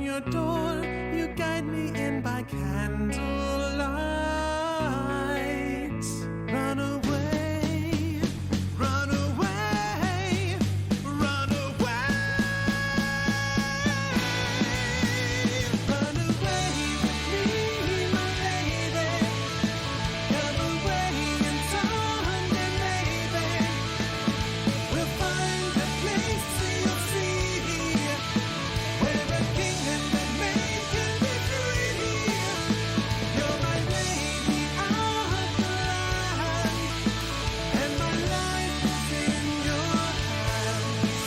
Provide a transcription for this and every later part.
your door, you guide me in by candlelight. Run away, run away, run away. Run away with me, my baby. Come away and someday, maybe we'll find a place you'll see, where a king and a maid can be free. You're my lady of the land, and my life is in your hands.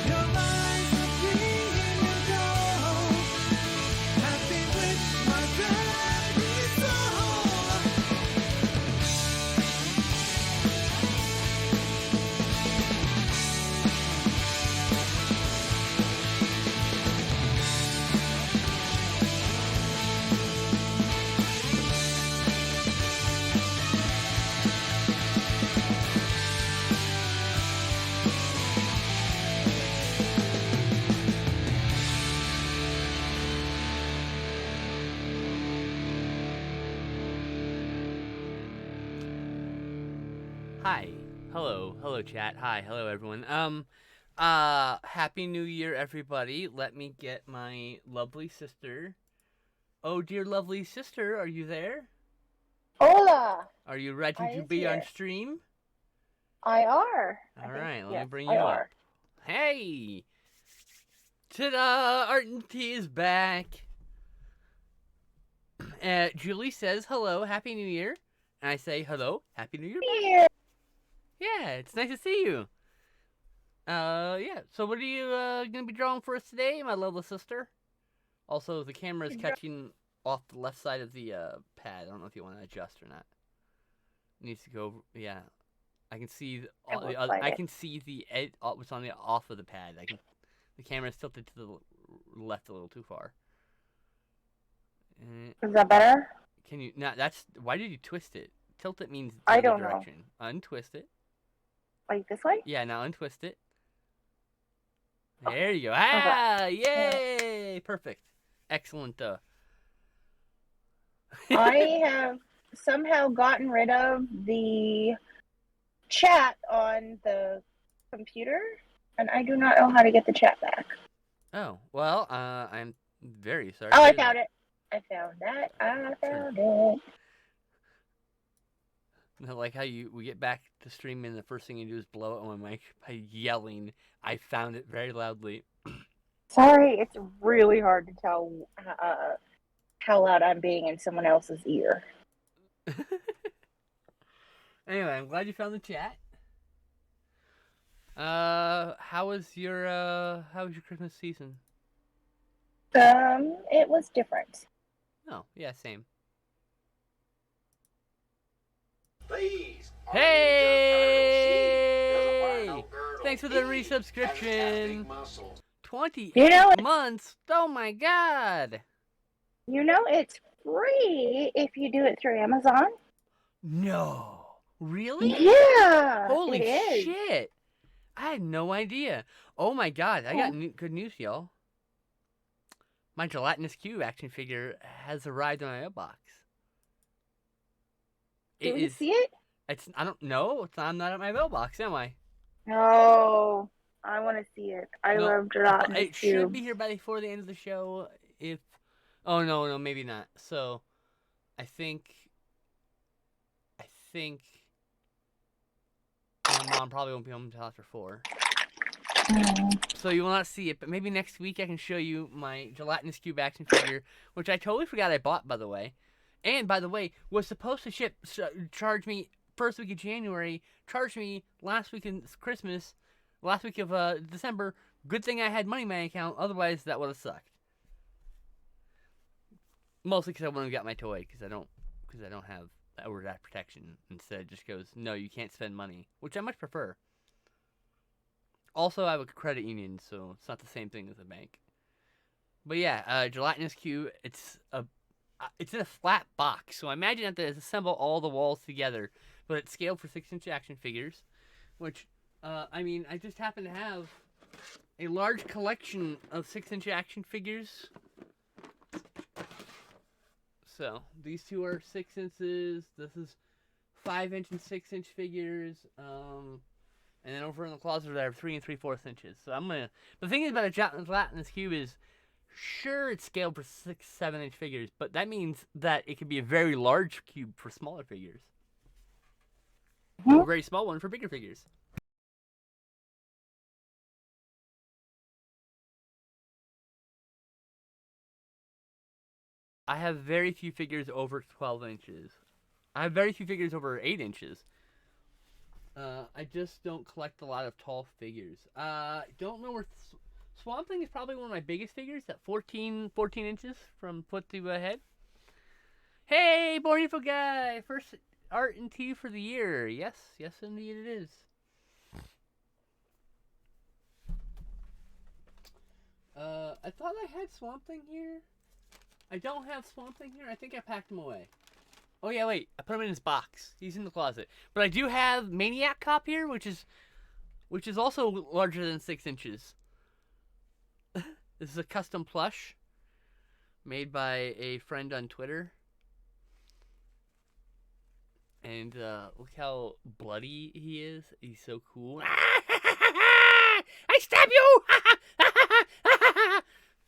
Your eyes are green and gold, happy with my very soul. Hi. Hello chat. Hi. Hello everyone. Happy New Year everybody. Let me get my lovely sister. Oh dear lovely sister, are you there? Hola! Are you ready I to is be on here. stream? I are. I All think, right, let me yes, bring I you are. up. Hey! Ta-da! Art and Tea is back. Julie says hello, Happy New Year. And I say hello, Happy New Year back. Here. Yeah, it's nice to see you. Yeah. So what are you gonna be drawing for us today, my lovely sister? Also, the camera is catching off the left side of the pad. I don't know if you want to adjust or not. It needs to go. Yeah, I can see the other. I can see the what's on the off of the pad. The camera is tilted to the left a little too far. Is that better? Can you? Not. That's. Why did you twist it? Tilt it means the I other don't know. direction. Untwist it. Like this way? Yeah. Now untwist it. Okay. There you go. Ah! Yay! Perfect. Excellent. I have somehow gotten rid of the chat on the computer, and I do not know how to get the chat back. Oh, well, I'm very sorry. Oh, to I hear found that. it. I found that. I found it. Like how we get back to streaming and the first thing you do is blow it on my mic by yelling, I found it very loudly. Sorry, it's really hard to tell how loud I'm being in someone else's ear. Anyway, I'm glad you found the chat. How was your Christmas season? It was different. Oh, yeah, same. Please. Hey! Thanks for the resubscription. 28 months? Oh my god! You know it's free if you do it through Amazon. No. Really? Yeah. Holy it is. shit. I had no idea. Oh my god, I got good news, y'all. My Gelatinous Cube action figure has arrived in my mailbox. Do we see it? I don't know. I'm not at my mailbox, am I? No. I want to see it. I love Gelatinous It Cube. should be here before the end of the show. Oh no, maybe not. So, I think my mom probably won't be home until after 4. So you will not see it, but maybe next week I can show you my Gelatinous Cube action figure, which I totally forgot I bought, by the way. And, by the way, was supposed to charge me first week of January, charged me last week of Christmas, last week of December. Good thing I had money in my account, otherwise that would have sucked. Mostly because I wouldn't have got my toy, because I don't have that protection. Instead, it just goes, no, you can't spend money, which I much prefer. Also, I have a credit union, so it's not the same thing as a bank. But yeah, Gelatinous Cube, it's in a flat box, so I imagine I have to assemble all the walls together. But it's scaled for 6-inch action figures, which, I mean, I just happen to have a large collection of 6-inch action figures. So these two are 6 inches. This is 5-inch and 6-inch figures. And then over in the closet, I have 3 3/4 inches. So I'm gonna. The thing is about a gelatinous cube is, sure, it's scaled for 6, 7-inch figures, but that means that it could be a very large cube for smaller figures, or a very small one for bigger figures. I have very few figures over 12 inches. I have very few figures over 8 inches. I just don't collect a lot of tall figures. Don't know where Swamp Thing is probably one of my biggest figures at 14 inches from foot to head. Hey, Born Info Guy! First art and tea for the year. Yes, indeed it is. I thought I had Swamp Thing here. I don't have Swamp Thing here. I think I packed him away. Oh yeah, wait. I put him in his box. He's in the closet. But I do have Maniac Cop here, which is also larger than 6 inches. This is a custom plush made by a friend on Twitter. And look how bloody he is. He's so cool. I stab you!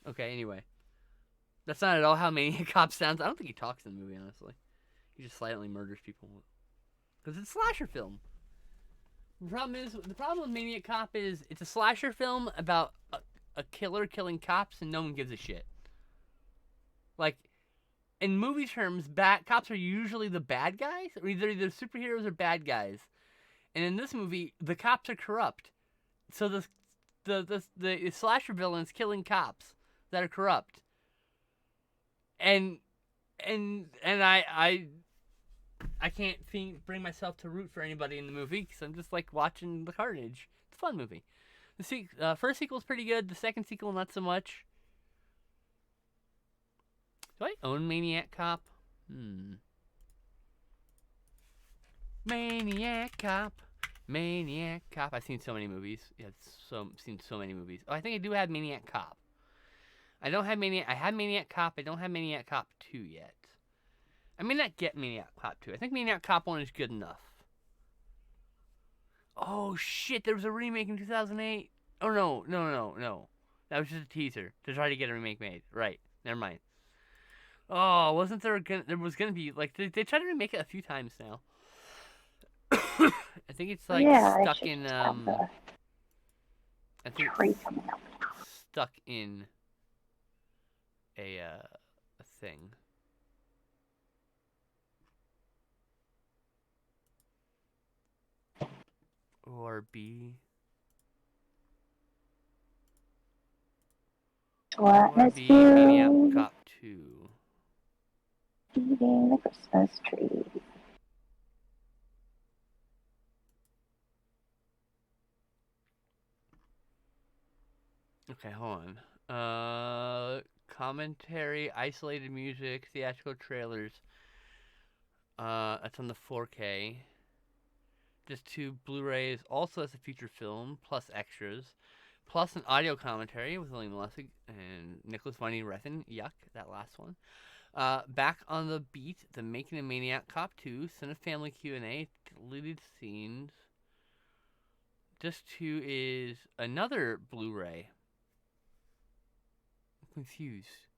Okay, anyway. That's not at all how Maniac Cop sounds. I don't think he talks in the movie, honestly. He just silently murders people. Because it's a slasher film. The problem with Maniac Cop is it's a slasher film about a killer killing cops and no one gives a shit. Like, in movie terms, cops are usually the bad guys, or either superheroes or bad guys. And in this movie, the cops are corrupt. So the slasher villains killing cops that are corrupt. And I can't bring myself to root for anybody in the movie because I'm just like watching the carnage. It's a fun movie. The first sequel is pretty good. The second sequel, not so much. Do I own Maniac Cop? Maniac Cop. I've seen so many movies. Yeah, seen so many movies. Oh, I think I do have Maniac Cop. I have Maniac Cop. I don't have Maniac Cop 2 yet. I may not get Maniac Cop 2. I think Maniac Cop 1 is good enough. Oh, shit. There was a remake in 2008. Oh, no. That was just a teaser to try to get a remake made. Right. Never mind. Oh, wasn't there there was going to be, like, they tried to remake it a few times now. I think it's, like, stuck in, I think it's stuck in a thing. Or B. What B, Maniac Cop 2. Eating the Christmas tree. Okay, hold on. Commentary, isolated music, theatrical trailers. That's on the 4K. Just 2 Blu-rays, also as a feature film, plus extras, plus an audio commentary with William Lessig and Nicholas Winding Refn. Yuck, that last one. Back on the Beat, The Making of Maniac Cop 2, Cinefamily Q&A, deleted scenes. Disc 2 is another Blu-ray. I'm confused.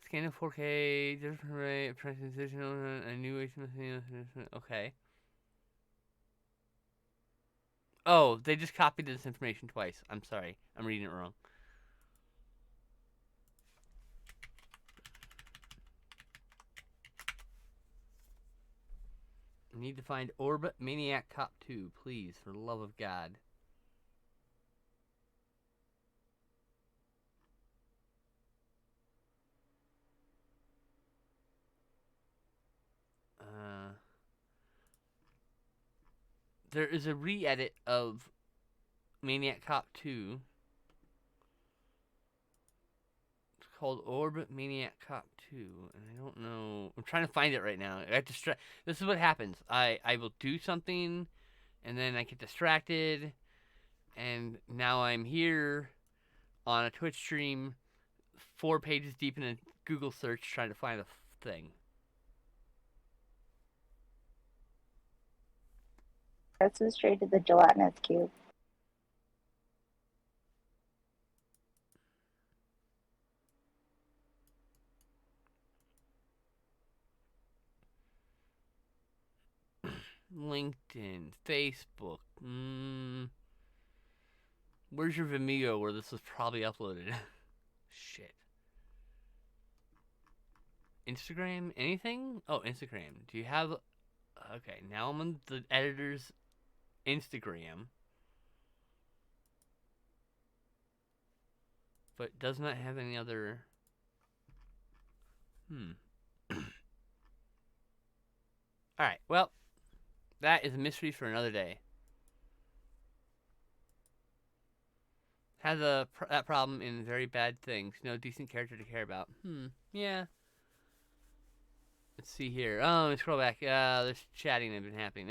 Scan of 4K, different rate, transition, a new HMS. Okay. Oh, they just copied this information twice. I'm sorry. I'm reading it wrong. I need to find Orbit Maniac Cop 2, please, for the love of God. There is a re-edit of Maniac Cop 2. It's called Orbit Maniac Cop 2, and I don't know. I'm trying to find it right now. This is what happens. I will do something, and then I get distracted, And now I'm here on a Twitch stream, 4 pages deep in a Google search trying to find a thing. This is straight to the gelatinous cube. LinkedIn, Facebook. Where's your Vimeo where this was probably uploaded? Shit. Instagram? Anything? Oh, Instagram. Do you have... Okay, now I'm on the editor's Instagram. But does not have any other... Alright, well, that is a mystery for another day. Has that problem in Very Bad Things. No decent character to care about. Yeah. Let's see here. Oh, let me scroll back. There's chatting that has been happening.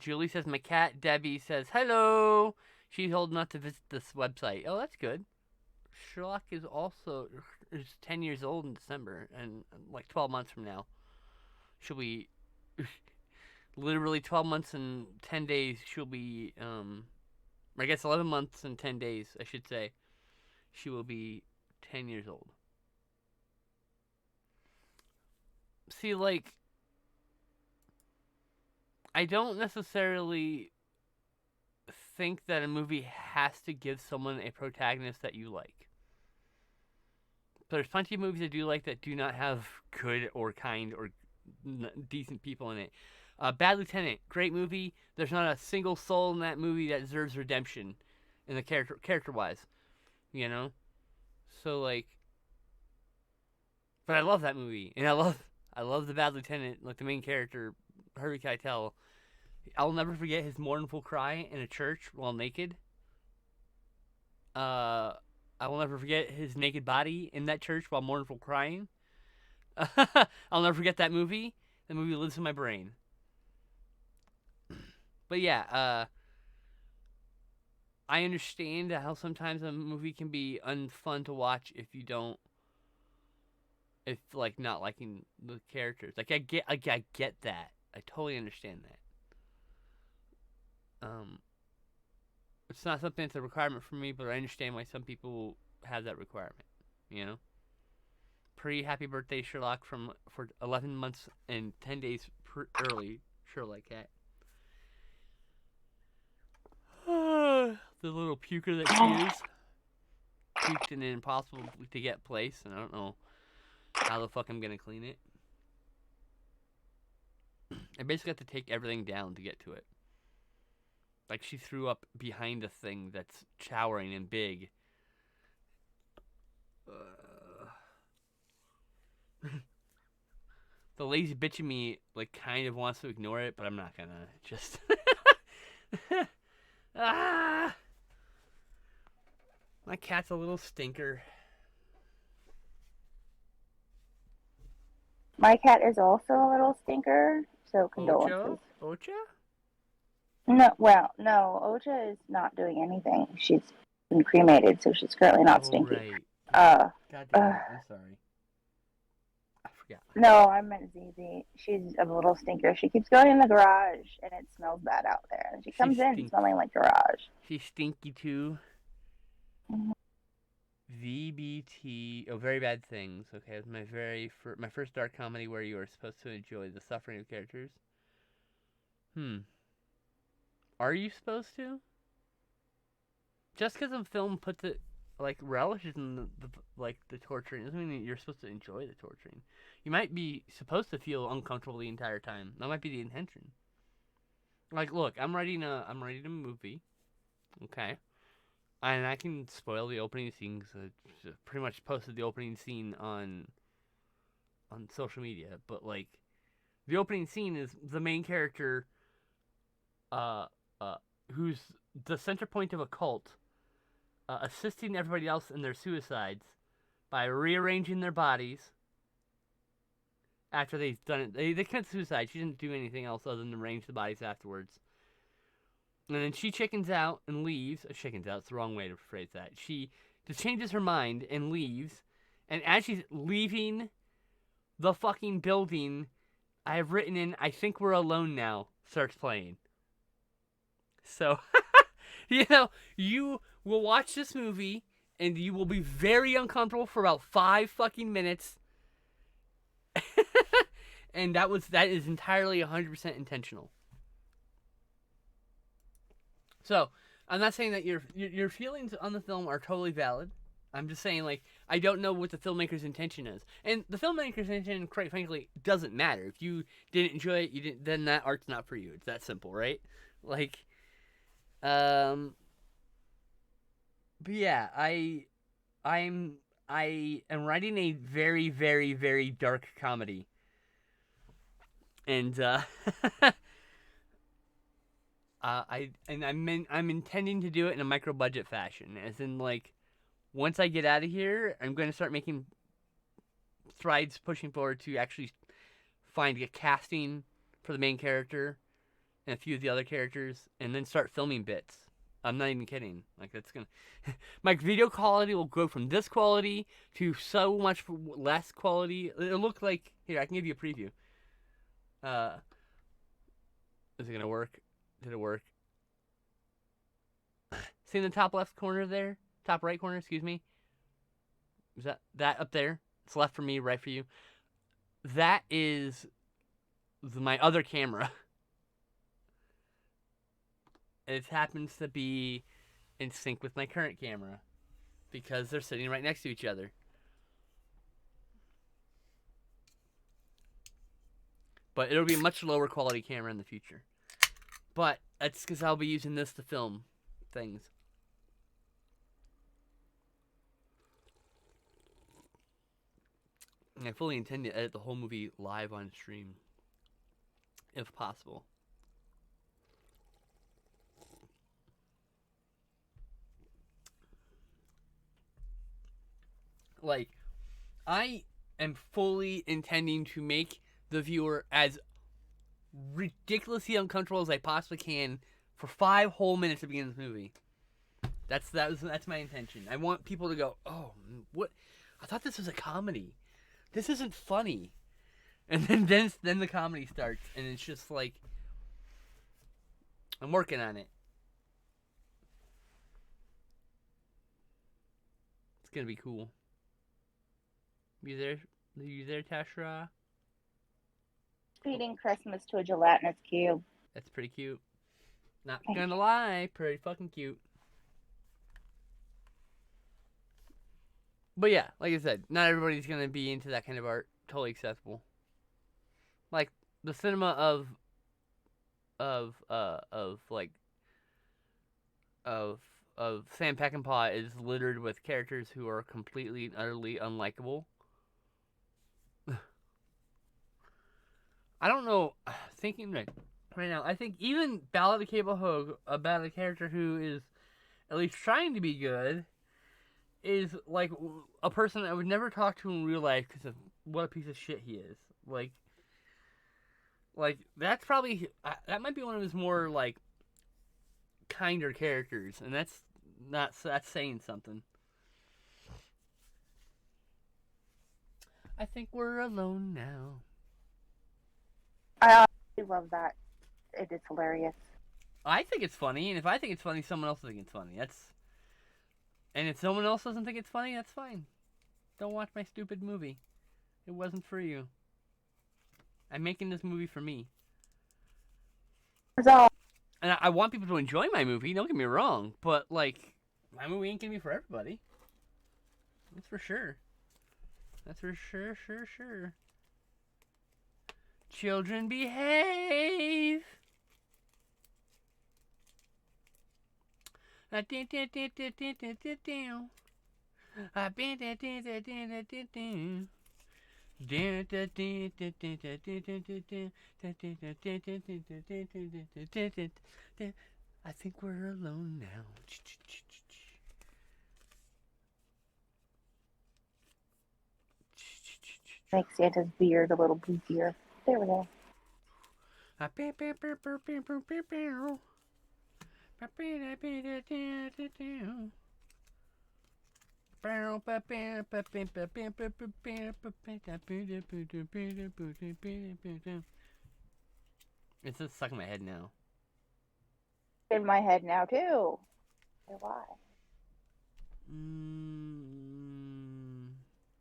Julie says, my cat, Debbie, says, hello. She's old enough to visit this website. Oh, that's good. Sherlock is 10 years old in December, and like 12 months from now. She'll be, literally 12 months and 10 days, she'll be, I guess 11 months and 10 days, I should say. She will be 10 years old. See, like, I don't necessarily think that a movie has to give someone a protagonist that you like. But there's plenty of movies I do like that do not have good or kind or decent people in it. Bad Lieutenant, great movie. There's not a single soul in that movie that deserves redemption in the character-wise, you know? So, like, but I love that movie, and I love the Bad Lieutenant, like the main character, Harvey Keitel. I'll never forget his mournful cry in a church while naked. I will never forget his naked body in that church while mournful crying. I'll never forget that movie. The movie lives in my brain. But yeah, I understand how sometimes a movie can be unfun to watch if you don't, if like not liking the characters. Like I get that. I totally understand that. It's not something that's a requirement for me, but I understand why some people have that requirement. You know. Pre-happy birthday, Sherlock, for 11 months and 10 days early, Sherlock cat. The little puker that she is. Puked in an impossible to get place, and I don't know how the fuck I'm gonna clean it. I basically have to take everything down to get to it. Like she threw up behind a thing that's towering and big. The lazy bitch in me, like, kind of wants to ignore it, but I'm not gonna. Just... My cat's a little stinker. My cat is also a little stinker, so condolences. Ocha? No, Ocha is not doing anything. She's been cremated, so she's currently not stinky. Right. God damn it, I'm sorry. I forgot. No, I meant Zizi. She's a little stinker. She keeps going in the garage, and it smells bad out there. And she comes in smelling like garage. She's stinky too. Mm-hmm. VBT. Oh, Very Bad Things. Okay, it was my first dark comedy where you are supposed to enjoy the suffering of characters. Are you supposed to? Just because a film puts it, like, relishes in the torturing doesn't mean that you're supposed to enjoy the torturing. You might be supposed to feel uncomfortable the entire time. That might be the intention. Like, look, I'm writing a movie, okay, and I can spoil the opening scene because I pretty much posted the opening scene on social media. But like, the opening scene is the main character, who's the center point of a cult, assisting everybody else in their suicides by rearranging their bodies after they've done it. They commit suicide. She didn't do anything else other than arrange the bodies afterwards. And then she chickens out and leaves. Chickens out's the wrong way to phrase that. She just changes her mind and leaves. And as she's leaving the fucking building, I have written in, I think we're alone now, starts playing. So, you will watch this movie and you will be very uncomfortable for about 5 fucking minutes. And that is entirely 100% intentional. So, I'm not saying that your feelings on the film are totally valid. I'm just saying, like, I don't know what the filmmaker's intention is. And the filmmaker's intention, quite frankly, doesn't matter. If you didn't enjoy it, then that art's not for you. It's that simple, right? Like, but yeah, I am writing a very, very, very dark comedy. And, I'm intending to do it in a micro budget fashion, as in, like, once I get out of here, I'm going to start making strides pushing forward to actually find a casting for the main character and a few of the other characters, and then start filming bits. I'm not even kidding. Like, that's gonna my video quality will go from this quality to so much less quality. It'll look like, here, I can give you a preview. Is it gonna work? Did it work? See in the top left corner there? Top right corner, excuse me. Is that up there? It's left for me, right for you. That is my other camera. It happens to be in sync with my current camera because they're sitting right next to each other. But it'll be a much lower quality camera in the future. But that's because I'll be using this to film things. And I fully intend to edit the whole movie live on stream, if possible. Like, I am fully intending to make the viewer as ridiculously uncomfortable as I possibly can for 5 whole minutes at the beginning of this movie. That's my intention. I want people to go, oh, what? I thought this was a comedy. This isn't funny. And then the comedy starts, and it's just like, I'm working on it. It's gonna be cool. You there? You there, Tashra? Feeding Christmas to a gelatinous cube. That's pretty cute. Not gonna lie, pretty fucking cute. But yeah, like I said, not everybody's gonna be into that kind of art. Totally acceptable. Like the cinema of Sam Peckinpah is littered with characters who are completely and utterly unlikable. I don't know. Thinking right now, I think even Ballad of Cable Hogue, about a character who is at least trying to be good, is like a person I would never talk to in real life because of what a piece of shit he is. Like that's probably, that might be one of his more like kinder characters, and that's saying something. I think we're alone now. I love that. It is hilarious. I think it's funny, and if I think it's funny, someone else will think it's funny. And if someone else doesn't think it's funny, that's fine. Don't watch my stupid movie. It wasn't for you. I'm making this movie for me. So, And I want people to enjoy my movie, don't get me wrong, but, like, my movie ain't gonna be for everybody. That's for sure. That's for sure. Children, behave! I think we're alone now. make Santa's beard a little beefier. There we go. It's just stuck in my head now. In my head now too. Why?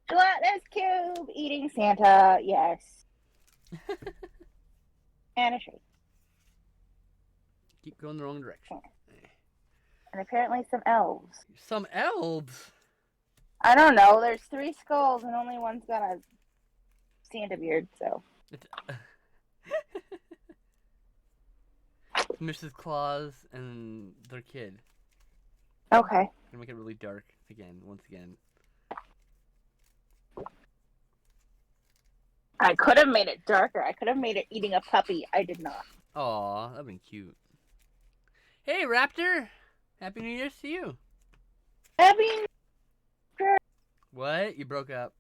Gelatinous cube eating Santa. Yes. And a tree. Keep going the wrong direction. And apparently some elves. Some elves. I don't know. There's 3 skulls and only one's got a Santa beard, so. It's Mrs. Claus and their kid. Okay. Gonna make it really dark again, once again. I could have made it darker. I could have made it eating a puppy. I did not. Aw, that'd been cute. Hey, Raptor! Happy New Year's to you. Happy. What? You broke up.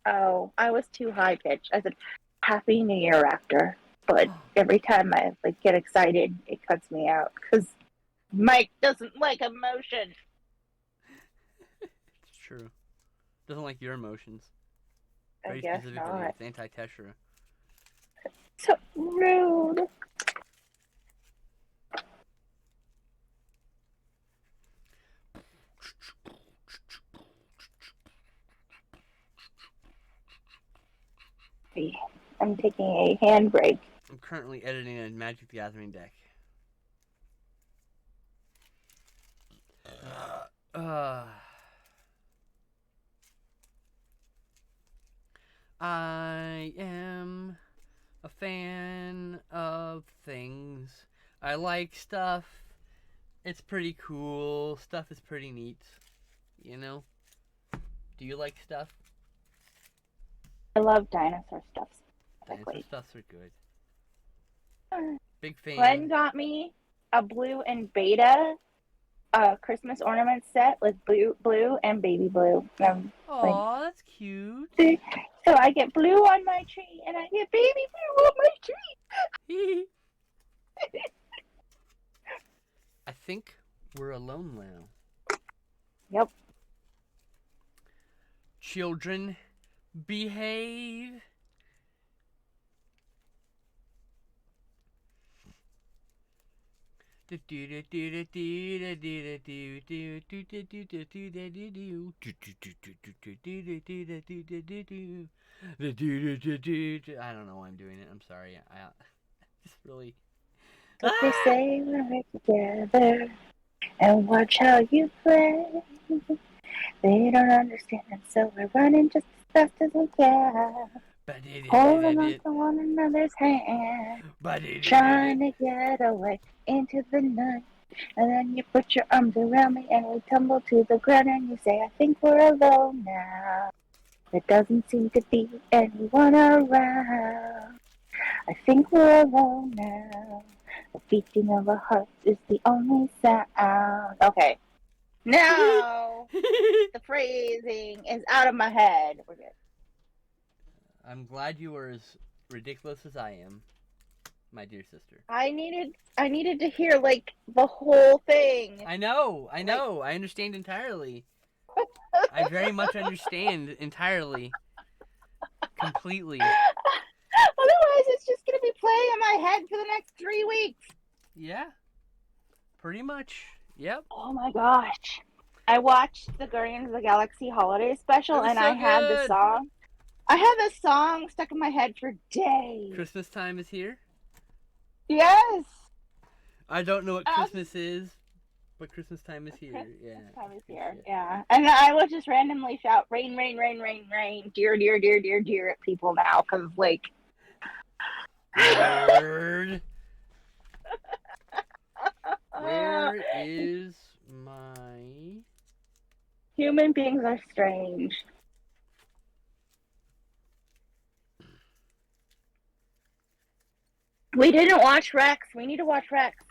Oh, I was too high pitched. I said, Happy New Year, Raptor. But every time I get excited, it cuts me out because Mike doesn't like emotion. It's true. Doesn't like your emotions. I Very guess specifically, not. it's anti-Teshra. So rude. I'm taking a handbrake. I'm currently editing a Magic the Gathering deck. I am a fan of things. I like stuff. It's pretty cool. Stuff is pretty neat. You know? Do you like stuff? I love dinosaur stuff. Dinosaur stuffs are good. Big fan. Glenn got me a blue and beta Christmas ornament set with blue and baby blue. Aw, that's cute. So I get blue on my tree and I get baby blue on my tree. I think we're alone now. Yep. Children, behave. I don't know why I'm doing it. I'm sorry. I just really. What they say when we're together and watch how you play. They don't understand, and so we're running just as fast as we can. Holding on to one another's hand, trying to get away into the night. And then you put your arms around me and we tumble to the ground and you say, I think we're alone now. There doesn't seem to be anyone around. I think we're alone now. The beating of our hearts is the only sound. Okay. Now the phrasing is out of my head. We're good. I'm glad you were as ridiculous as I am, my dear sister. I needed to hear like the whole thing. I know. I understand entirely. I very much understand entirely. Completely. Otherwise, it's just going to be playing in my head for the next 3 weeks. Yeah. Pretty much. Yep. Oh my gosh. I watched the Guardians of the Galaxy holiday special and so I had the good. song. I had the song stuck in my head for days. Christmas time is here. Yes. I don't know what Christmas is, but Christmas time is here. Yeah. Christmas time is here. Yeah. And I would just randomly shout rain, rain, rain, rain, rain, dear, dear, dear, dear, dear at people now because like. Word. Where is my... Human beings are strange. We didn't watch Rex. We need to watch Rex.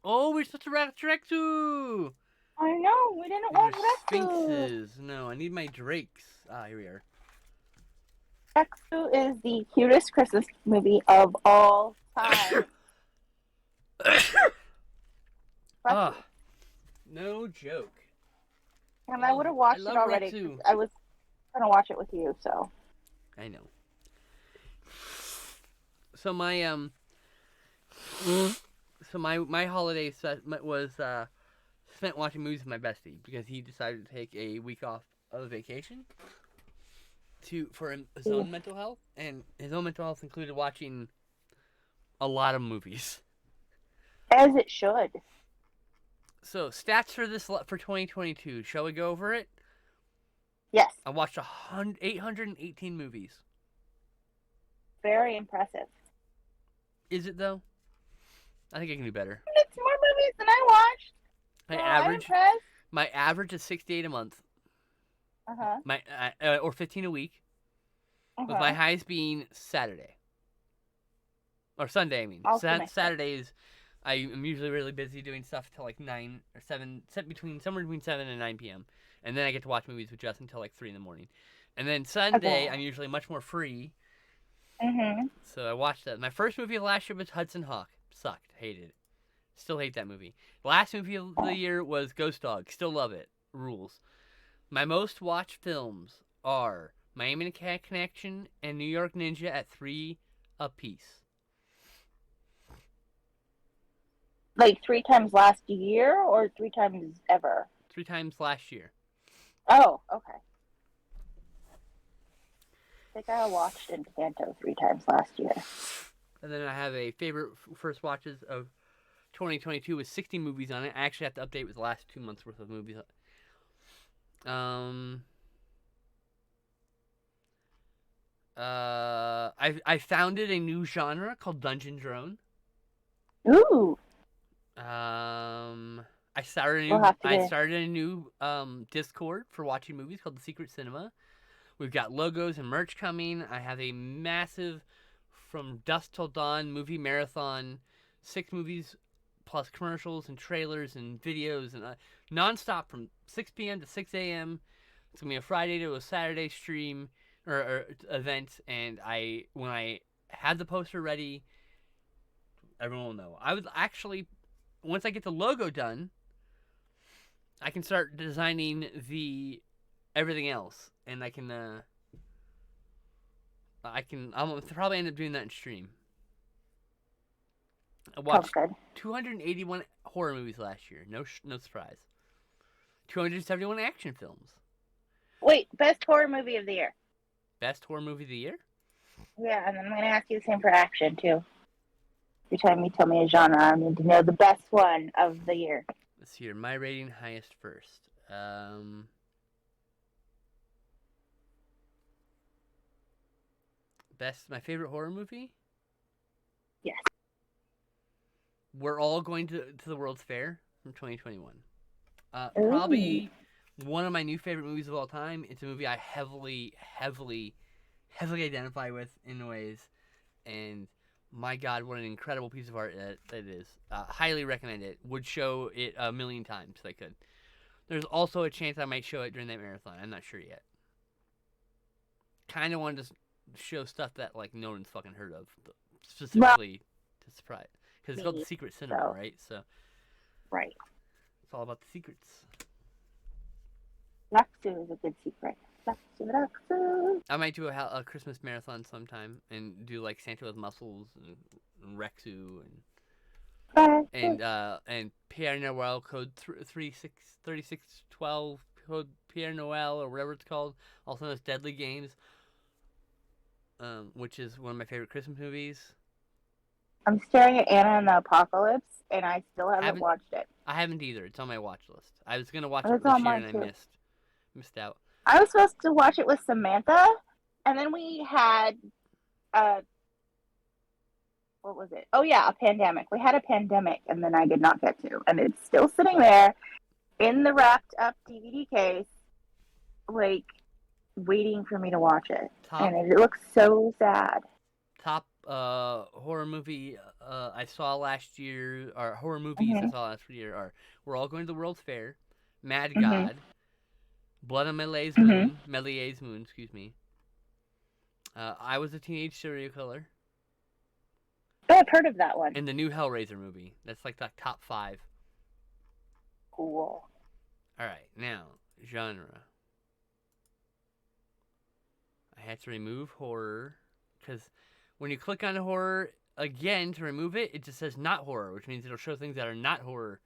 Oh, we're supposed to watch Rex too. I know. We didn't watch Rex. Sphinxes. No, I need my drakes. Ah, here we are. Rexu is the cutest Christmas movie of all time. Ah, no joke. And I would have watched love it already. Retsu. 'Cause I was gonna watch it with you, so. I know. So my my holiday was spent watching movies with my bestie because he decided to take a week off of vacation for his own mental health, and his own mental health included watching a lot of movies. As it should. So stats for 2022. Shall we go over it? Yes. I watched 818 movies. Very impressive. Is it though? I think I can do better. It's more movies than I watched. I'm impressed. My average is 68 a month. My or 15 a week. With my highest being Saturday. Or Sunday, I mean. Saturdays, I am usually really busy doing stuff till like 9 or 7, somewhere between 7 and 9 p.m. And then I get to watch movies with Justin until like 3 in the morning. And then Sunday, I'm usually much more free. So I watched that. My first movie of last year was Hudson Hawk. Sucked. Hated it. Still hate that movie. The last movie of the year was Ghost Dog. Still love it. Rules. My most watched films are Miami Connection and New York Ninja at 3 apiece. Like 3 times last year or 3 times ever? 3 times last year. Oh, okay. I think I watched Encanto 3 times last year. And then I have a favorite first watches of 2022 with 60 movies on it. I actually have to update with the last 2 months worth of movies. I founded a new genre called Dungeon Drone. Ooh. I started a new Discord for watching movies called The Secret Cinema. We've got logos and merch coming. I have a massive From Dusk Till Dawn movie marathon, 6 movies plus commercials and trailers and videos and nonstop from 6 p.m. to 6 a.m. It's gonna be a Friday to a Saturday stream or event, and when I have the poster ready, everyone will know. I would actually, once I get the logo done, I can start designing everything else, and I'll probably end up doing that in stream. I watched 281 horror movies last year. No surprise. 271 action films. Wait, best horror movie of the year. Best horror movie of the year? Yeah, and then I'm going to ask you the same for action, too. Every time you tell me a genre, I need to know the best one of the year. Let's see here. My rating highest first. My favorite horror movie? Yes. We're All Going to the World's Fair from 2021. Probably one of my new favorite movies of all time. It's a movie I heavily identify with in ways, and my God, what an incredible piece of art that is. Highly recommend it. Would show it a million times if I could. There's also a chance I might show it during that marathon. I'm not sure yet. Kind of wanted to show stuff that like no one's fucking heard of, specifically to surprise, because it's called The Secret Cinema, right? So, right. It's all about the secrets. Rexu is a good secret. Rexu. I might do a Christmas marathon sometime and do like Santa with Muscles and Rexu and Pierre Noel code 3612 code Pierre Noel or whatever it's called. Also known as Deadly Games, which is one of my favorite Christmas movies. I'm staring at Anna and the Apocalypse, and I still haven't watched it. I haven't either. It's on my watch list. I was gonna watch it this year and I missed out. I was supposed to watch it with Samantha, and then we had what was it? Oh yeah, a pandemic. We had a pandemic, and then I did not get to, and it's still sitting there in the wrapped up DVD case, like waiting for me to watch it, and it looks so sad. Top horror movie I saw last year, or horror movies I saw last year are We're All Going to the World's Fair, Mad God, Blood on Méliès Moon, excuse me. I Was a Teenage Serial Killer. Oh, I've heard of that one. And the new Hellraiser movie. That's like the top 5. Cool. All right, now genre. I had to remove horror because when you click on horror again to remove it, it just says not horror, which means it'll show things that are not horror.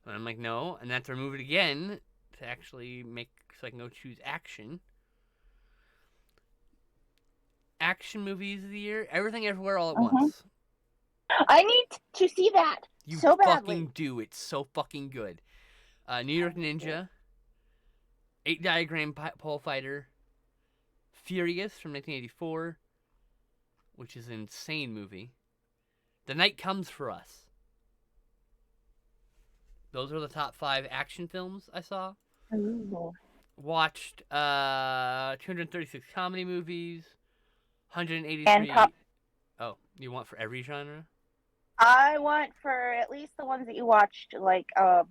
And I'm like, no, and then to remove it again to actually make so I can go choose action. Action movies of the year, Everything Everywhere All at Once. I need to see that You so badly. fucking do. It's so fucking good. New York Ninja, 8 Diagram Pole Fighter, Furious from 1984, which is an insane movie. The Night Comes for Us. Those are the top 5 action films I saw. Ooh. Watched 236 comedy movies, 183. And oh, you want for every genre? I want for at least the ones that you watched, like a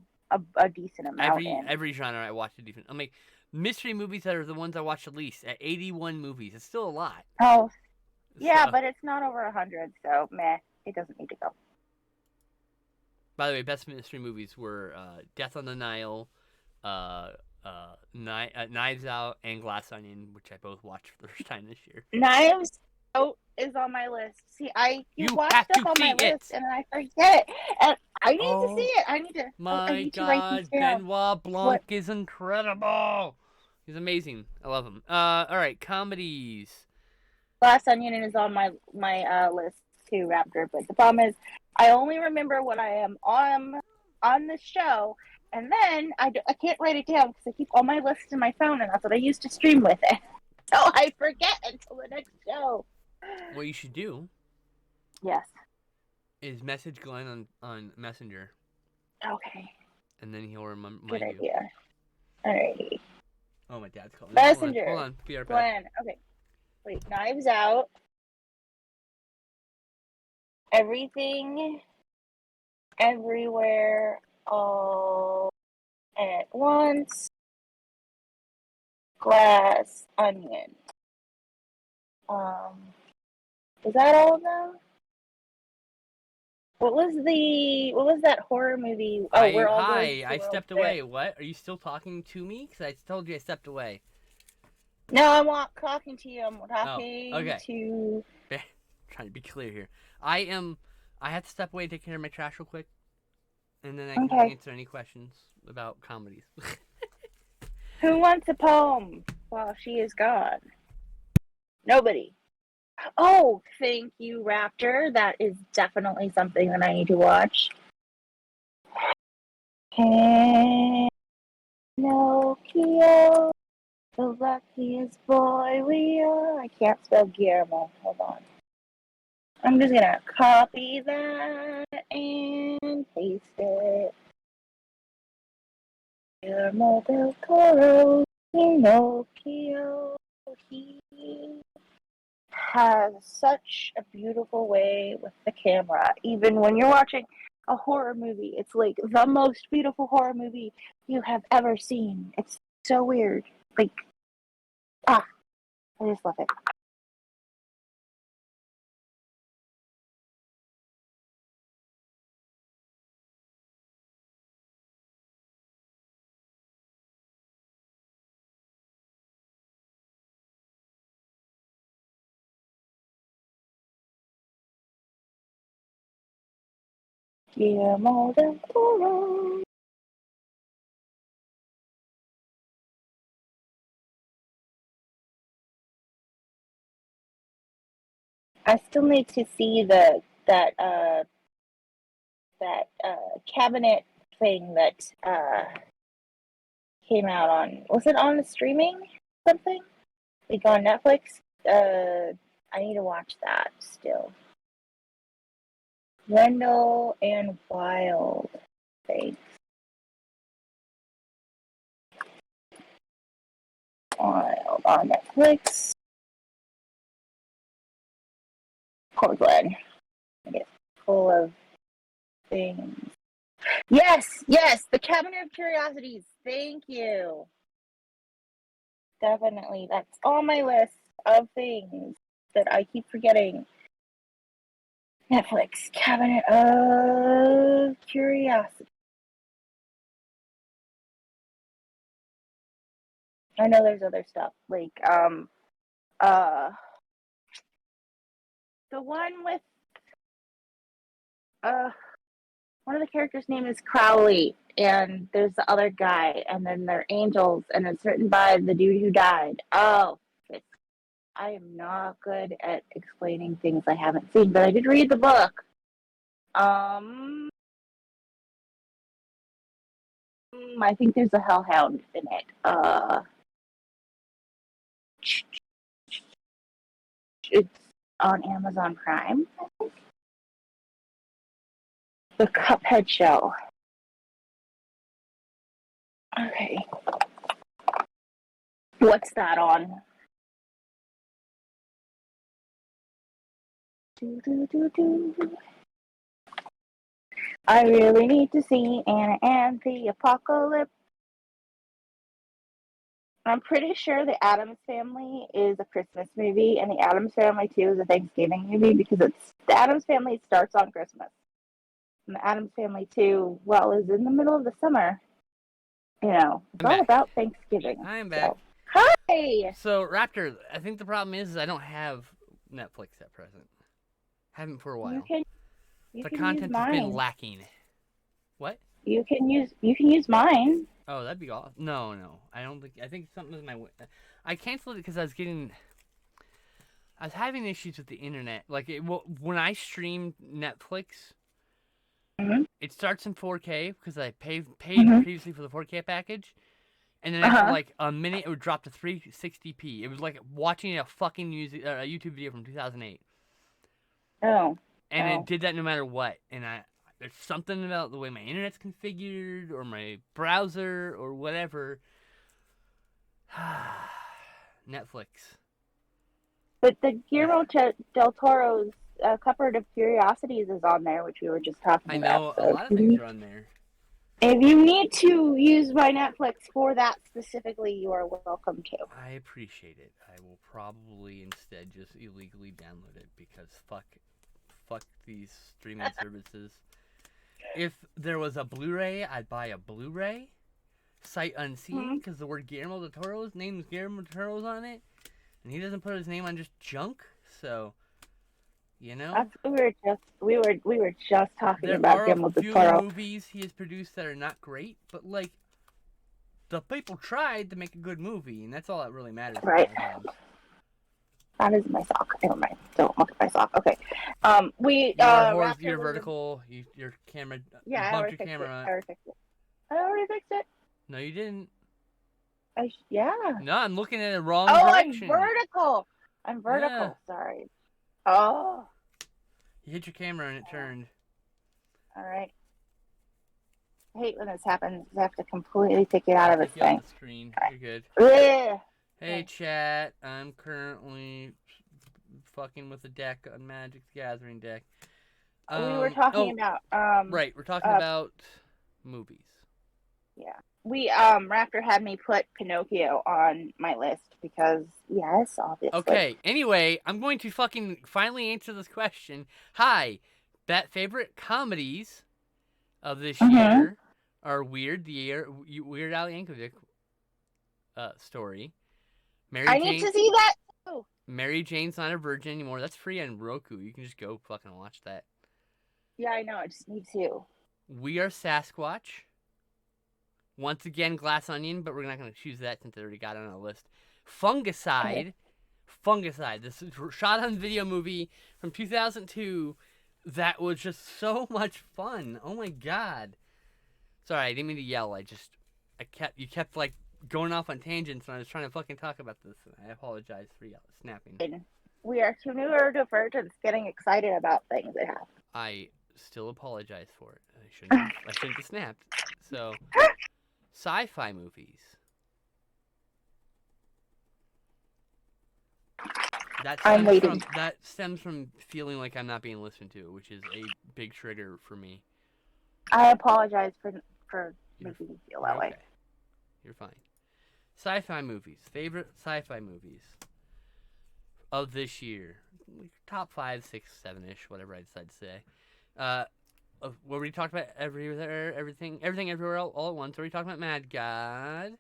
decent amount. Every genre I watched a decent. I'm like mystery movies that are the ones I watched the least at 81 movies. It's still a lot. Oh, yeah, So, but it's not over 100, so meh, it doesn't need to go. by the way, best mystery movies were Death on the Nile, Knives Out, and Glass Onion, which I both watched for the first time this year. Knives Out is on my list. See, you watch have stuff to on my see list and I forget it, and I need Oh, to see it. I need to. I My need to write God, these down. Benoit Blanc is incredible. He's amazing. I love him. All right, comedies. Glass Onion is on my list too, Raptor. But the problem is, I only remember what I am on the show, and then I can't write it down because I keep all my lists in my phone, and that's what I used to stream with it. So I forget until the next show. What you should do Yes. is message Glenn on Messenger, Okay. and then he'll remind Good you. idea. Alrighty. Oh, my dad's calling. Messenger. Hold on. Be right back. Glenn. Okay. Wait. Knives Out. Everything. Everywhere. All at once. Glass Onion. Is that all of them? What was that horror movie? Oh, we're all going to I the stepped world away. fair. What? Are you still talking to me? Because I told you I stepped away. No, I'm not talking to you. I'm talking okay. to. Trying to be clear here. I have to step away and take care of my trash real quick, and then I can Okay. answer any questions about comedies. Who wants a poem while she is gone? Nobody. Oh, thank you, Raptor. That is definitely something that I need to watch. Pinocchio, the luckiest boy we are. I can't spell Guillermo. Hold on. I'm just gonna copy that and paste it. Guillermo del Toro, Pinocchio. He has such a beautiful way with the camera. Even when you're watching a horror movie, it's like the most beautiful horror movie you have ever seen. It's so weird. Like, I just love it. Guillermo del Toro. I still need to see that cabinet thing that came out on. Was it on the streaming something? Like on Netflix? I need to watch that still. Wendell and Wild. Thanks. Wild on Netflix. Poor Glenn. I get full of things. Yes, the Cabinet of Curiosities. Thank you. Definitely. That's on my list of things that I keep forgetting. Netflix, Cabinet of Curiosities. I know there's other stuff like uh the one with uh one of the characters' name is Crowley, and there's the other guy, and then they're angels, and it's written by the dude who died. Oh, I am not good at explaining things I haven't seen, but I did read the book. I think there's a hellhound in it. It's on Amazon Prime. The Cuphead Show. Okay. What's that on? I really need to see Anna and the Apocalypse. I'm pretty sure The Addams Family is a Christmas movie, and The Addams Family 2 is a Thanksgiving movie because it's The Addams Family starts on Christmas. And The Addams Family 2, well, is in the middle of the summer. You know, it's all about Thanksgiving. I'm back. So. Hi! So, Raptor, I think the problem is I don't have Netflix at present. Haven't for a while. The content has been lacking. What? You can use mine. Oh, that'd be awesome. No. I don't think. I think something is my. I canceled it because I was having issues with the internet. Like when I streamed Netflix, it starts in 4K because I paid previously for the 4K package, and then after like a minute, it would drop to 360p. It was like watching a fucking a YouTube video from 2008. Oh. And it did that no matter what. And there's something about the way my internet's configured, or my browser, or whatever. Netflix. But the Guillermo del Toro's Cupboard of Curiosities is on there, which we were just talking about. I know, a lot of things are on there. If you need to use my Netflix for that specifically, you are welcome to. I appreciate it. I will probably instead just illegally download it because fuck these streaming services. If there was a Blu-ray, I'd buy a Blu-ray. Sight unseen, because the word Guillermo del Toro's name is Guillermo del Toro's on it, and he doesn't put his name on just junk. So, you know, that's we were just talking about Guillermo del Toro. There are a few movies he has produced that are not great, but like the people tried to make a good movie, and that's all that really matters. Right. That is my sock. Never mind. Don't look at my sock. Okay. You're vertical. Your camera. Yeah, I already fixed it. I already fixed it. No, you didn't. Yeah. No, I'm looking at the wrong direction. I'm vertical. Yeah. Sorry. Oh. You hit your camera and it turned. All right. I hate when this happens. I have to completely take it out of its thing. The screen. You're good. Ugh. Hey, chat. I'm currently fucking with a deck, a Magic the Gathering deck. We were talking about... right, we're talking about movies. Yeah. Raptor had me put Pinocchio on my list because, yes, obviously. Okay, anyway, I'm going to fucking finally answer this question. Hi, favorite comedies of this year are Weird, the Weird Al Yankovic story. I need to see that too. Mary Jane's Not a Virgin Anymore. That's free on Roku. You can just go fucking watch that. Yeah, I know. I just need to. We Are Sasquatch. Once again, Glass Onion, but we're not going to choose that since I already got it on the list. Fungicide. Okay. Fungicide. This is a shot-on-video movie from 2002 that was just so much fun. Oh, my God. Sorry, I didn't mean to yell. You kept, like, going off on tangents, and I was trying to fucking talk about this. I apologize for snapping. We are two neurodivergents getting excited about things that happen. I still apologize for it. I shouldn't have snapped. So, sci-fi movies. I'm waiting. That stems from feeling like I'm not being listened to, which is a big trigger for me. I apologize for making you feel that way. You're fine. Sci-fi movies. Favorite sci-fi movies of this year. Top 5, 6, 7-ish, whatever I decide to say. We already talked about everything, everywhere, all at once. We already talked about Mad God.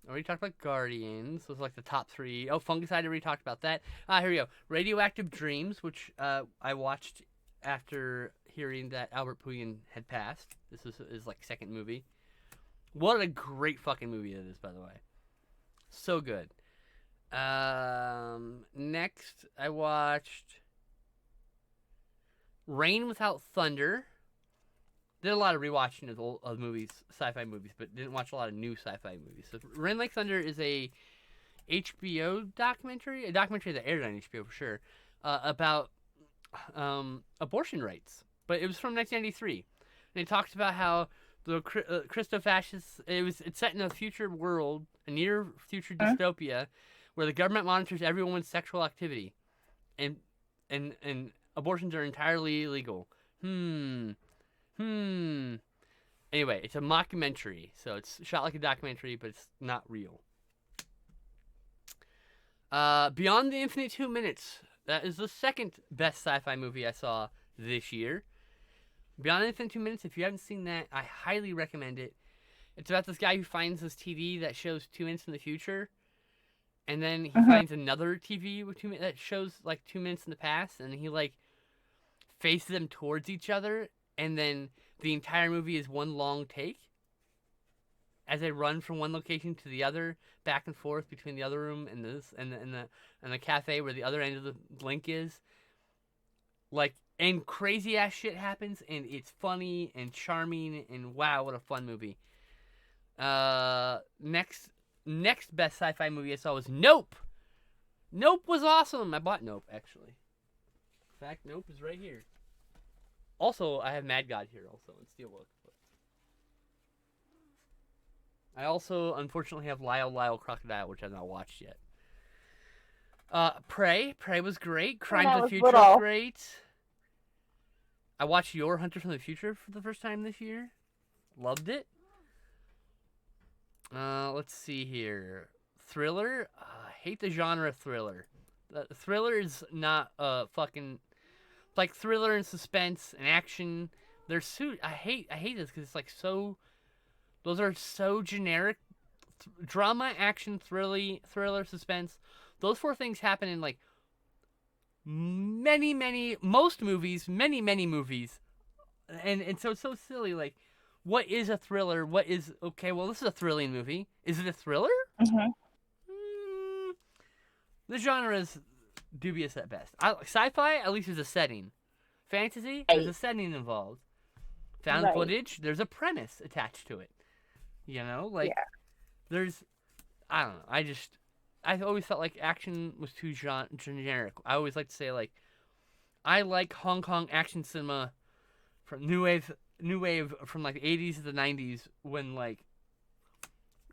Already talked about Guardians. Those are like the top 3. Oh, Fungicide, already talked about that. Here we go. Radioactive Dreams, which I watched after hearing that Albert Puyen had passed. This is his like second movie. What a great fucking movie it is, by the way. So good. Next, I watched Rain Without Thunder. Did a lot of rewatching of movies, sci-fi movies, but didn't watch a lot of new sci-fi movies. So Rain Like Thunder is a HBO documentary, a documentary that aired on HBO for sure, about abortion rights. But it was from 1993, and it talks about how the Christo-fascists. It's set in a future world, a near future dystopia, where the government monitors everyone's sexual activity, and abortions are entirely illegal. Anyway, it's a mockumentary, so it's shot like a documentary, but it's not real. Beyond the Infinite 2 Minutes. That is the second best sci-fi movie I saw this year. Beyond the Infinite 2 Minutes, if you haven't seen that, I highly recommend it. It's about this guy who finds this TV that shows 2 minutes in the future, and then he finds another TV with 2 minutes that shows like 2 minutes in the past, and he like faces them towards each other. And then the entire movie is one long take as they run from one location to the other, back and forth between the other room and this and the cafe where the other end of the link is. Like, and crazy ass shit happens, and it's funny and charming, and wow, what a fun movie. Next best sci-fi movie I saw was Nope. Nope was awesome. I bought Nope actually. In fact, Nope is right here. Also, I have Mad God here also in Steelbook. I also, unfortunately, have Lyle Crocodile, which I've not watched yet. Prey. Prey was great. Crimes of the Future was great. I watched Your Hunter from the Future for the first time this year. Loved it. Let's see here. Thriller. I hate the genre thriller. Thriller is not fucking... Like thriller and suspense and action, I hate this because it's like so. Those are so generic. Drama, action, thriller, suspense. Those 4 things happen in like many movies, and so it's so silly. Like, what is a thriller? What is okay? Well, this is a thrilling movie. Is it a thriller? The genre is dubious at best. Sci-fi, at least there's a setting. Fantasy, there's a setting involved. Found footage, there's a premise attached to it. You know, like there's, I don't know. I always felt like action was too generic. I always like to say like, I like Hong Kong action cinema from new wave from like the 80s to the 90s when like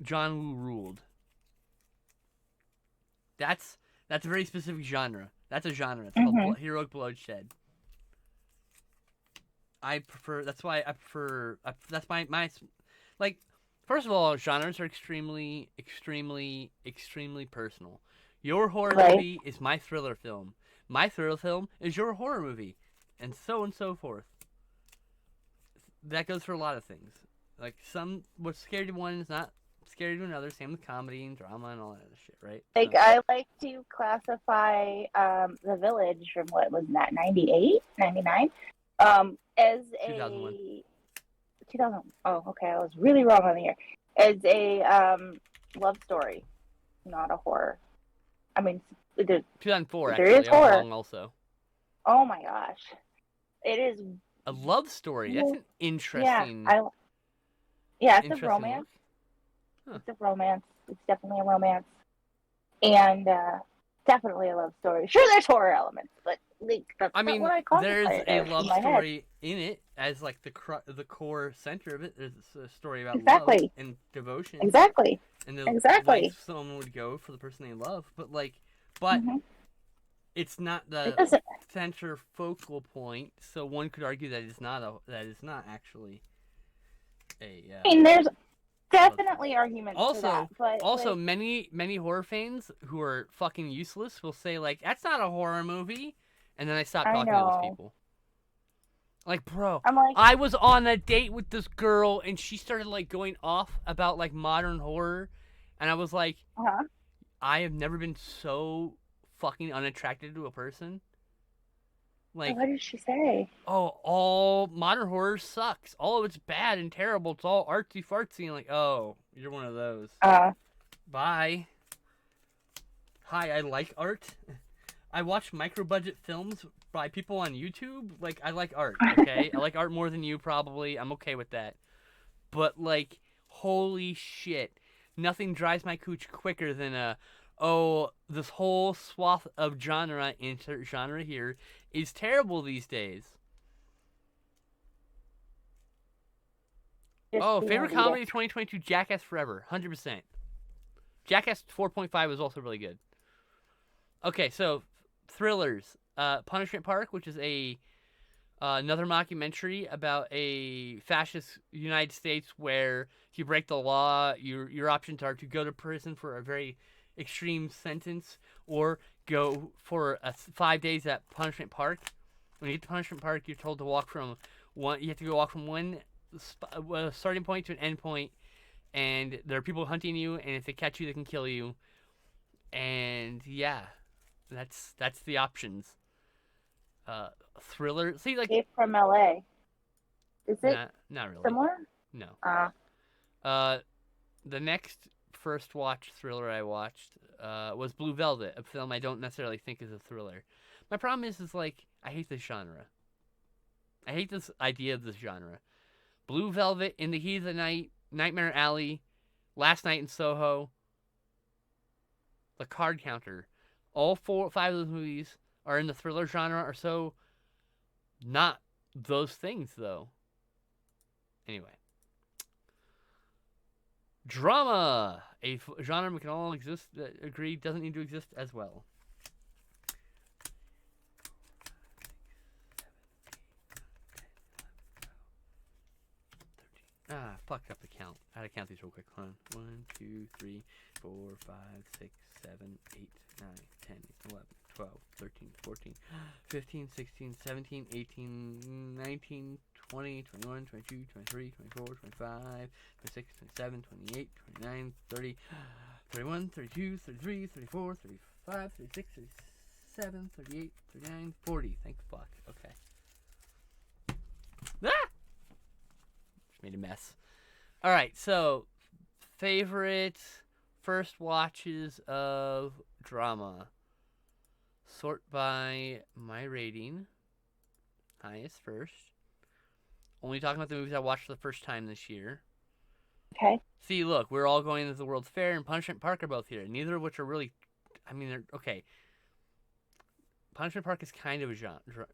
John Woo ruled. That's a very specific genre. That's a genre. It's called heroic bloodshed. That's my like. First of all, genres are extremely personal. Your horror movie is my thriller film. My thriller film is your horror movie, and so forth. That goes for a lot of things. Like what's scary to one is not scary to another. Same with comedy and drama and all that other shit, right? Like, I like to classify The Village from, what was that, 98, 99? As a 2001. 2000. Oh, okay. I was really wrong on the year. As a love story, not a horror. I mean, 2004. There actually, is horror. Also. Oh my gosh, it is a love story. That's an interesting. It's a romance. Huh. It's a romance. It's definitely a romance, and definitely a love story. Sure, there's horror elements, but like, that's not what I call it. There's a love story in it as like the core center of it. There's a story about love and devotion. Exactly. And the length someone would go for the person they love, but it's not the center focal point. So one could argue that it's not actually a. I mean, there's definitely arguments for that. But also, many horror fans who are fucking useless will say like, "That's not a horror movie," and then I stop talking to those people. Like, bro, I was on a date with this girl, and she started like going off about like modern horror, And I was like, Uh-huh. I have never been so fucking unattracted to a person. Like, What did she say? oh, all modern horror sucks. All of it's bad and terrible. It's all artsy fartsy. And like, oh, you're one of those. Bye. Hi, I like art. I watch micro budget films by people on YouTube. Like, I like art, okay? I like art more than you, probably. I'm okay with that. But, like, holy shit. Nothing drives my cooch quicker than this whole swath of genre, insert genre here, is terrible these days. Favorite comedy of 2022, Jackass Forever, 100%. Jackass 4.5 was also really good. Okay, so thrillers. Punishment Park, which is another mockumentary about a fascist United States where if you break the law, your options are to go to prison for a very extreme sentence or go for 5 days at Punishment Park. When you get to Punishment Park, you're told to walk from one. You have to walk from one starting point to an end point, and there are people hunting you, and if they catch you, they can kill you. And yeah, that's the options. Thriller. See, like Escape from LA. Is it not really. similar? No. The next first watch thriller I watched was Blue Velvet, a film I don't necessarily think is a thriller. My problem is like I hate this genre. I hate this idea of this genre. Blue Velvet, In the Heat of the Night, Nightmare Alley, Last Night in Soho, The Card Counter. All 5 of those movies are in the thriller genre, are so not those things, though. Anyway. Drama! A genre we can all agree doesn't need to exist as well. Fucked up the count. I had to count these real quick. Hold on. 1, 2, 3, 4, 5, 6, 7, 8, 9, 10, 11, 12, 13, 14, 15, 16, 17, 18, 19, 20, 21, 22, 23, 24, 25, 26, 27, 28, 29, 30, 31, 32, 33, 34, 35, 36, 37, 38, 39, 40. Thank fuck. Okay. Just made a mess. Alright, so favorite first watches of drama. Sort by my rating. Highest first. Only talking about the movies I watched for the first time this year. Okay. See, look, we're all going to the World's Fair, and Punishment Park are both here. Neither of which are really, I mean, they're okay. Punishment Park is kind of a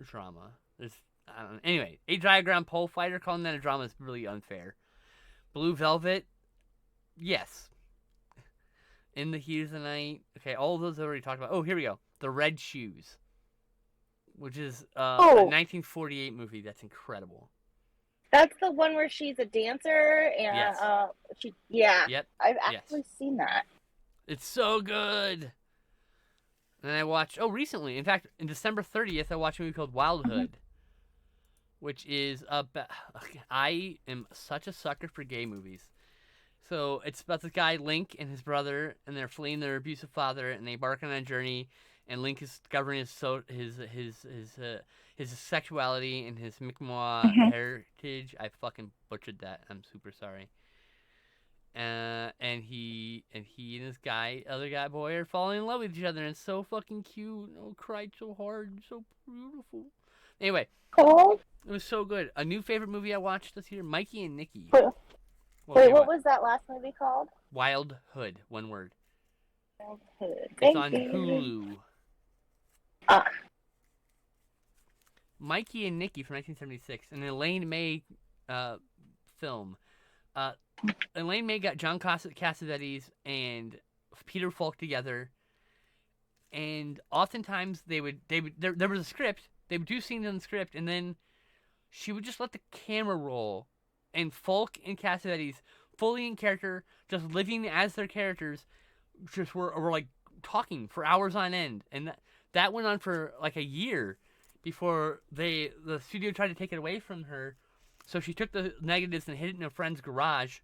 drama. I don't know. Anyway, A Diagram Pole Fighter, calling that a drama is really unfair. Blue Velvet, yes. In the Heat of the Night, okay, all of those I already talked about. Oh, here we go. The Red Shoes, which is a 1948 movie that's incredible. That's the one where she's a dancer and Yes. Yep. I've actually seen that. It's so good. And I watched recently. In fact, in December 30th, I watched a movie called Wild Hood, which is I am such a sucker for gay movies. So it's about this guy Link and his brother, and they're fleeing their abusive father, and they embark on a journey. And Link is discovering his sexuality and his Mi'kmaq heritage. I fucking butchered that. I'm super sorry. And he and this other guy boy are falling in love with each other, and it's so fucking cute. Oh, cried so hard, so beautiful. Anyway, Cool. it was so good. A new favorite movie I watched this year, Mikey and Nikki. What was that last movie called? Wild Hood, one word. Hood. It's on Hulu. Mikey and Nikki from 1976, an Elaine May film. Elaine May got John Cassavetes and Peter Falk together, and oftentimes there was a script. They would do scenes in the script, and then she would just let the camera roll, and Falk and Cassavetes, fully in character, just living as their characters, just were like talking for hours on end, and that went on for like a year before the studio tried to take it away from her. So she took the negatives and hid it in a friend's garage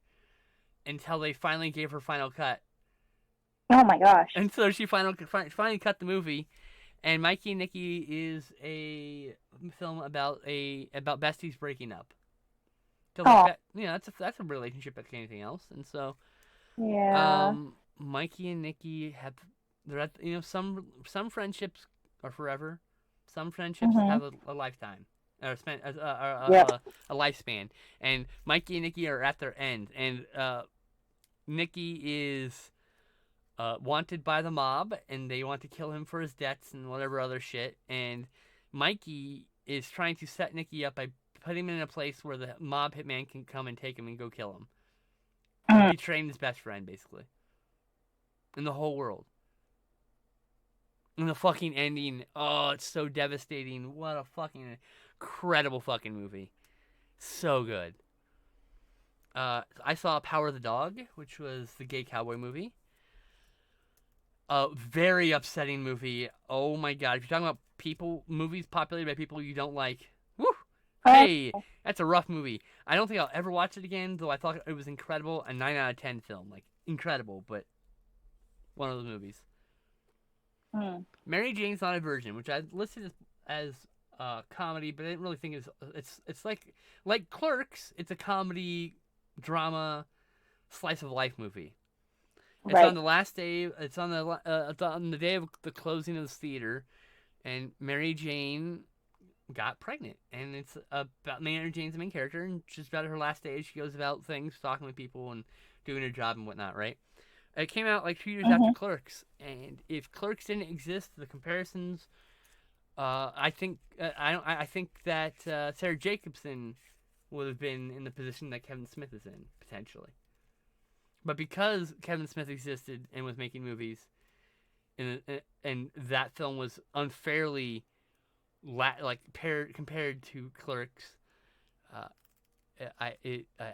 until they finally gave her final cut. Oh my gosh. And so she finally cut the movie, and Mikey and Nikki is a film about besties breaking up. So Oh. like that's a relationship like anything else, and so Yeah. Mikey and Nikki they're at some friendships are forever, some friendships Mhm. have a lifetime or spent Yep. a lifespan, and Mikey and Nikki are at their end, and Nikki is wanted by the mob, and they want to kill him for his debts and whatever other shit. And Mikey is trying to set Nikki up by putting him in a place where the mob hitman can come and take him and go kill him. Mm. Betraying his best friend, basically. In the whole world. And the fucking ending, oh, it's so devastating. What a fucking incredible fucking movie. So good. I saw Power of the Dog, which was the gay cowboy movie. A very upsetting movie. Oh my god. If you're talking about movies populated by people you don't like, woo! Hey, that's a rough movie. I don't think I'll ever watch it again, though I thought it was incredible. A 9 out of 10 film. Like, incredible, but one of those movies. Mm. Mary Jane's Not a Virgin, which I listed as comedy, but I didn't really think it's like Clerks. It's a comedy, drama, slice of life movie. It's Right. on the last day. It's on the day of the closing of this theater, and Mary Jane got pregnant, and it's about Mary Jane's the main character, and just about her last day. She goes about things, talking with people, and doing her job and whatnot. Right? It came out like 2 years after Clerks, and if Clerks didn't exist, the comparisons, I think I think that Sarah Jacobson would have been in the position that Kevin Smith is in potentially. But because Kevin Smith existed and was making movies, and that film was unfairly compared to Clerks, I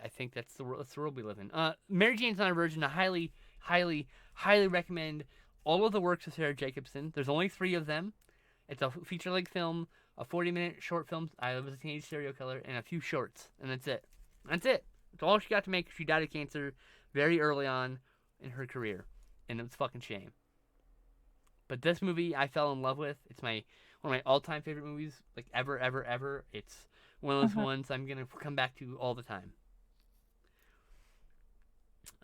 think that's the world we live in. Mary Jane's Not a Virgin. I highly recommend all of the works of Sarah Jacobson. There's only 3 of them. It's a feature-length film, a 40-minute short film. I was a teenage serial killer, and a few shorts, and that's it. That's all she got to make. She died of cancer very early on in her career, and it was fucking shame. But this movie I fell in love with. It's one of my all-time favorite movies, like ever. It's one of those ones I'm gonna come back to all the time.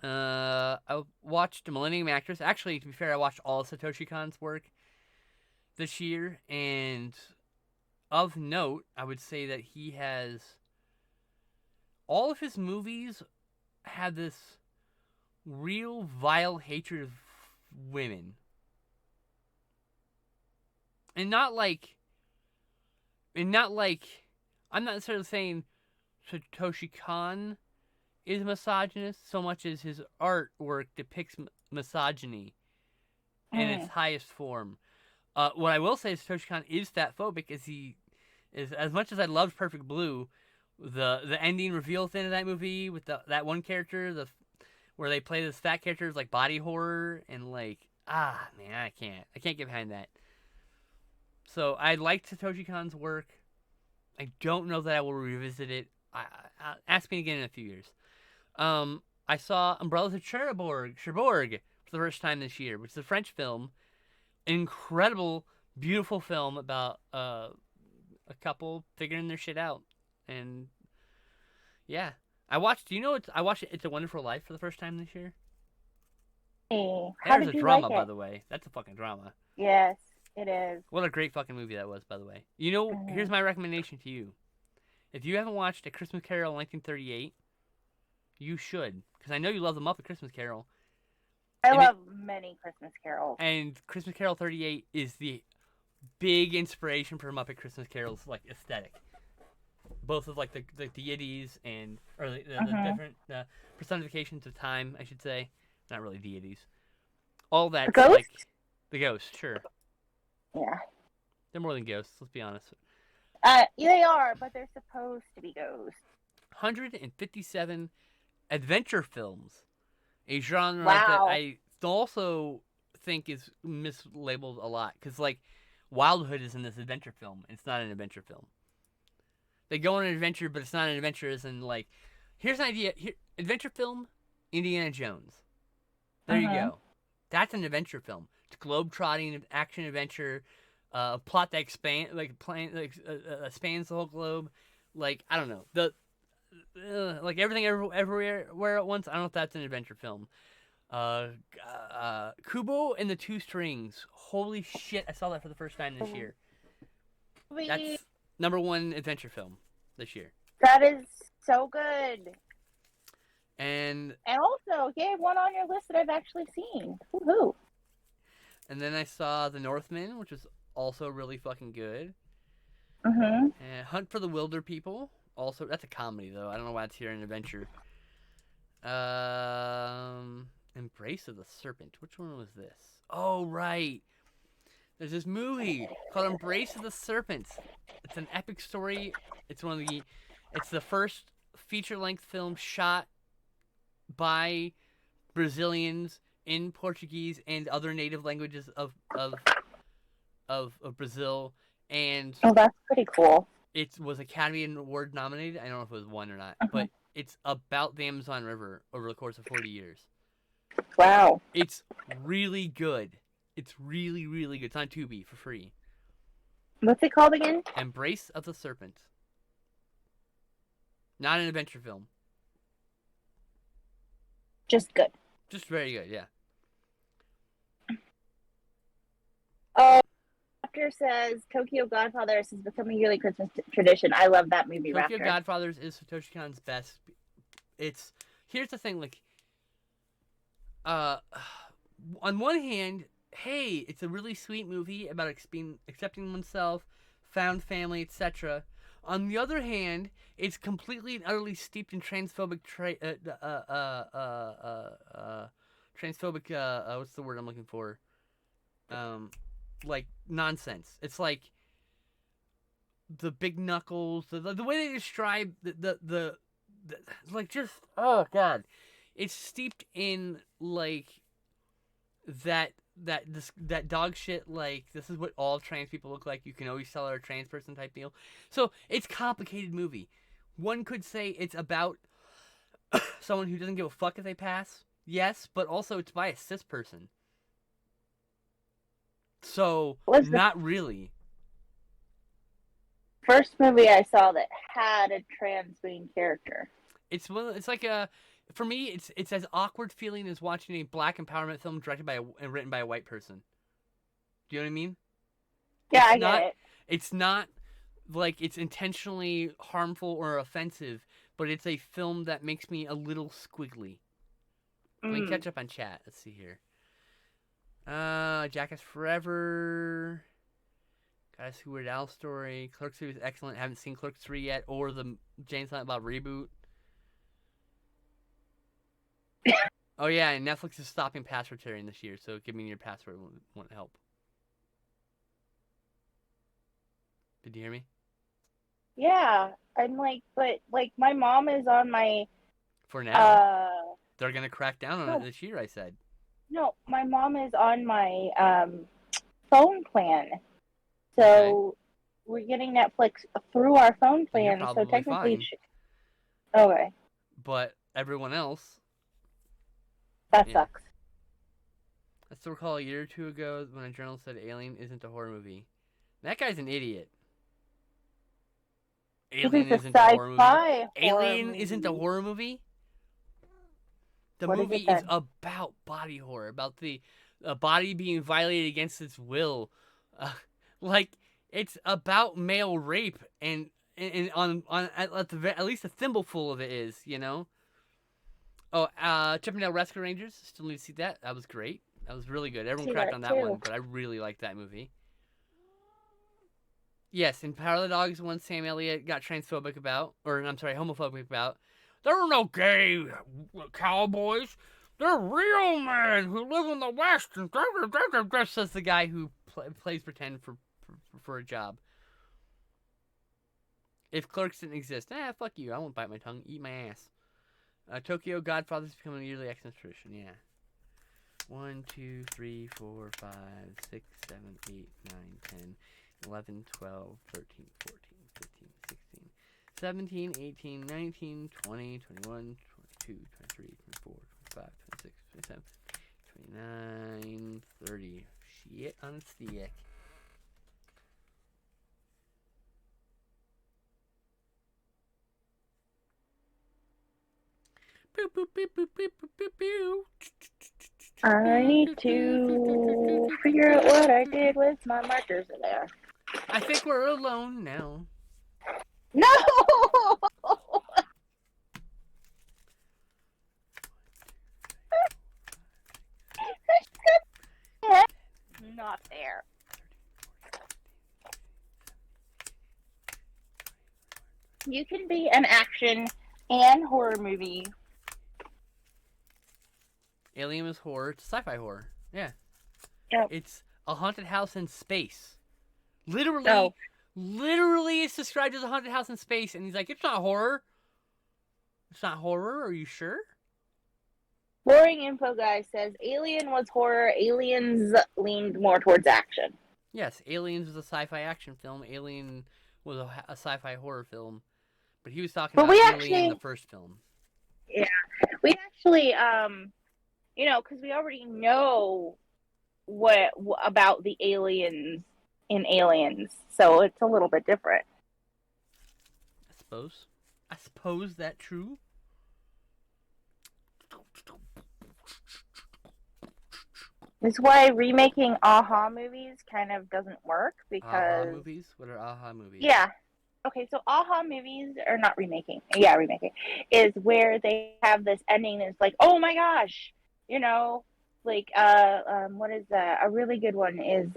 I watched Millennium Actress. Actually, to be fair, I watched all of Satoshi Kon's work this year, and of note, I would say that he has all of his movies have this real vile hatred of women. And not like I'm not necessarily saying Satoshi Kon is misogynist so much as his artwork depicts misogyny in its highest form. What I will say is Satoshi Kon is fatphobic, as much as I loved Perfect Blue, the ending reveal at the end of that movie with that one character, where they play this fat character is like body horror, and like, man, I can't get behind that. So I liked Satoshi Kon's work. I don't know that I will revisit it. Ask me again in a few years. I saw Umbrellas of Cherbourg for the first time this year, which is a French film. Incredible, beautiful film about a couple figuring their shit out. And yeah, I watched It's a Wonderful Life for the first time this year. Hey, how There's did a you drama, like it? by the way. That's a fucking drama. Yes, it is. What a great fucking movie that was, by the way. You know, here's my recommendation to you. If you haven't watched A Christmas Carol in 1938, you should. Because I know you love the Muppet Christmas Carol. I love many Christmas carols. And Christmas Carol 38 is the big inspiration for Muppet Christmas Carol's like aesthetic. Both of like the deities the different personifications of time, I should say. Not really deities. All that. The ghosts? Like the ghosts, sure. Yeah. They're more than ghosts, let's be honest. They are, but they're supposed to be ghosts. 157 adventure films. A genre Wow. that I also think is mislabeled a lot. Because, like, Wildhood is in this adventure film. It's not an adventure film. They go on an adventure, but it's not an adventure as in, like, here's an idea. Adventure film, Indiana Jones. There you go. That's an adventure film. It's globe-trotting action adventure, plot that spans the whole globe. Like, I don't know, like everything everywhere at once. I don't know if that's an adventure film. Kubo and the Two Strings. Holy shit! I saw that for the first time this year. That's #1 adventure film this year. That is so good. And also, yeah, one on your list that I've actually seen. Woohoo! And then I saw The Northman, which was also really fucking good. Mm-hmm. And Hunt for the Wilder People. Also, that's a comedy though. I don't know why it's here in adventure. Embrace of the Serpent. Which one was this? Oh right. There's this movie called Embrace of the Serpent. It's an epic story. It's the first feature-length film shot by Brazilians in Portuguese and other native languages of Brazil, and that's pretty cool. It was Academy Award nominated. I don't know if it was one or not, but it's about the Amazon River over the course of 40 years. Wow. It's really good. It's really, really good. It's on Tubi for free. What's it called again? Embrace of the Serpent. Not an adventure film. Just good. Just very good, yeah. Raptor says Tokyo Godfathers has become a yearly Christmas tradition. I love that movie, Tokyo Raptor. Godfathers is Satoshi Kon's best. Here's the thing, like, on one hand, hey, it's a really sweet movie about accepting oneself, found family, etc. On the other hand, it's completely and utterly steeped in transphobic what's the word I'm looking for? Like nonsense. It's like the big knuckles, the way they describe the like, just, oh god, it's steeped in like that dog shit, like, this is what all trans people look like, you can always tell they're a trans person type deal. So it's a complicated movie. One could say it's about someone who doesn't give a fuck if they pass, yes, but also it's by a cis person. So, not really. First movie I saw that had a trans main character. It's like for me, it's as awkward feeling as watching a black empowerment film directed by and written by a white person. Do you know what I mean? Yeah, I get it. It's not like it's intentionally harmful or offensive, but it's a film that makes me a little squiggly. Let me catch up on chat. Let's see here. Jackass Forever. Gotta see Weird Al story. Clerks 3 is excellent. Haven't seen Clerks 3 yet, or the Jane Silent Bob reboot. Oh yeah, and Netflix is stopping password sharing this year, so giving your password won't help. Did you hear me? Yeah, I'm like, but like my mom is on my. For now, they're gonna crack down on it this year. I said. No, my mom is on my phone plan, so we're getting Netflix through our phone plan. So technically, okay. But everyone else. That sucks. I still recall a year or two ago when a journalist said Alien isn't a horror movie. That guy's an idiot. Alien isn't a horror movie. Alien isn't a horror movie? The movie is about body horror, about the body being violated against its will. Like, it's about male rape, and at least a thimbleful of it is, you know? Oh, Chippendale Rescue Rangers. Still need to see that. That was great. That was really good. Everyone cracked on that one, but I really liked that movie. Yes, in Power of the Dogs, one Sam Elliott got homophobic about. There are no gay cowboys. They're real men who live in the West. And says the guy who plays pretend for a job. If Clerks didn't exist, fuck you. I won't bite my tongue. Eat my ass. Tokyo Godfathers becoming a yearly Xmas tradition. Yeah. 1, 2, 3, 4, 5, 6, 7, 8, 9, 10, 11, 12, 13, 14, 15, 16, 17, 18, 19, 20, 21, 22, 23, 24, 25, 26, 27, 9:30. Shit on a stick. Boop, boop, boop, boop, boop, boop, boop, boop. I need to figure out what I did with my markers there. I think we're alone now. No! Not there. You can be an action and horror movie. Alien is horror. It's sci-fi horror. Yeah. Yep. It's a haunted house in space. Literally, Oh. literally, it's described as a haunted house in space, and he's like, "It's not horror. It's not horror. Are you sure?" Boring info guy says Alien was horror. Aliens leaned more towards action. Yes, Aliens was a sci-fi action film. Alien was a sci-fi horror film, but he was talking But about we Alien actually- the first film. We actually, because we already know what about the aliens in Aliens, so it's a little bit different. I suppose that true. This is why remaking Aha movies kind of doesn't work because Aha movies? What are aha movies? yeah. Okay, so Aha movies are not remaking. Yeah, remaking is where they have this ending that's like, oh my gosh, like what is that? A really good one is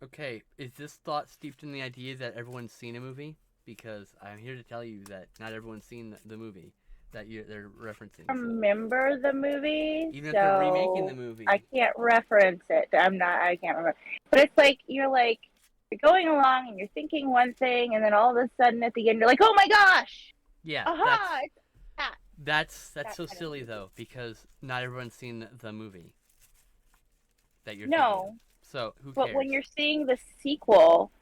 Okay, is this thought steeped in the idea that everyone's seen a movie? Because I'm here to tell you that not everyone's seen the movie that they're referencing. So. remember the movie. Even if so they're remaking the movie. I can't reference it. I can't remember. But it's like you're going along and you're thinking one thing, and then all of a sudden at the end you're like, oh my gosh, Yeah, aha! that's that so kind of silly movie. though, because not everyone's seen the movie that you're No. thinking of. So who cares? But when you're seeing the sequel,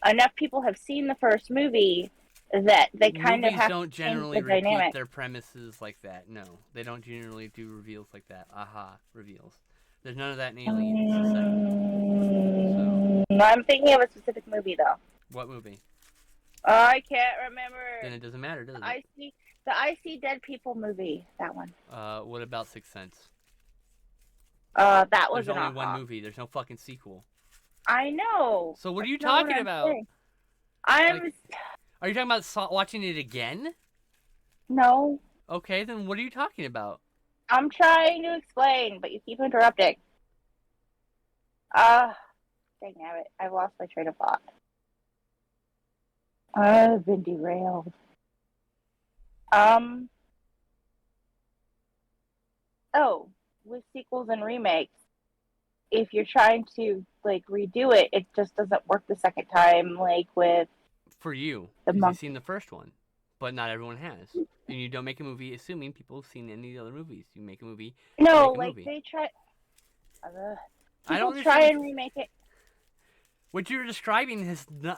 enough people have seen the first movie that they kind of Movies have don't to generally change the repeat dynamic. their premises like that. No, they don't generally do reveals like that. Aha, reveals. There's none of that in Aliens. The second. I'm thinking of a specific movie though. What movie? I can't remember. Then it doesn't matter, does it? The I See Dead People movie. That one. What about Sixth Sense? That was There's an only one aha. movie. There's no fucking sequel. I know. So what are you That's not what talking I'm about? saying. I'm Like- Are you talking about watching it again? no. Okay, then what are you talking about? I'm trying to explain, but you keep interrupting. Dang it! I've lost my train of thought. I've been derailed. Oh, with sequels and remakes, if you're trying to redo it, it just doesn't work the second time. Like with For you, The 'cause monk- you've seen the first one, but not everyone has. And you don't make a movie assuming people have seen any of the other movies. You make a movie. no, make a like movie. they try. I don't People try understand. and remake it. What you're describing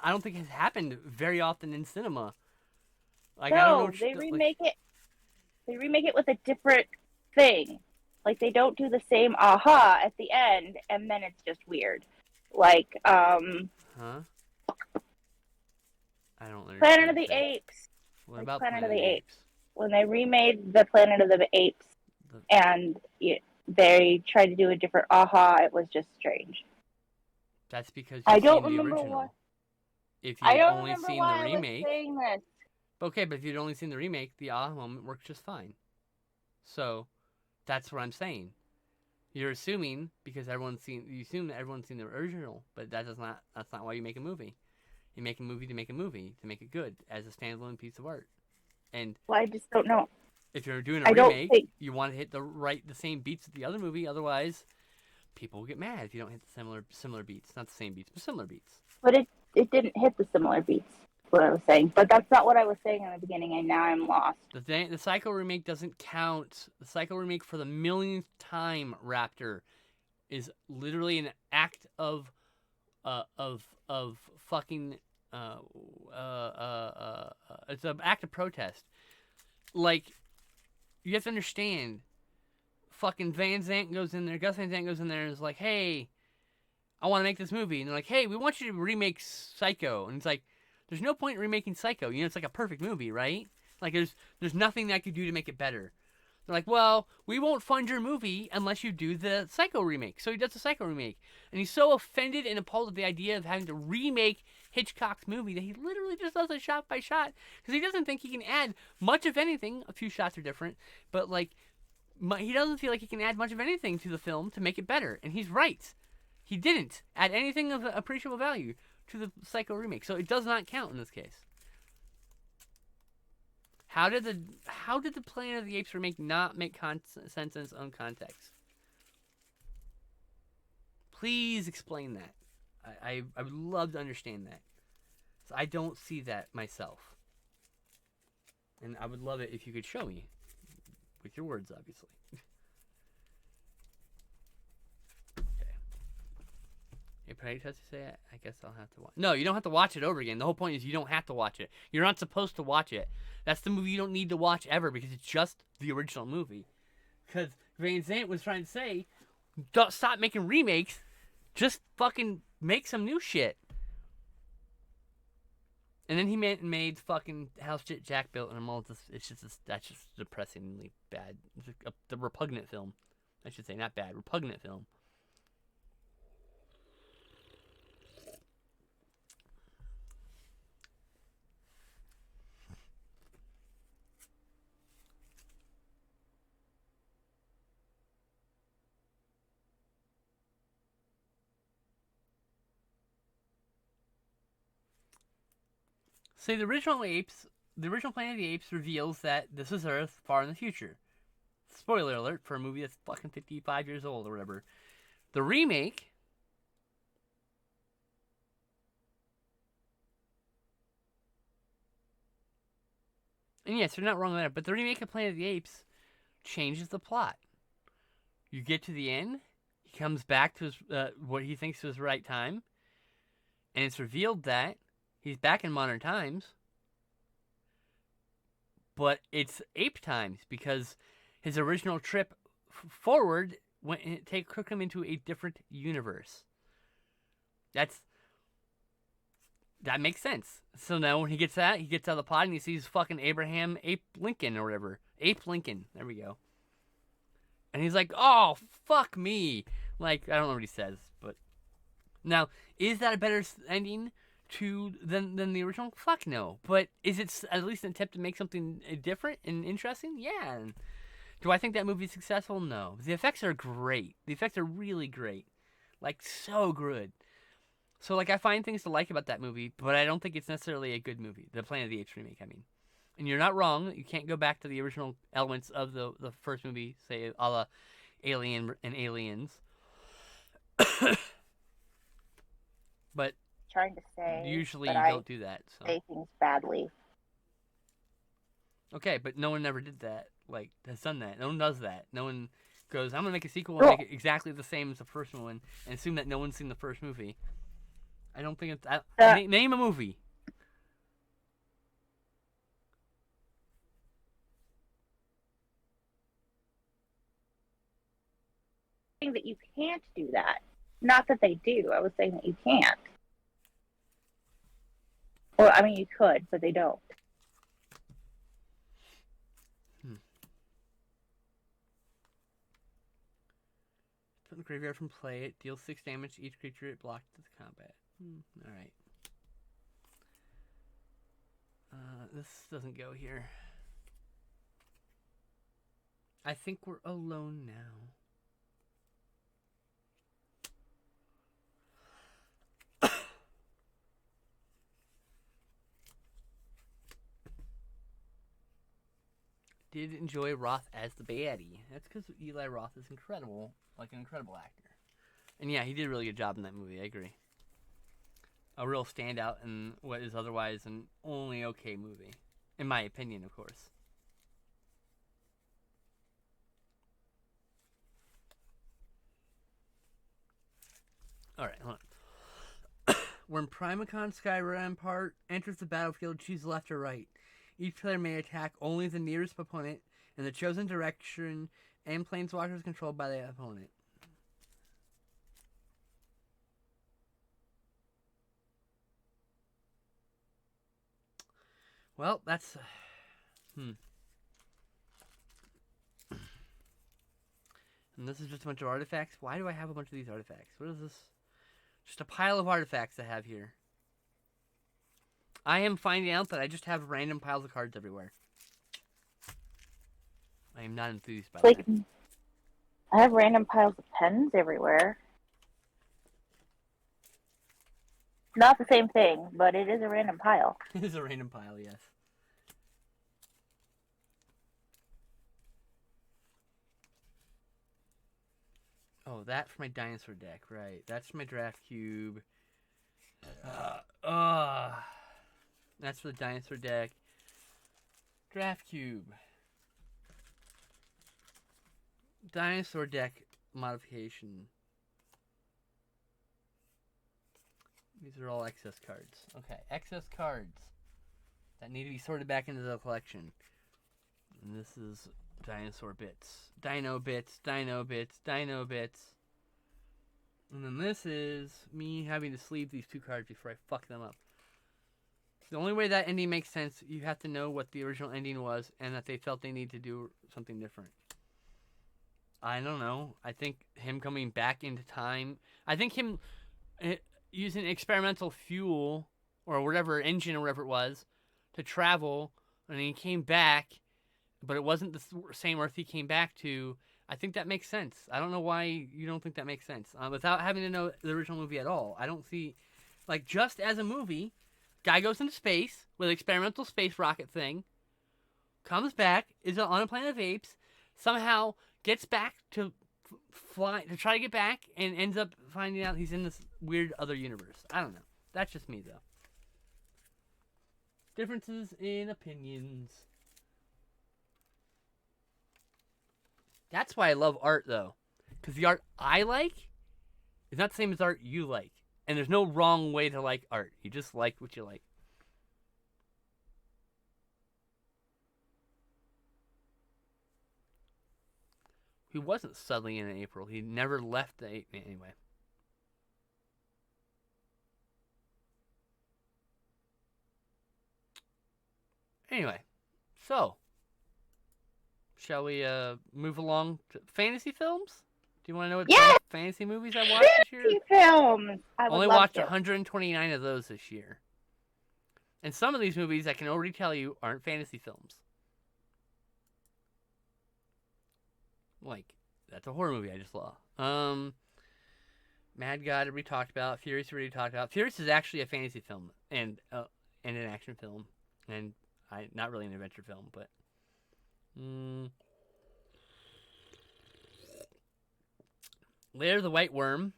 I don't think has happened very often in cinema. Like I don't know. No, they remake it. They remake it with a different thing. Like they don't do the same aha at the end, and then it's just weird. Like Huh? I don't understand. Planet of the that. Apes. What like about Planet of the Apes. When they remade the Planet of the Apes, and they tried to do a different aha, it was just strange. That's because I you've don't seen the remember original. why- If I you've don't only remember seen why the I was remake, saying this. okay, but if you'd only seen the remake, the aha moment works just fine. So, that's what I'm saying. You're assuming because you assume that everyone's seen the original, but that's not why you make a movie. You make a movie to make a movie to make it good as a standalone piece of art. And Well, I just don't know. if you're doing a I don't remake, think- you want to hit the same beats as the other movie. Otherwise, people will get mad if you don't hit the similar beats. Not the same beats, but similar beats. But it didn't hit the similar beats. What I was saying, but that's not what I was saying in the beginning, and now I'm lost. The Psycho remake doesn't count. The Psycho remake for the millionth time, Raptor, is literally an act of fucking it's an act of protest. Like, you have to understand, fucking Van Zandt goes in there, Gus Van Sant goes in there and is like, hey, I want to make this movie. And they're like, hey, we want you to remake Psycho. And it's like, there's no point in remaking Psycho. You know, it's like a perfect movie, right? Like, there's nothing that I could do to make it better. They're like, well, we won't fund your movie unless you do the Psycho remake. So he does the Psycho remake. And he's so offended and appalled at the idea of having to remake Hitchcock's movie that he literally just does it shot by shot. Because he doesn't think he can add much of anything. A few shots are different. But, like, he doesn't feel like he can add much of anything to the film to make it better. And he's right. He didn't add anything of appreciable value to the Psycho remake. So it does not count in this case. How did the Planet of the Apes remake not make sense in its own context? Please explain that. I would love to understand that. So I don't see that myself. And I would love it if you could show me. With your words, obviously. Okay. Hey, Patty has to say it? I guess I'll have to watch. No, you don't have to watch it over again. The whole point is you don't have to watch it. You're not supposed to watch it. That's the movie you don't need to watch ever because it's just the original movie. Because Van Sant was trying to say, don't stop making remakes. Just fucking make some new shit. And then he made fucking House Jack Built, and I'm all just, that's just depressingly bad. It's the repugnant film. I should say, not bad, repugnant film. So the original Planet of the Apes reveals that this is Earth far in the future. Spoiler alert for a movie that's fucking 55 years old or whatever. The remake and yes, you're not wrong there, but the remake of Planet of the Apes changes the plot. You get to the end, he comes back to his, what he thinks was the right time, and it's revealed that he's back in modern times, but it's ape times because his original trip forward took him into a different universe. That makes sense. So now when he gets out of the pod and he sees fucking Abraham Ape Lincoln or whatever. Ape Lincoln. There we go. And he's like, oh, fuck me. Like, I don't know what he says, but... Now, is that a better ending than the original? Fuck no. But is it at least an attempt to make something different and interesting? Yeah. Do I think that movie's successful? No. The effects are great. The effects are really great. Like, so good. So, like, I find things to like about that movie, but I don't think it's necessarily a good movie. The Planet of the Apes remake, I mean. And you're not wrong. You can't go back to the original elements of the first movie, say, a la Alien and Aliens. But Trying to say usually that you don't do that. So. say things badly. Okay, but no one ever did that. Like, has done that. No one does that. No one goes, I'm going to make a sequel and make it exactly the same as the first one and assume that no one's seen the first movie. I don't think it's... name a movie. Saying that you can't do that. Not that they do. I was saying that you can't. Well, I mean, you could, but they don't. Put in the graveyard from play. It deals 6 damage to each creature it blocked to the combat. Alright. This doesn't go here. I think we're alone now. Did enjoy Roth as the baddie. That's because Eli Roth is incredible, like an incredible actor. And yeah, he did a really good job in that movie, I agree. A real standout in what is otherwise an only okay movie. In my opinion, of course. Alright, hold on. When Primacon Sky Rampart enters the battlefield, choose left or right. Each player may attack only the nearest opponent in the chosen direction, and Planeswalker is controlled by the opponent. Well, that's... And this is just a bunch of artifacts. Why do I have a bunch of these artifacts? What is this? Just a pile of artifacts I have here. I am finding out that I just have random piles of cards everywhere. I am not enthused by Like, that. I have random piles of pens everywhere. Not the same thing, but it is a random pile. It is a random pile, yes. Oh, that for my dinosaur deck, right. That's my draft cube. That's for the dinosaur deck. Draft cube. Dinosaur deck modification. These are all excess cards. Okay, excess cards that need to be sorted back into the collection. And this is dinosaur bits. Dino bits, dino bits, dino bits. And then this is me having to sleeve these two cards before I fuck them up. The only way that ending makes sense, you have to know what the original ending was and that they felt they need to do something different. I don't know. I think him coming back into time. I think him using experimental fuel or whatever engine or whatever it was to travel, and he came back, but it wasn't the same Earth he came back to. I think that makes sense. I don't know why you don't think that makes sense. Without having to know the original movie at all, I don't see, like, just as a movie, guy goes into space with an experimental space rocket thing, comes back, is on a planet of apes, somehow gets back to fly to try to get back, and ends up finding out he's in this weird other universe. I don't know. That's just me, though. Differences in opinions. That's why I love art, though. Because the art I like is not the same as art you like. And there's no wrong way to like art. You just like what you like. He wasn't suddenly in April. He never left the anyway. Anyway, so shall we move along to fantasy films? Do you want to know what fantasy movies I watched this year? Fantasy films. I would Only love watched to. 129 of those this year. And some of these movies, I can already tell you, aren't fantasy films. Like, that's a horror movie I just saw. Mad God, we talked about. Furious, we already talked about. Furious is actually a fantasy film and an action film, and not really an adventure film, but Lair of the White Worm,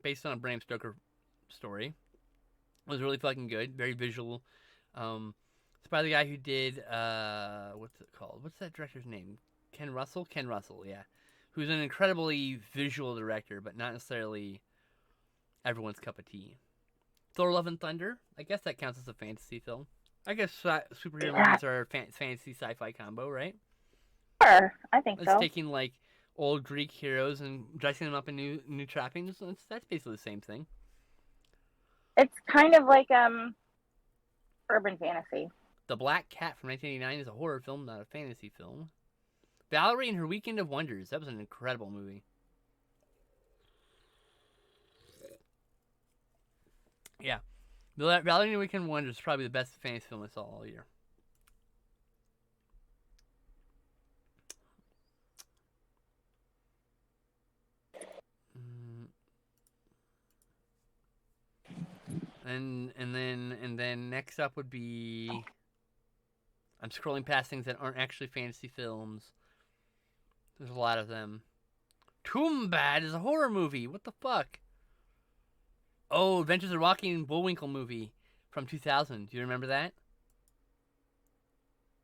based on a Bram Stoker story, was really fucking good. Very visual. It's by the guy who did what's it called? What's that director's name? Ken Russell? Ken Russell, yeah. Who's an incredibly visual director, but not necessarily everyone's cup of tea. Thor: Love and Thunder. I guess that counts as a fantasy film. I guess superhero movies are a fantasy sci-fi combo, right? Sure, I think It's so. taking like old Greek heroes and dressing them up in new trappings. That's basically the same thing. It's kind of like urban fantasy. The Black Cat from 1989 is a horror film, not a fantasy film. Valerie and Her Weekend of Wonders. That was an incredible movie. Yeah. Valerie and Her Weekend of Wonders is probably the best fantasy film I saw all year. And then next up would be, I'm scrolling past things that aren't actually fantasy films. There's a lot of them. Toombad is a horror movie. What the fuck? Oh, Adventures of Rocky and Bullwinkle movie from 2000. Do you remember that?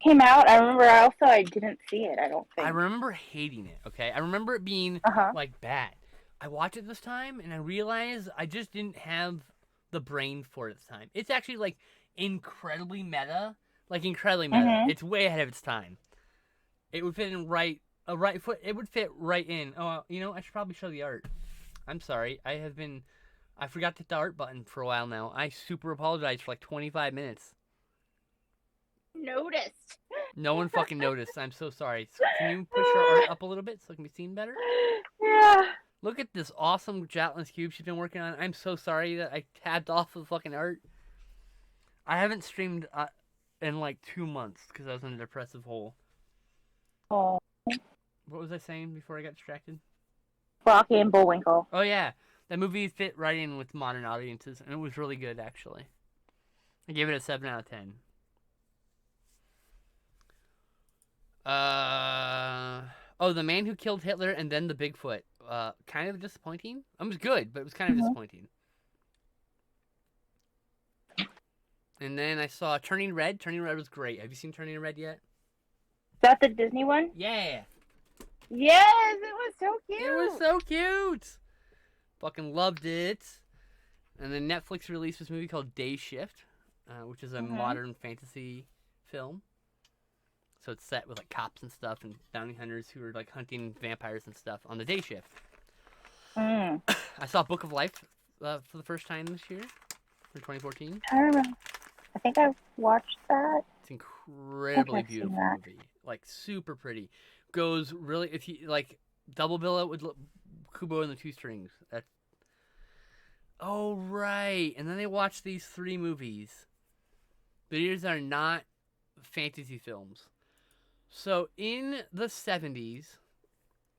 Came out. I remember. I didn't see it. I don't think. I remember hating it. Okay, I remember it being like bad. I watched it this time and I realized I just didn't have the brain for it this time. It's actually like incredibly meta. like incredibly meta. Mhm. It's way ahead of its time. It would fit in a right foot. It would fit right in. Oh, you know, I should probably show the art. I'm sorry. I forgot to hit the art button for a while now. I super apologize for like 25 minutes. Noticed. No one fucking noticed. I'm so sorry. So can you push your art up a little bit so it can be seen better? Yeah. Look at this awesome Jatlin's cube she's been working on. I'm so sorry that I tabbed off the fucking art. I haven't streamed in like 2 months because I was in a depressive hole. Oh, What was I saying before I got distracted? Rocky and Bullwinkle. Oh yeah, that movie fit right in with modern audiences, and it was really good actually. I gave it a 7 out of 10. Oh, The Man Who Killed Hitler and Then the Bigfoot. Kind of disappointing. It was good, but it was kind of disappointing. And then I saw Turning Red. Turning Red was great. Have you seen Turning Red yet? Is that the Disney one? Yeah. Yes, it was so cute. It was so cute. Fucking loved it. And then Netflix released this movie called Day Shift, which is a modern fantasy film. So it's set with like cops and stuff and bounty hunters who are like hunting vampires and stuff on the day shift. Mm. I saw Book of Life for the first time this year, for 2014. I don't know. I think I watched that. It's incredibly I've seen beautiful that. movie, like super pretty. Goes really, if you like double bill it with Kubo and the Two Strings. That's oh right. And then they watched these 3 movies. These are not fantasy films. So in the 70s,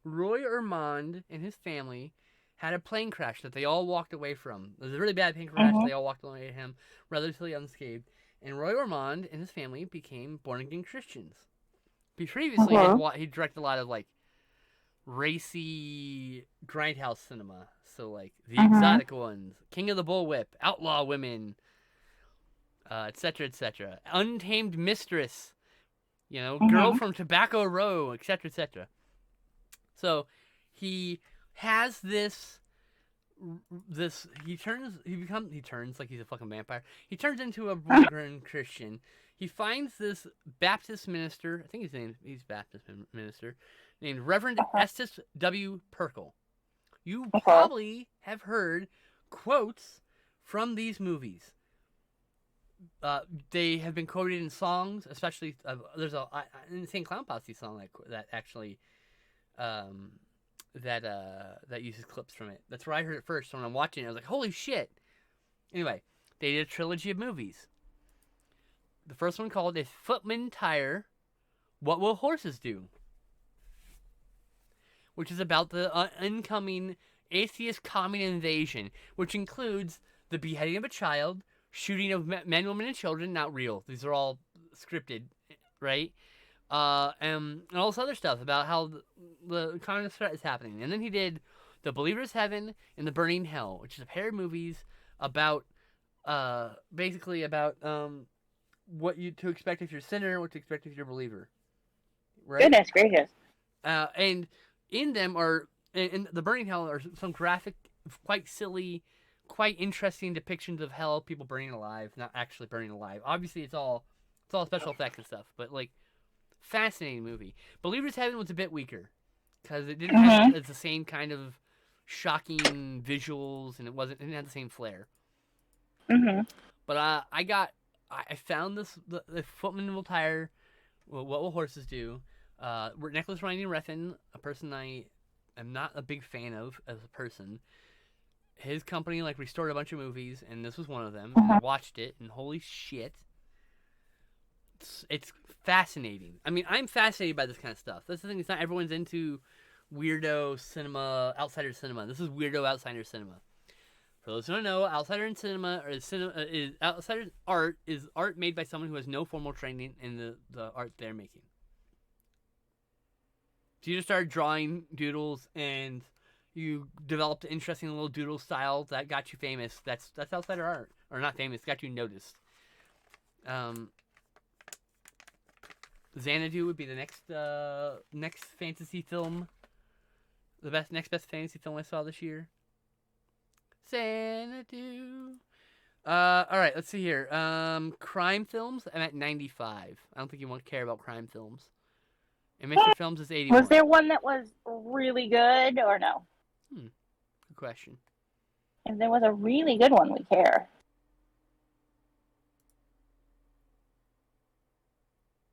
Roy Ormond and his family had a plane crash that they all walked away from. It was a really bad plane crash. They all walked away from him, relatively unscathed. And Roy Ormond and his family became born-again Christians. Previously, he directed a lot of like racy grindhouse cinema. So like The Exotic Ones, King of the Bullwhip, Outlaw Women, etc., etc. Untamed Mistress. You know, Girl from Tobacco Row, etc., etc. So he has he turns like he's a fucking vampire. He turns into a born Christian. He finds this Baptist minister, I think he's Baptist minister, named Reverend Estes W. Perkle. You probably have heard quotes from these movies. They have been quoted in songs, especially there's a Insane Clown Posse song that actually that uses clips from it. That's where I heard it first. When I'm watching it, I was like, holy shit. Anyway, they did a trilogy of movies. The first one called A Footman Tire, What Will Horses Do? Which is about the incoming atheist commune invasion, which includes the beheading of a child, shooting of men, women, and children, not real. These are all scripted, right? And all this other stuff about how the communist threat is happening. And then he did The Believer's Heaven and The Burning Hell, which is a pair of movies about, basically about what you to expect if you're a sinner, what to expect if you're a believer. Right? Goodness gracious. And in them are, in The Burning Hell, are some graphic, quite silly, quite interesting depictions of hell, people burning alive, not actually burning alive. Obviously, it's all special effects and stuff, but like, fascinating movie. Believer's Heaven was a bit weaker because it didn't have the same kind of shocking visuals, and it didn't have the same flair. But I found the Footman Will Tire, What Will Horses Do? Nicholas Winding Refn, a person I am not a big fan of as a person. His company like restored a bunch of movies, and this was one of them. And I watched it, and holy shit, it's fascinating. I mean, I'm fascinated by this kind of stuff. That's the thing. It's not everyone's into weirdo cinema, outsider cinema. This is weirdo outsider cinema. For those who don't know, outsider cinema is outsider art is art made by someone who has no formal training in the art they're making. So you just started drawing doodles and you developed an interesting little doodle style that got you famous. That's outsider art, or not famous, got you noticed. Xanadu would be the next fantasy film, next best fantasy film I saw this year. Xanadu, All right, let's see here. Crime films, I'm at 95. I don't think you won't care about crime films. And mystery films is 81. Was there one that was really good or no? Good question. If there was a really good one, we care.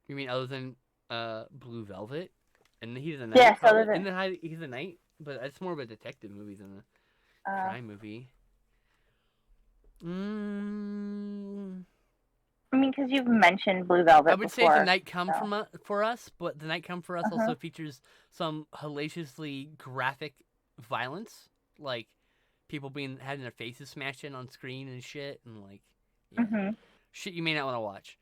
You mean other than Blue Velvet? And the Heat of the Night? Yes, probably. other than- And the Heat of the Night, but it's more of a detective movie than a crime movie. I mean, because you've mentioned Blue Velvet I would before, say The Night Come so. for Us, but The Night Come for Us also features some hellaciously graphic violence, like people having their faces smashed in on screen and shit, and like shit you may not want to watch.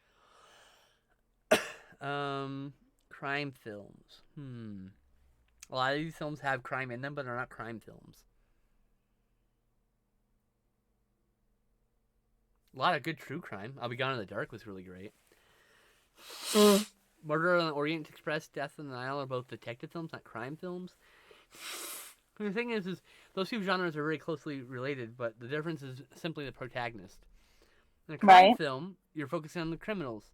Crime films. A lot of these films have crime in them, but they're not crime films. A lot of good true crime. I'll Be Gone in the Dark was really great. Murder on the Orient Express, Death on the Nile are both detective films, not crime films. And the thing is those two genres are very closely related, but the difference is simply the protagonist. In a crime film, you're focusing on the criminals,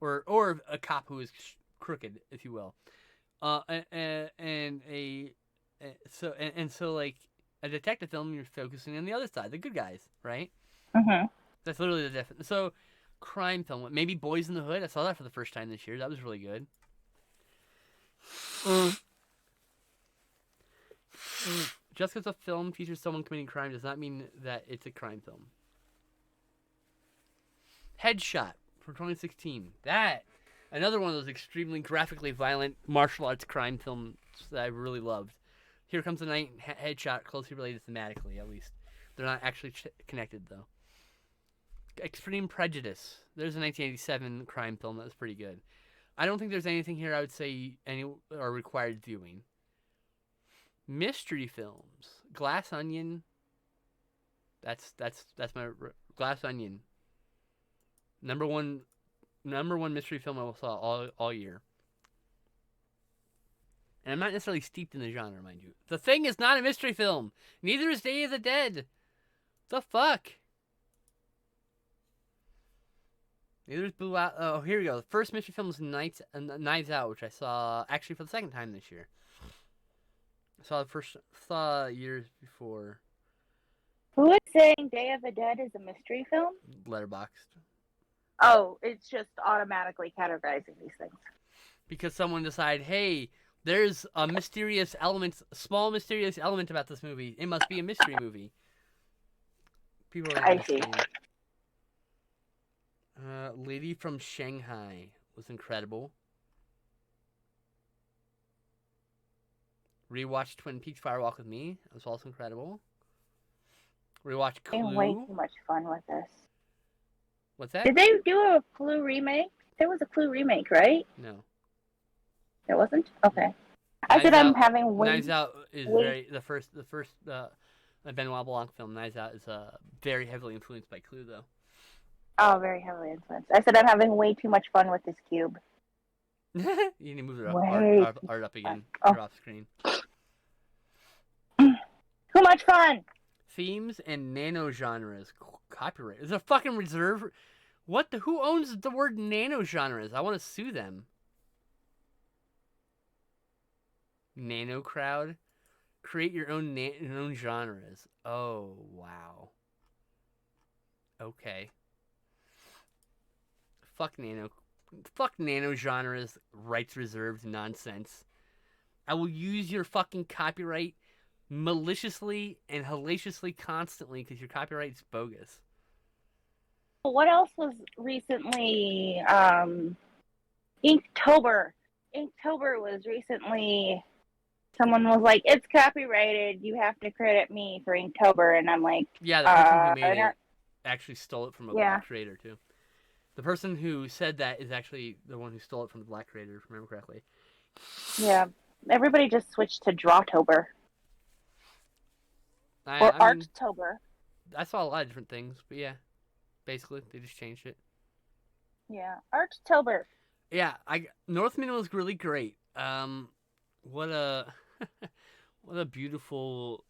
or a cop who is crooked, if you will. So like a detective film, you're focusing on the other side, the good guys, right? That's literally the difference. So, crime film, maybe Boys in the Hood. I saw that for the first time this year. That was really good. Just because a film features someone committing crime does not mean that it's a crime film. Headshot from 2016. Another one of those extremely graphically violent martial arts crime films that I really loved. Here Comes the Night and Headshot, closely related thematically, at least. They're not actually connected, though. Extreme Prejudice. There's a 1987 crime film that was pretty good. I don't think there's anything here I would say are required viewing. Mystery films. Glass Onion. That's my Glass Onion. Number one mystery film I saw all year. And I'm not necessarily steeped in the genre, mind you. The Thing is not a mystery film. Neither is Day of the Dead. The fuck? Neither is Blue Out. Oh, here we go. The first mystery film was Knives Out, which I saw actually for the second time this year. I saw years before. Who is saying Day of the Dead is a mystery film? Letterboxd. Oh, it's just automatically categorizing these things. Because someone decided, hey, there's a small mysterious element about this movie. It must be a mystery movie. People are I see. Lady from Shanghai was incredible. Rewatched Twin Peaks Fire Walk with Me. It was also incredible. Rewatched Clue. Having way too much fun with this. What's that? Did they do a Clue remake? There was a Clue remake, right? No. There wasn't? Okay. I said I'm having way... Knives Out is the first Benoit Blanc film. Knives Out is very heavily influenced by Clue, though. Oh, very heavily influenced. I said I'm having way too much fun with this cube. You need to move Way art up again. Oh. You're off screen. Too much fun! Themes and nano genres. Copyright. Is a fucking reserve? Who owns the word nano genres? I want to sue them. Nano crowd. Create your own genres. Oh, wow. Okay. Fuck nano genres, rights reserved nonsense. I will use your fucking copyright maliciously and hellaciously constantly because your copyright's bogus. What else was recently? Inktober. Inktober was recently. Someone was like, "It's copyrighted. You have to credit me for Inktober," and I'm like, "Yeah, the person who made it actually stole it from a black creator too." The person who said that is actually the one who stole it from the black creator, if I remember correctly. Yeah, everybody just switched to Drawtober. Or Arttober. I saw a lot of different things, but yeah, basically they just changed it. Yeah, Arttober. Yeah, Northman was really great. What a beautiful,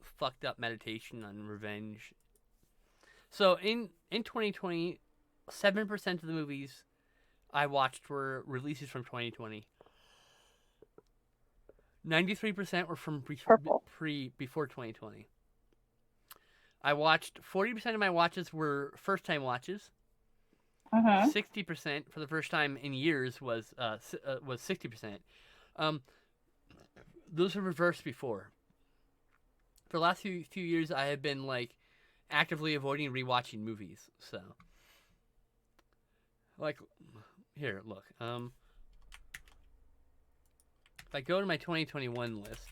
fucked up meditation on revenge. So in 2020, 7% of the movies I watched were releases from 2020. 93% were from Purple. before 2020. I watched 40% of my watches were first time watches. 60% for the first time in years was 60%. Those were reversed before. For the last few years, I have been like actively avoiding rewatching movies. So, like, here, look. If I go to my 2021 list,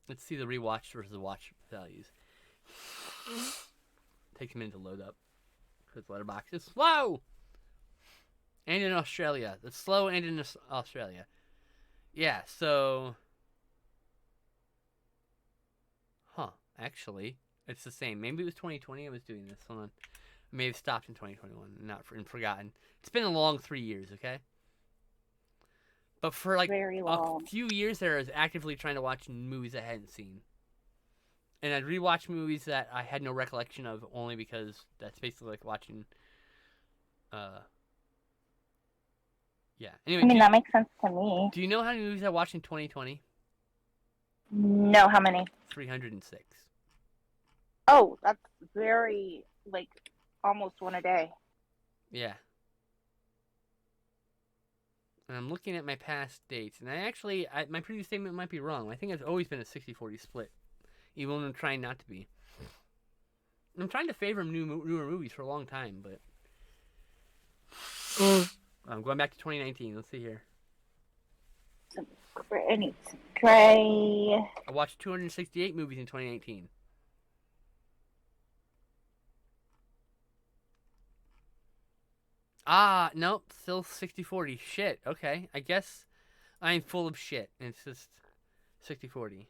let's see the rewatch versus watch values. Takes a minute to load up because Letterboxd is slow. And in Australia, it's slow. And in Australia, yeah. So, actually, it's the same. Maybe it was 2020. I was doing this. Hold on. I may have stopped in 2021 and forgotten. It's been a long 3 years. Okay. But for like Very a long. few years there, I was actively trying to watch movies I hadn't seen. And I'd rewatch movies that I had no recollection of only because that's basically like watching... yeah. Anyway, I mean, that makes sense to me. do you know how many movies I watched in 2020? No, how many? 306. Oh, that's very, like, almost one a day. Yeah. And I'm looking at my past dates, and my previous statement might be wrong. I think it's always been a 60-40 split, even when I'm trying not to be. I'm trying to favor newer movies for a long time, but... I'm going back to 2019. Let's see here. I need some gray. I watched 268 movies in 2019. Nope, still 60-40. Shit, okay. I guess I'm full of shit, and it's just 60-40.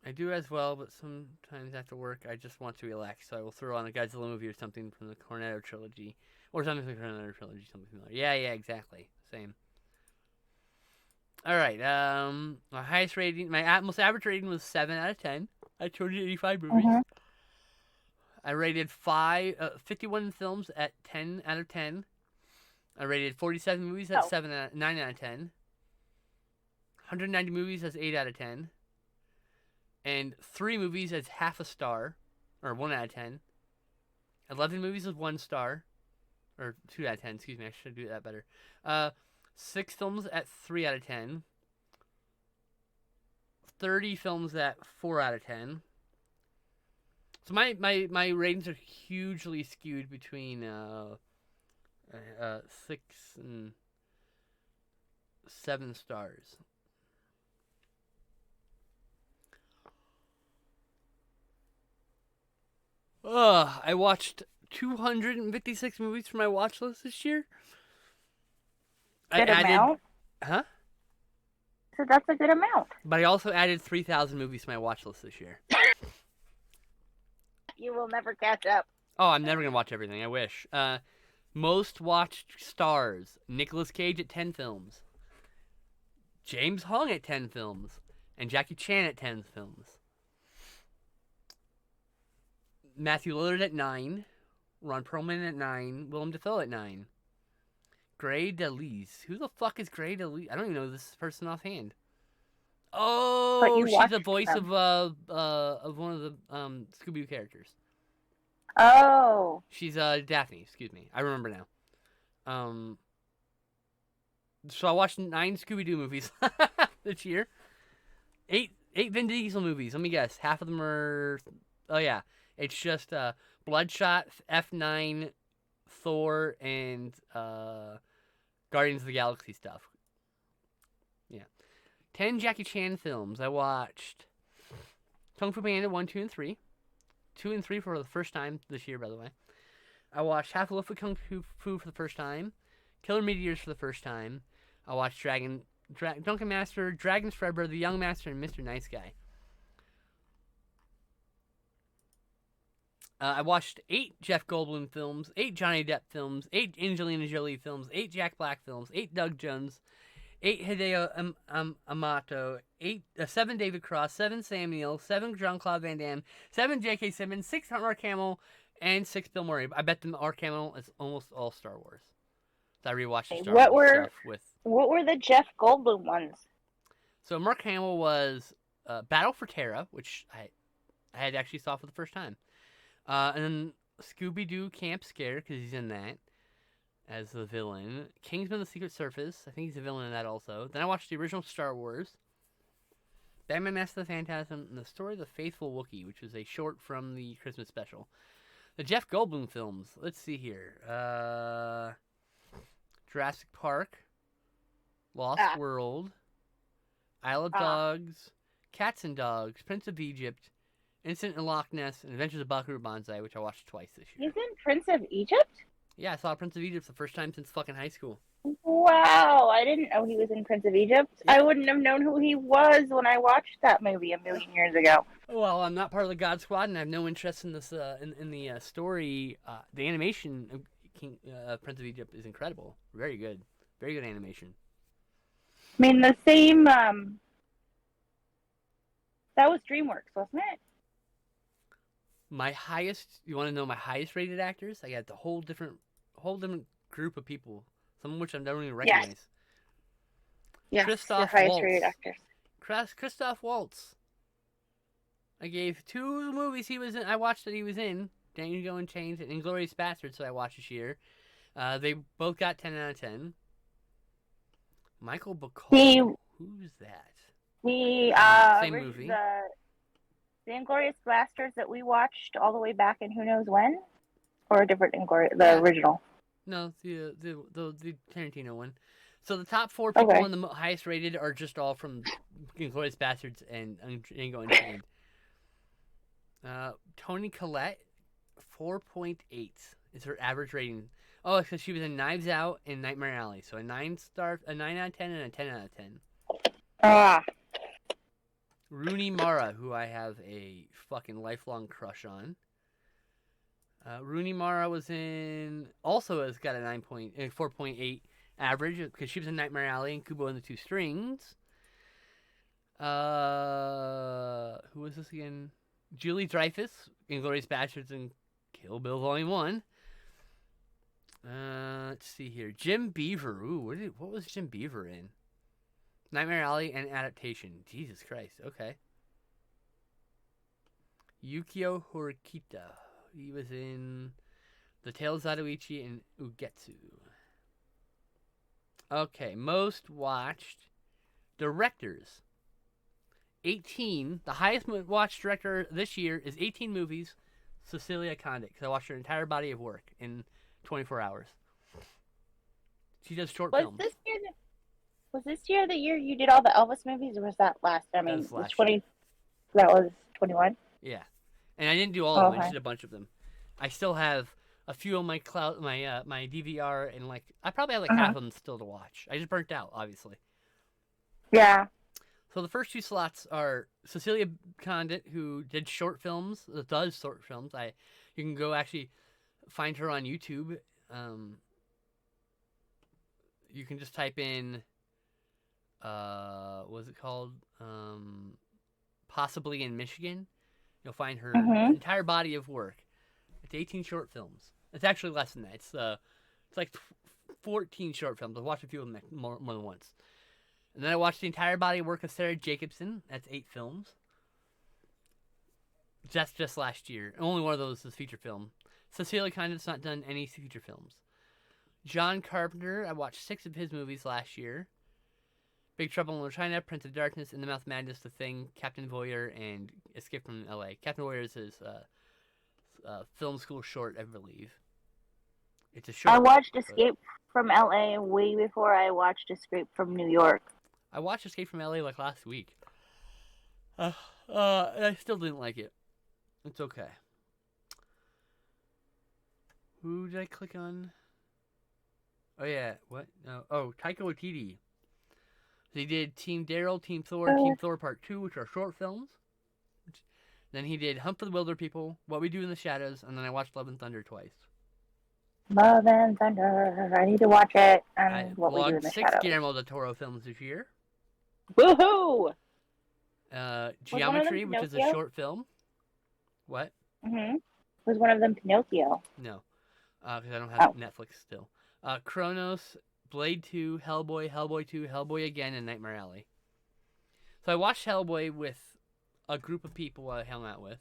I do as well, but sometimes after work, I just want to relax, so I will throw on a Godzilla movie or something from the Cornetto trilogy. Or something from the Cornetto trilogy, something similar. Yeah, exactly. Same. Alright, my highest rating, my most average rating was 7 out of 10. I 285 movies. I rated 51 films at 10 out of 10. I rated 47 movies at 9 out of 10. 190 movies as 8 out of 10. And 3 movies as half a star, or 1 out of 10. 11 movies as 1 star, or 2 out of 10, excuse me, I should do that better. 6 films at 3 out of 10. 30 films at 4 out of 10. So my ratings are hugely skewed between 6 and 7 stars. I watched 256 movies for my watch list this year. Good amount? Huh? So that's a good amount. But I also added 3,000 movies to my watch list this year. You will never catch up. Oh, I'm never going to watch everything. I wish. Most watched stars. Nicolas Cage at 10 films. James Hong at 10 films. And Jackie Chan at 10 films. Matthew Lillard at 9. Ron Perlman at 9. Willem Dafoe at 9. Grey DeLise. Who the fuck is Grey DeLise? I don't even know this person offhand. Oh, she's the voice of one of the Scooby-Doo characters. Oh. She's Daphne, excuse me. I remember now. So I watched 9 Scooby-Doo movies this year. 8 Vin Diesel movies. Let me guess. Half of them are... Oh, yeah. It's just Bloodshot, F9, Thor, and Guardians of the Galaxy stuff. Yeah. 10 Jackie Chan films. I watched Kung Fu Panda 1, 2, and 3. 2 and 3 for the first time this year, by the way. I watched Half a Loaf of Kung Fu for the first time. Killer Meteors for the first time. I watched Drunken Master, Dragon's Forever, The Young Master, and Mr. Nice Guy. I watched 8 Jeff Goldblum films, 8 Johnny Depp films, 8 Angelina Jolie films, 8 Jack Black films, 8 Doug Jones, 8 Hideo Amato, 7 David Cross, 7 Sam Neill, 7 Jean-Claude Van Damme, 7 J.K. Simmons, 6 Mark Hamill, and 6 Bill Murray. I bet the Mark Hamill is almost all Star Wars. So I rewatched the Star Wars stuff with. What were the Jeff Goldblum ones? So Mark Hamill was Battle for Terra, which I had actually saw for the first time, and then Scooby-Doo Camp Scare because he's in that as the villain. Kingsman: The Secret Service, I think he's a villain in that also. Then I watched the original Star Wars, Batman: Mask of the Phantasm, and The Story of the Faithful Wookiee, which was a short from the Christmas special. The Jeff Goldblum films. Let's see here. Jurassic Park, Lost World, Isle of Dogs, Cats and Dogs, Prince of Egypt, Incident in Loch Ness, and Adventures of Baku Banzai, which I watched twice this year. He's in Prince of Egypt? Yeah, I saw Prince of Egypt for the first time since fucking high school. Wow, I didn't know he was in Prince of Egypt. Yeah. I wouldn't have known who he was when I watched that movie a million years ago. Well, I'm not part of the God Squad, and I have no interest in this. In the story, the animation of Prince of Egypt is incredible. Very good animation. I mean, the same. That was DreamWorks, wasn't it? My highest. You want to know my highest rated actors? I got the whole different group of people. Some of which I don't even recognize. Yes, Christoph your highest Waltz. rated actors. Christoph Waltz. I gave 2 movies he was in. I watched that he was in. Django Unchained and Inglourious Basterds, so I watched this year. They both got 10 out of 10. Michael Bacall. Who's that? Same movie. The Inglourious Basterds that we watched all the way back in who knows when? Or a different Inglourious, original? No, the Tarantino one. So the top 4 people on the highest rated are just all from Inglourious Basterds and Django Unchained. Toni Collette, 4.8 is her average rating. Oh, because she was in Knives Out and Nightmare Alley. So a 9 out of 10 and a 10 out of 10. Rooney Mara, who I have a fucking lifelong crush on. Rooney Mara was in, also has got a 4.8 average because she was in Nightmare Alley and Kubo and the Two Strings. Who was this again? Julie Dreyfus, Inglourious Basterds and Kill Bill Volume 1. Let's see here. Jim Beaver. Ooh, what was Jim Beaver in? Nightmare Alley and Adaptation. Jesus Christ. Okay. Yukio Horikita. He was in The Tale of Zatoichi and Ugetsu. Okay, most watched directors. 18. The highest watched director this year is 18 movies. Cecilia Condic, because I watched her entire body of work in 24 hours. She does short films. Was this year the year you did all the Elvis movies, or was that last? I mean, That was last 20. year. That was 21. Yeah, and I didn't do all of them. I just did a bunch of them. I still have a few on my my DVR, and I probably have half of them still to watch. I just burnt out, obviously. Yeah. So the first 2 slots are Cecilia Condit, who did short films. Does short films. You can go actually find her on YouTube. You can just type in. What was it called? Possibly in Michigan. You'll find her entire body of work. It's 18 short films. It's actually less than that. It's 14 short films. I've watched a few of them more than once. And then I watched the entire body of work of Sarah Jacobson. That's 8 films. That's just last year. Only one of those is feature film. Cecilia Condit's not done any feature films. John Carpenter, I watched 6 of his movies last year. Big Trouble in Little China, Prince of Darkness, In the Mouth of Madness, The Thing, Captain Voyeur, and Escape from L.A. Captain Voyeur is his film school short, I believe. It's a short. I watched Escape from L.A. way before I watched Escape from New York. I watched Escape from L.A. last week. I still didn't like it. It's okay. Who did I click on? Oh, yeah. What? No. Oh, Taika Waititi. He did Team Daryl, Team Thor, and Team Thor Part 2, which are short films. Then he did Hunt for the Wilder People, What We Do in the Shadows, and then I watched Love and Thunder twice. Love and Thunder. I need to watch it. I And What We Do in logged the 6 Shadows. Guillermo del Toro films this year. Woohoo! Was one of them Geometry, which is a Pinocchio? short film. What? Was one of them Pinocchio? No, because I don't have Oh. Netflix still. Chronos, Blade 2, Hellboy, Hellboy 2, Hellboy again, and Nightmare Alley. So I watched Hellboy with a group of people I hung out with,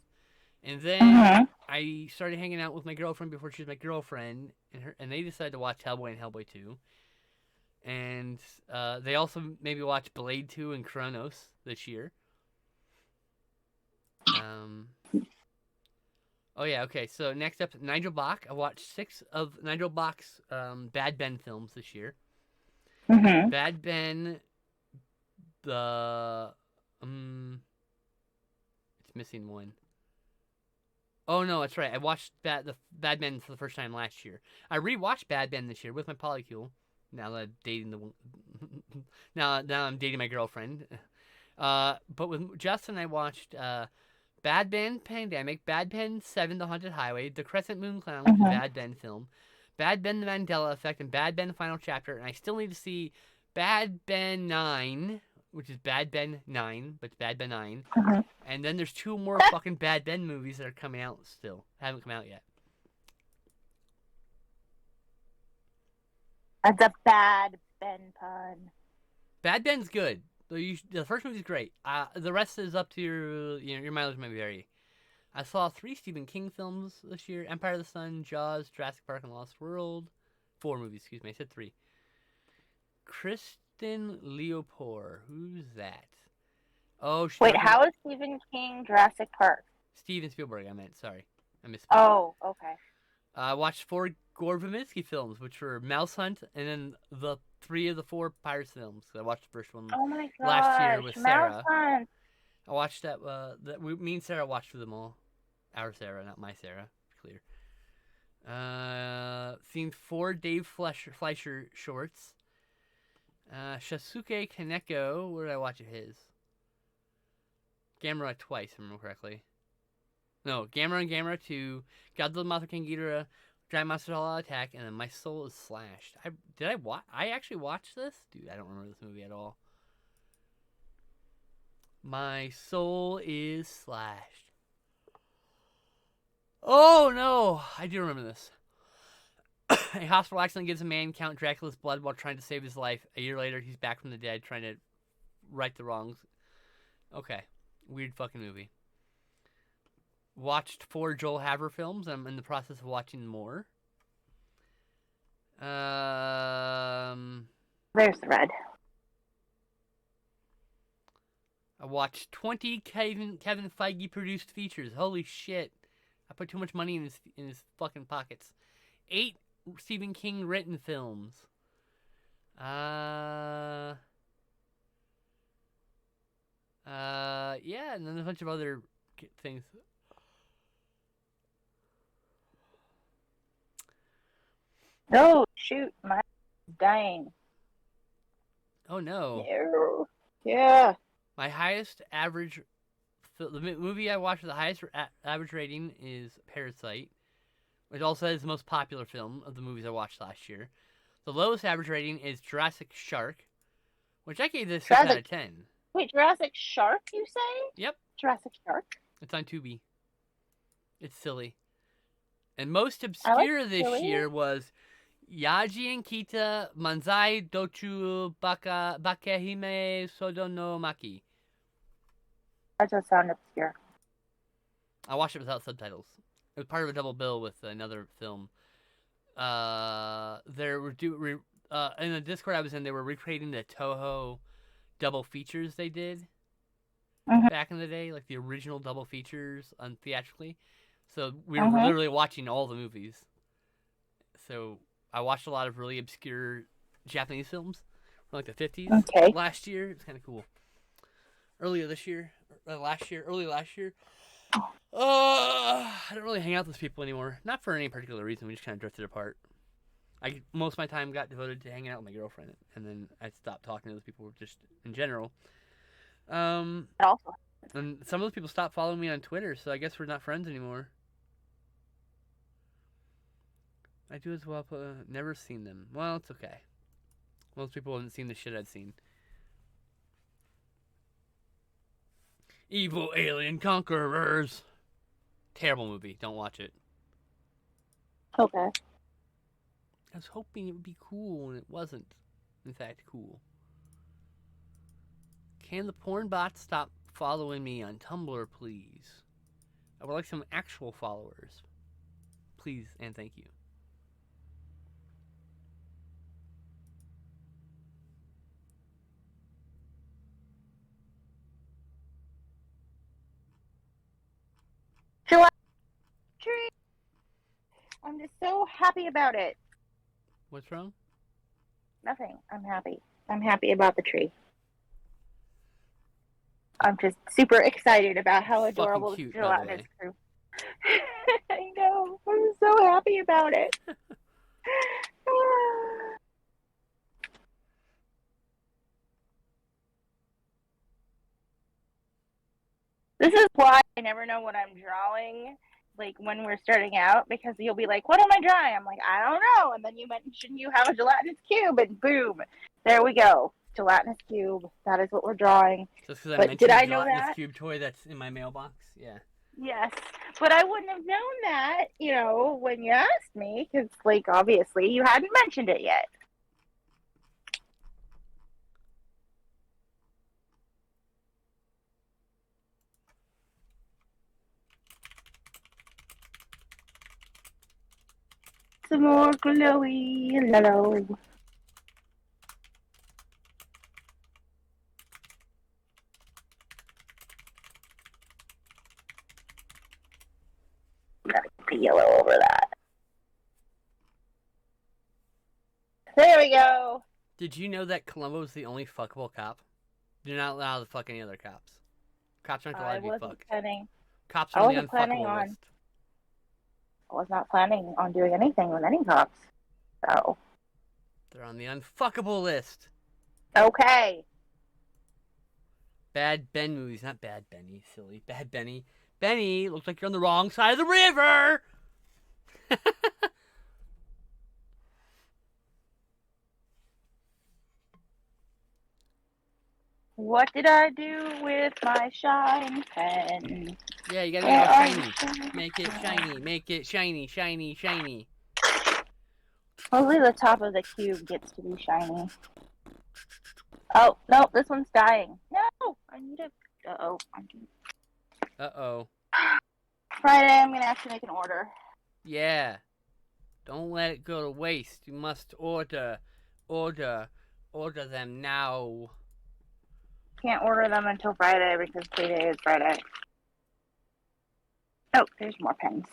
and then I started hanging out with my girlfriend before she was my girlfriend, and they decided to watch Hellboy and Hellboy 2. And they also maybe watched Blade 2 and Chronos this year. Oh yeah, okay. So next up, Nigel Bach. I watched 6 of Nigel Bach's Bad Ben films this year. Bad Ben, it's missing one. Oh no, that's right. I watched the Bad Ben for the first time last year. I rewatched Bad Ben this year with my polycule. Now that I'm dating now I'm dating my girlfriend. But with Justin, I watched Bad Ben Pandemic, Bad Ben 7 The Haunted Highway, The Crescent Moon Clown, which is a Bad Ben film, Bad Ben The Mandela Effect, and Bad Ben The Final Chapter. And I still need to see Bad Ben 9, which is Bad Ben 9, but it's Bad Ben 9. And then there's 2 more fucking Bad Ben movies that are coming out still. Haven't come out yet. That's a bad Ben pun. Bad Ben's good. The first movie's great. The rest is up to your mileage may vary. I saw 3 Stephen King films this year: Empire of the Sun, Jaws, Jurassic Park, and Lost World. 4 movies, excuse me. I said 3. Kristen Leopold. Who's that? Oh, wait. How is Stephen King Jurassic Park? Steven Spielberg. I meant. Sorry, I missed. Oh, okay. I watched 4 Gore Verbinski films, which were Mouse Hunt, and then the 3 of the 4 Pirates films. I watched the first one Oh my god! last year with Sarah. Hunt. I watched that. Me and Sarah watched through them all. Our Sarah, not my Sarah. Clear. Seen 4 Dave Fleischer shorts. Shasuke Kaneko. Where did I watch of his? Gamera twice, if I remember correctly. No, Gamera and Gamera 2, Godzilla Mothra King Ghidorah, Giant Monster All Out Attack, and then My Soul is Slashed. I actually watched this? Dude, I don't remember this movie at all. My Soul is Slashed. Oh no! I do remember this. A hospital accident gives a man Count Dracula's blood while trying to save his life. A year later, he's back from the dead trying to right the wrongs. Okay. Weird fucking movie. Watched 4 Joel Haver films. I'm in the process of watching more. There's the red. I watched 20 Kevin Feige produced features. Holy shit! I put too much money in his fucking pockets. 8 Stephen King written films. Yeah, and then a bunch of other things. No, shoot, my dying. Oh no. No. Yeah. My highest average, the movie I watched with the highest average rating is Parasite. It also is the most popular film of the movies I watched last year. The lowest average rating is Jurassic Shark, which I gave this 6 out of 10. Wait, Jurassic Shark, you say? Yep. Jurassic Shark? It's on Tubi. It's silly. And most obscure this year was Yaji and Kita Manzai Dochu Bakehime Sodono Maki. That does sound obscure. I watched it without subtitles. It was part of a double bill with another film. There were in the Discord I was in, they were recreating the Toho double features they did back in the day, like the original double features theatrically. So we were literally watching all the movies. So I watched a lot of really obscure Japanese films from like the 50s last year. It was kind of cool. Early last year. I don't really hang out with those people anymore. Not for any particular reason. We just kind of drifted apart. Most of my time got devoted to hanging out with my girlfriend, and then I stopped talking to those people just in general. And some of those people stopped following me on Twitter, so I guess we're not friends anymore. I do as well, but never seen them. Well, it's okay. Most people haven't seen the shit I've seen. Evil Alien Conquerors. Terrible movie. Don't watch it. Okay. I was hoping it would be cool, and it wasn't, in fact, cool. Can the porn bot stop following me on Tumblr, please? I would like some actual followers. Please and thank you. July tree. I'm just so happy about it. What's wrong? Nothing. I'm happy. I'm happy about the tree. I'm just super excited about how It's fucking adorable the cute, by the gelatinous way. crew. I know. I'm so happy about it. This is why I never know what I'm drawing, like when we're starting out, because you'll be like, "What am I drawing?" I'm like, "I don't know." And then you mention you have a gelatinous cube, and boom, there we go, gelatinous cube. That is what we're drawing. Just because I But mentioned did the I know gelatinous that? cube toy that's in my mailbox? Yeah. Yes, but I wouldn't have known that, when you asked me, because, like, obviously you hadn't mentioned it yet. Some more glowy yellow. Gotta get the yellow over that. There we go. Did you know that Columbo's the only fuckable cop? You're not allowed to fuck any other cops. Cops aren't allowed I to be wasn't fucked. planning. Cops I are on the wasn't planning unfuckable on- list. I was not planning on doing anything with any cops. So, They're on the unfuckable list. okay. Bad Ben movies, not Bad Benny, silly. Bad Benny. Benny, looks like you're on the wrong side of the river! What did I do with my shine pen? Yeah, you gotta Where make are it you? shiny. Make it shiny. Make it shiny, shiny, shiny. Only the top of the cube gets to be shiny. Oh, no, this one's dying. No, I need a... Uh-oh. Uh-oh. Friday, I'm going to have to make an order. Yeah. Don't let it go to waste. You must order them now. Can't order them until Friday because payday is Friday. Oh, there's more pens.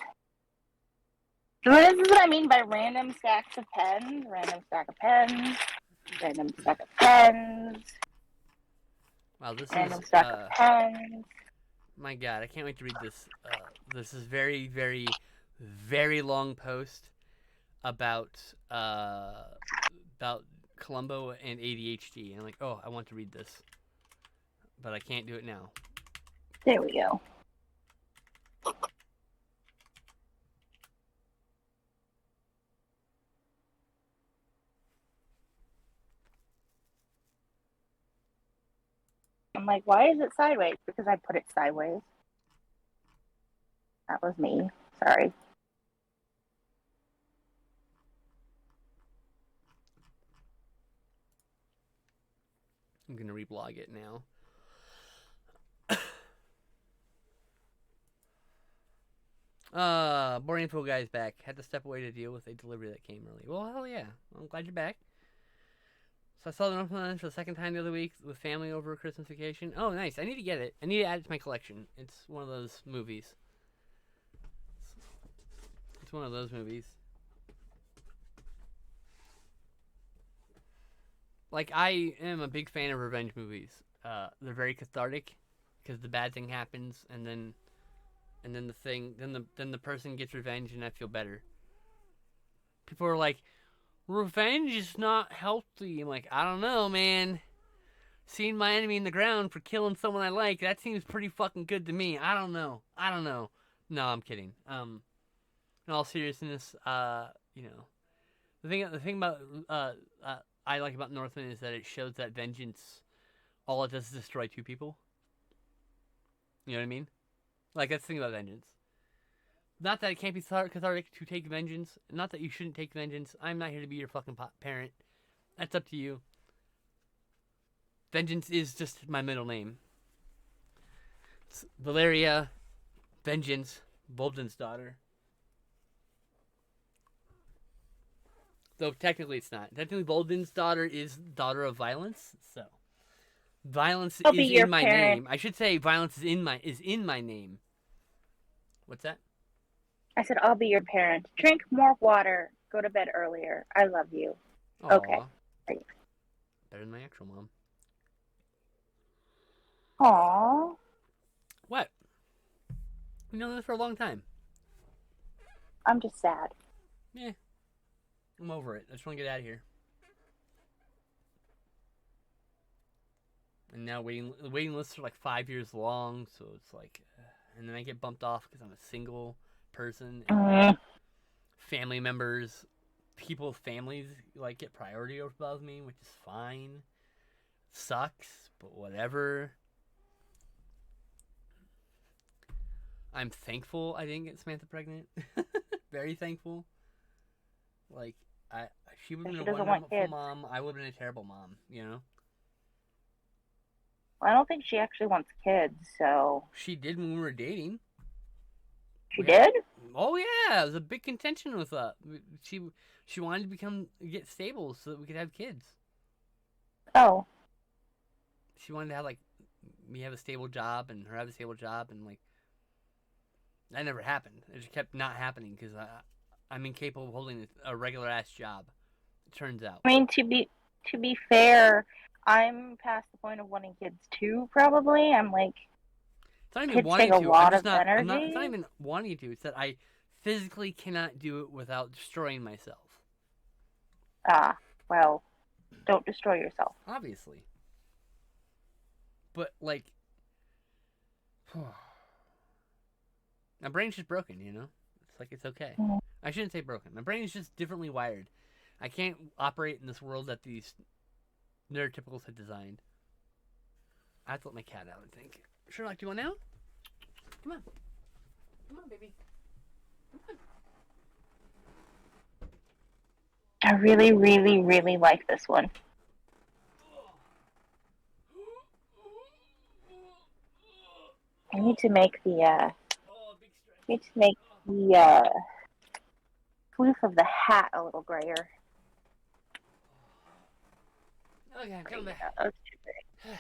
So this is what I mean by random stacks of pens. Random stack of pens. Random stack of pens. Wow, this Random is, stack of pens. my god, I can't wait to read this. This is very, very, very long post about Columbo and ADHD. And I'm like, oh, I want to read this. But I can't do it now. There we go. I'm like, why is it sideways? Because I put it sideways. That was me. Sorry. I'm gonna reblog it now. Boring info guy's back. Had to step away to deal with a delivery that came early. Well, hell yeah. I'm glad you're back. So I saw the Northland for the second time the other week with family over Christmas vacation. Oh, nice. I need to get it. I need to add it to my collection. It's one of those movies. It's one of those movies. Like, I am a big fan of revenge movies. They're very cathartic because the bad thing happens, and then the person gets revenge, and I feel better. People are like, revenge is not healthy. I'm like, I don't know, man. Seeing my enemy in the ground for killing someone I like, that seems pretty fucking good to me. I don't know. No, I'm kidding. In all seriousness, you know, the thing about I like about Northman is that it shows that vengeance, all it does is destroy two people. You know what I mean? Like, that's the thing about vengeance. Not that it can't be cathartic to take vengeance. Not that you shouldn't take vengeance. I'm not here to be your fucking parent. That's up to you. Vengeance is just my middle name. It's Valeria Vengeance Bolden's daughter. Though technically it's not. Technically Bolden's daughter is daughter of violence, so violence I'll be is your in my parent. name. I should say violence is in my name. What's that? I said, I'll be your parent. Drink more water. Go to bed earlier. I love you. Aw. Okay. Thanks. Better than my actual mom. Aww. What? We know this for a long time. I'm just sad. Yeah. I'm over it. I just want to get out of here. And now the waiting lists are like 5 years long, so it's like, and then I get bumped off because I'm a single person. And family members, people with families, like, get priority above me, which is fine. Sucks, but whatever. I'm thankful I didn't get Samantha pregnant. Very thankful. Like, she would have She been a doesn't want wonderful kids. mom. I would have been a terrible mom, you know? Well, I don't think she actually wants kids, so. She did when we were dating. She Yeah. did? Oh yeah, it was a big contention with she wanted to get stable so that we could have kids. Oh. She wanted to have, like, me have a stable job and her have a stable job, and, like, that never happened. It just kept not happening because I'm incapable of holding a regular ass job. It turns out. I mean, to be fair, I'm past the point of wanting kids too, probably. I'm like, It's not even kids wanting take a to. lot I'm just of not. I'm not. energy. It's not even wanting to. It's that I physically cannot do it without destroying myself. well, don't destroy yourself. Obviously. But, like, my brain's just broken, you know? It's like, it's okay. Mhm. I shouldn't say broken. My brain is just differently wired. I can't operate in this world that these neurotypicals had designed. I have to let my cat out, I think. Sherlock, do you want out? Come on. Come on, baby. Come on. I really, really, really like this one. I need to make the floof of the hat a little grayer. Okay, come back. That's too big.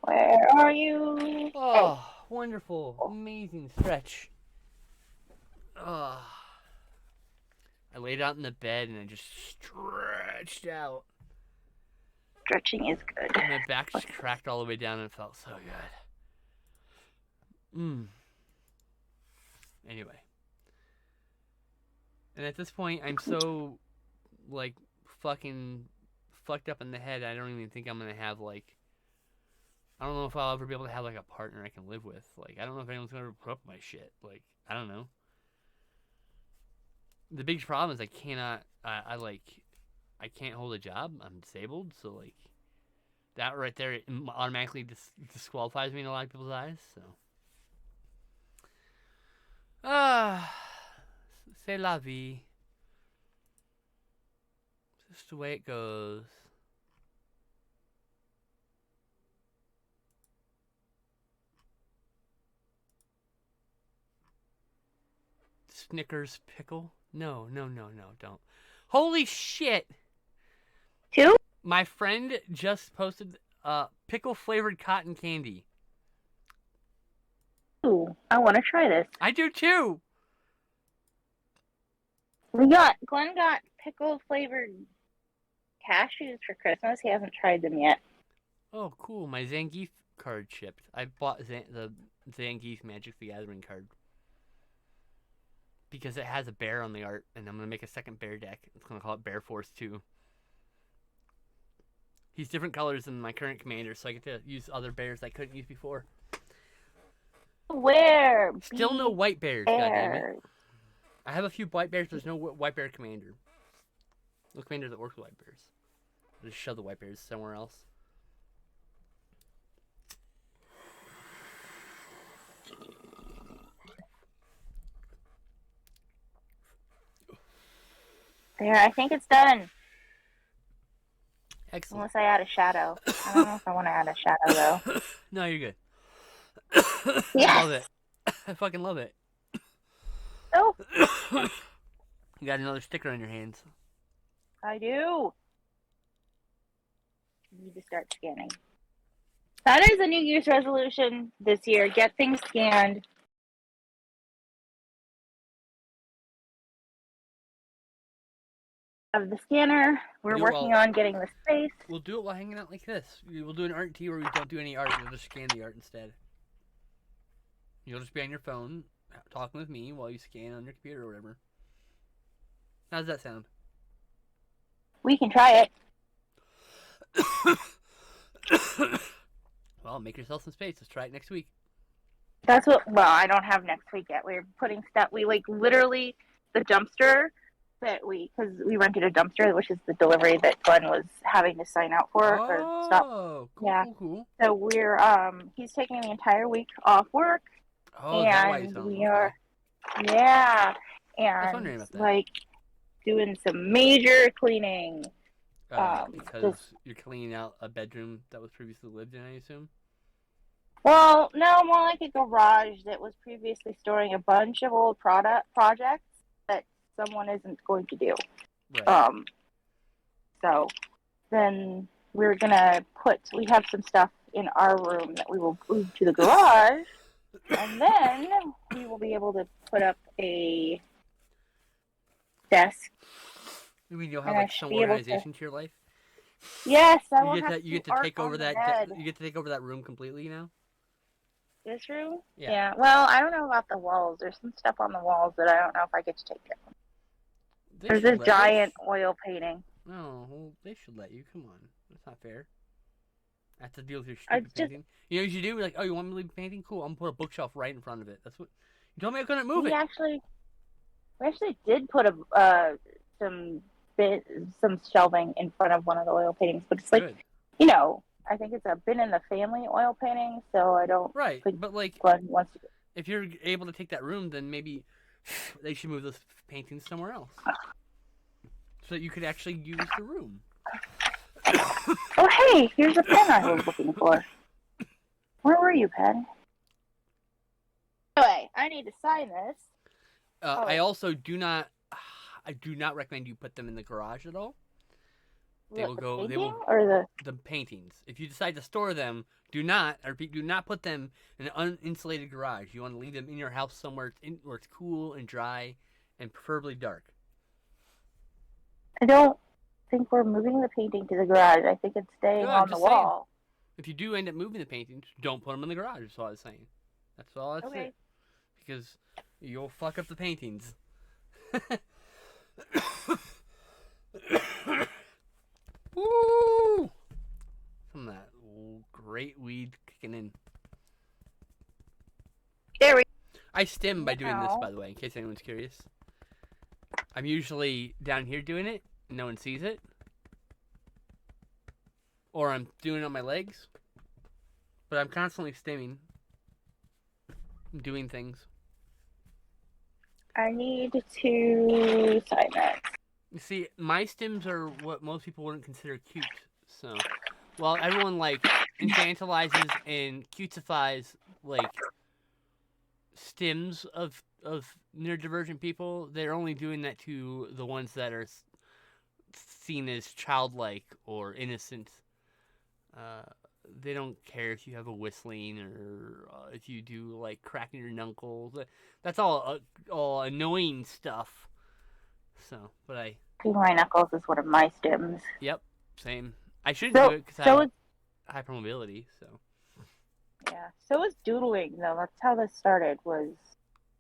Where are you? Oh, wonderful. Amazing stretch. Oh. I laid out in the bed and I just stretched out. Stretching is good. And my back just cracked all the way down and it felt so good. Anyway. And at this point, I'm so, like, fucking fucked up in the head, I don't even think I'm gonna have, like, I don't know if I'll ever be able to have, like, a partner I can live with. Like, I don't know if anyone's gonna put up with my shit. Like, I don't know. The biggest problem is I cannot, I can't hold a job. I'm disabled, so, like, that right there automatically disqualifies me in a lot of people's eyes, so. C'est la vie. It's just the way it goes. Snickers pickle? No, don't. Holy shit! Two? My friend just posted pickle flavored cotton candy. Ooh, I want to try this. I do too! Glenn got pickle flavored cashews for Christmas. He hasn't tried them yet. Oh, cool. My Zangief card shipped. I bought the Zangief Magic the Gathering card. Because it has a bear on the art, and I'm going to make a second bear deck. It's going to call it Bear Force 2. He's different colors than my current commander, so I get to use other bears I couldn't use before. Where? Still no white bears, goddammit. Bear. I have a few white bears, but there's no white bear commander. Look, man, doesn't work with white bears. Just shove the white bears somewhere else. There, I think it's done. Excellent. Unless I add a shadow. I don't know if I want to add a shadow, though. No, you're good. Yes. I love it. I fucking love it. Oh, You got another sticker on your hands. I do. Need to start scanning. That is a New Year's resolution this year. Get things scanned. Of the scanner. We're Yeah, working well- on getting the space. We'll do it while hanging out like this. We'll do an art tea where we don't do any art. We'll just scan the art instead. You'll just be on your phone talking with me while you scan on your computer or whatever. How does that sound? We can try it. Well, make yourself some space. Let's try it next week. That's what. Well, I don't have next week yet. We're putting stuff. We like literally the dumpster that because we rented a dumpster, which is the delivery that Glenn was having to sign out for or stop. Oh, cool, Yeah. cool. So we're he's taking the entire week off work. Oh, is that why he's And on? we are, yeah, wondering and about that. like doing some major cleaning. Because just- you're cleaning out a bedroom that was previously lived in, I assume? Well, no, more like a garage that was previously storing a bunch of old projects that someone isn't going to do. Right. So then we have some stuff in our room that we will move to the garage, and then we will be able to put up a desk. You mean you'll and have I like should some be able to- organization to your life? Yes, I You will get have that. You get to art take over on the that. bed. You get to take over that room completely now. This room? Yeah. Well, I don't know about the walls. There's some stuff on the walls that I don't know if I get to take down. They There's should this let- giant oil painting. No, well, they should let you. Come on, that's not fair. I have to deal with your I stupid just- painting. You know what you do? Like, oh, you want me to leave painting? Cool. I'm gonna put a bookshelf right in front of it. That's what you told me I couldn't move We it. actually did put some shelving in front of one of the oil paintings, but it's like Good. I think it's been in the family oil painting, so I don't Right, think but like, Glenn wants to. if you're able to take that room, then maybe they should move those paintings somewhere else, so that you could actually use the room. Oh, hey, here's a pen I was looking for. Where were you, pen? Anyway, I need to sign this. I also do not. I do not recommend you put them in the garage at all. They What, will the go. They painting will. or The paintings. If you decide to store them, do not put them in an uninsulated garage. You want to leave them in your house somewhere where it's cool and dry, and preferably dark. I don't think we're moving the painting to the garage. I think it's staying Good, I'm on the just saying. wall. If you do end up moving the paintings, don't put them in the garage. That's all I was saying. That's all. That's Okay. it. Because you'll fuck up the paintings. Woo! Some of that great weed kicking in. There we I stim by doing this, Wow. by the way, in case anyone's curious. I'm usually down here doing it, and no one sees it. Or I'm doing it on my legs. But I'm constantly stimming. Doing things. I need to sign that. You see, my stims are what most people wouldn't consider cute. So, while everyone, like, infantilizes and cutesifies, like, stims of neurodivergent people, they're only doing that to the ones that are seen as childlike or innocent. They don't care if you have a whistling or if you do like cracking your knuckles. That's all annoying stuff. So, but Cracking my knuckles is one of my stims. yep, same. I shouldn't So- do it because so I it's- have hypermobility. So, Yeah. So is doodling though. That's how this started.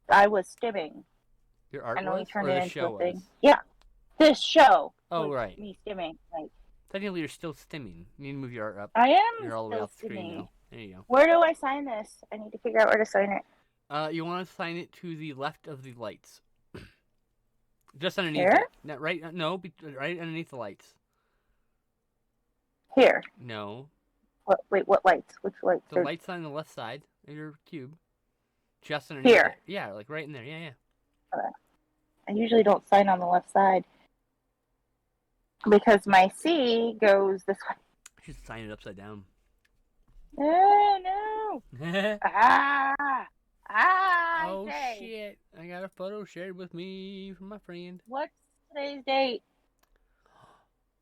I was stimming. your art And then we was, turned or it the into show a thing. was. Yeah. This show. Oh, was right. Me stimming. Like Technically, you're still stimming. You need to move your art up. I am. You're all the way still off the screen stimming. now. There you go. Where do I sign this? I need to figure out where to sign it. You want to sign it to the left of the lights. Just underneath Here? it. No, right? No, right underneath the lights. Here. No, What? Wait, what lights? Which lights? the are- lights on the left side of your cube. Just underneath Here. it. Yeah, like right in there. Yeah, yeah. I usually don't sign on the left side because my C goes this way. I should sign it upside down. Oh no! Ah! I Oh say. shit! I got a photo shared with me from my friend. What's today's date?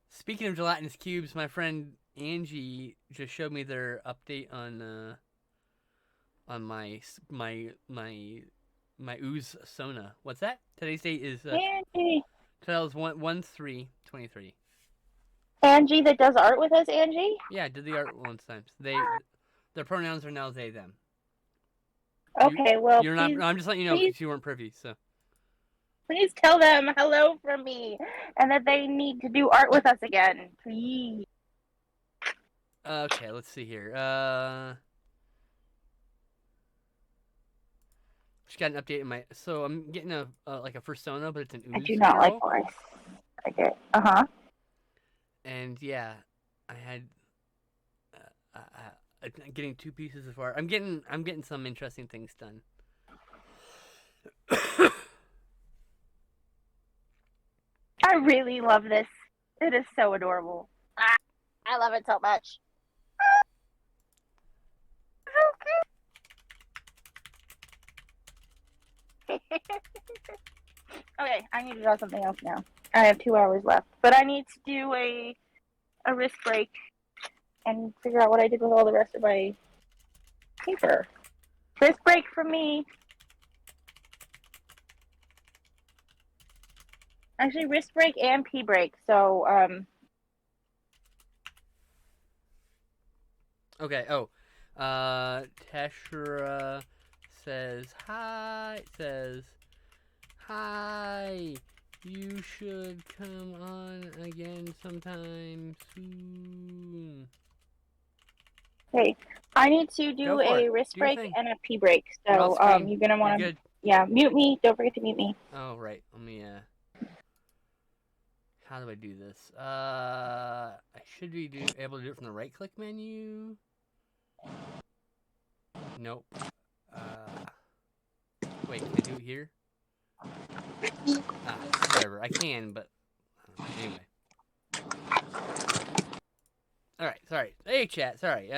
Speaking of gelatinous cubes, my friend Angie just showed me their update on my ooze Sona. What's that? Today's date is Angie. 1/3/23. Angie that does art with us, Angie? Yeah, I did the art once times. Their pronouns are now they them. Okay, well, You're please, not. I'm just letting you know please- because you weren't privy. So please tell them hello from me and that they need to do art with us again. Please. okay, let's see here. Just got an update in my. So I'm getting a like a persona, but it's an ooze I do not like girl. Boris. Okay. Uh-huh. And yeah, I had getting 2 pieces of art. I'm getting some interesting things done. I really love this. It is so adorable. I love it so much. Okay, I need to draw something else now. I have 2 hours left, but I need to do a wrist break and figure out what I did with all the rest of my paper. Wrist break for me. Actually, wrist break and pee break. So, Okay. Oh, Teshra says hi. Says hi. You should come on again sometime soon. hey, I need to Go do for a it. wrist Do your break thing. and a pee break. You're So, off screen. you're gonna You're want to, good. yeah, mute me. Don't forget to mute me. Oh right. Let me. How do I do this? I should be able to do it from the right-click menu. Nope. Wait, can I do it here? Whatever. I can, but anyway. All right. Sorry. Hey, chat. Sorry. We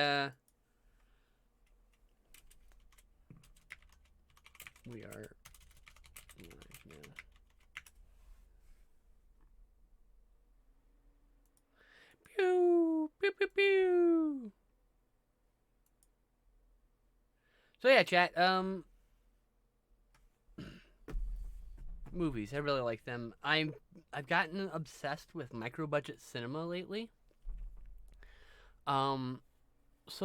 are live now. Pew, pew, pew, pew. So yeah, chat. Movies. I really like them. I've gotten obsessed with micro budget cinema lately. So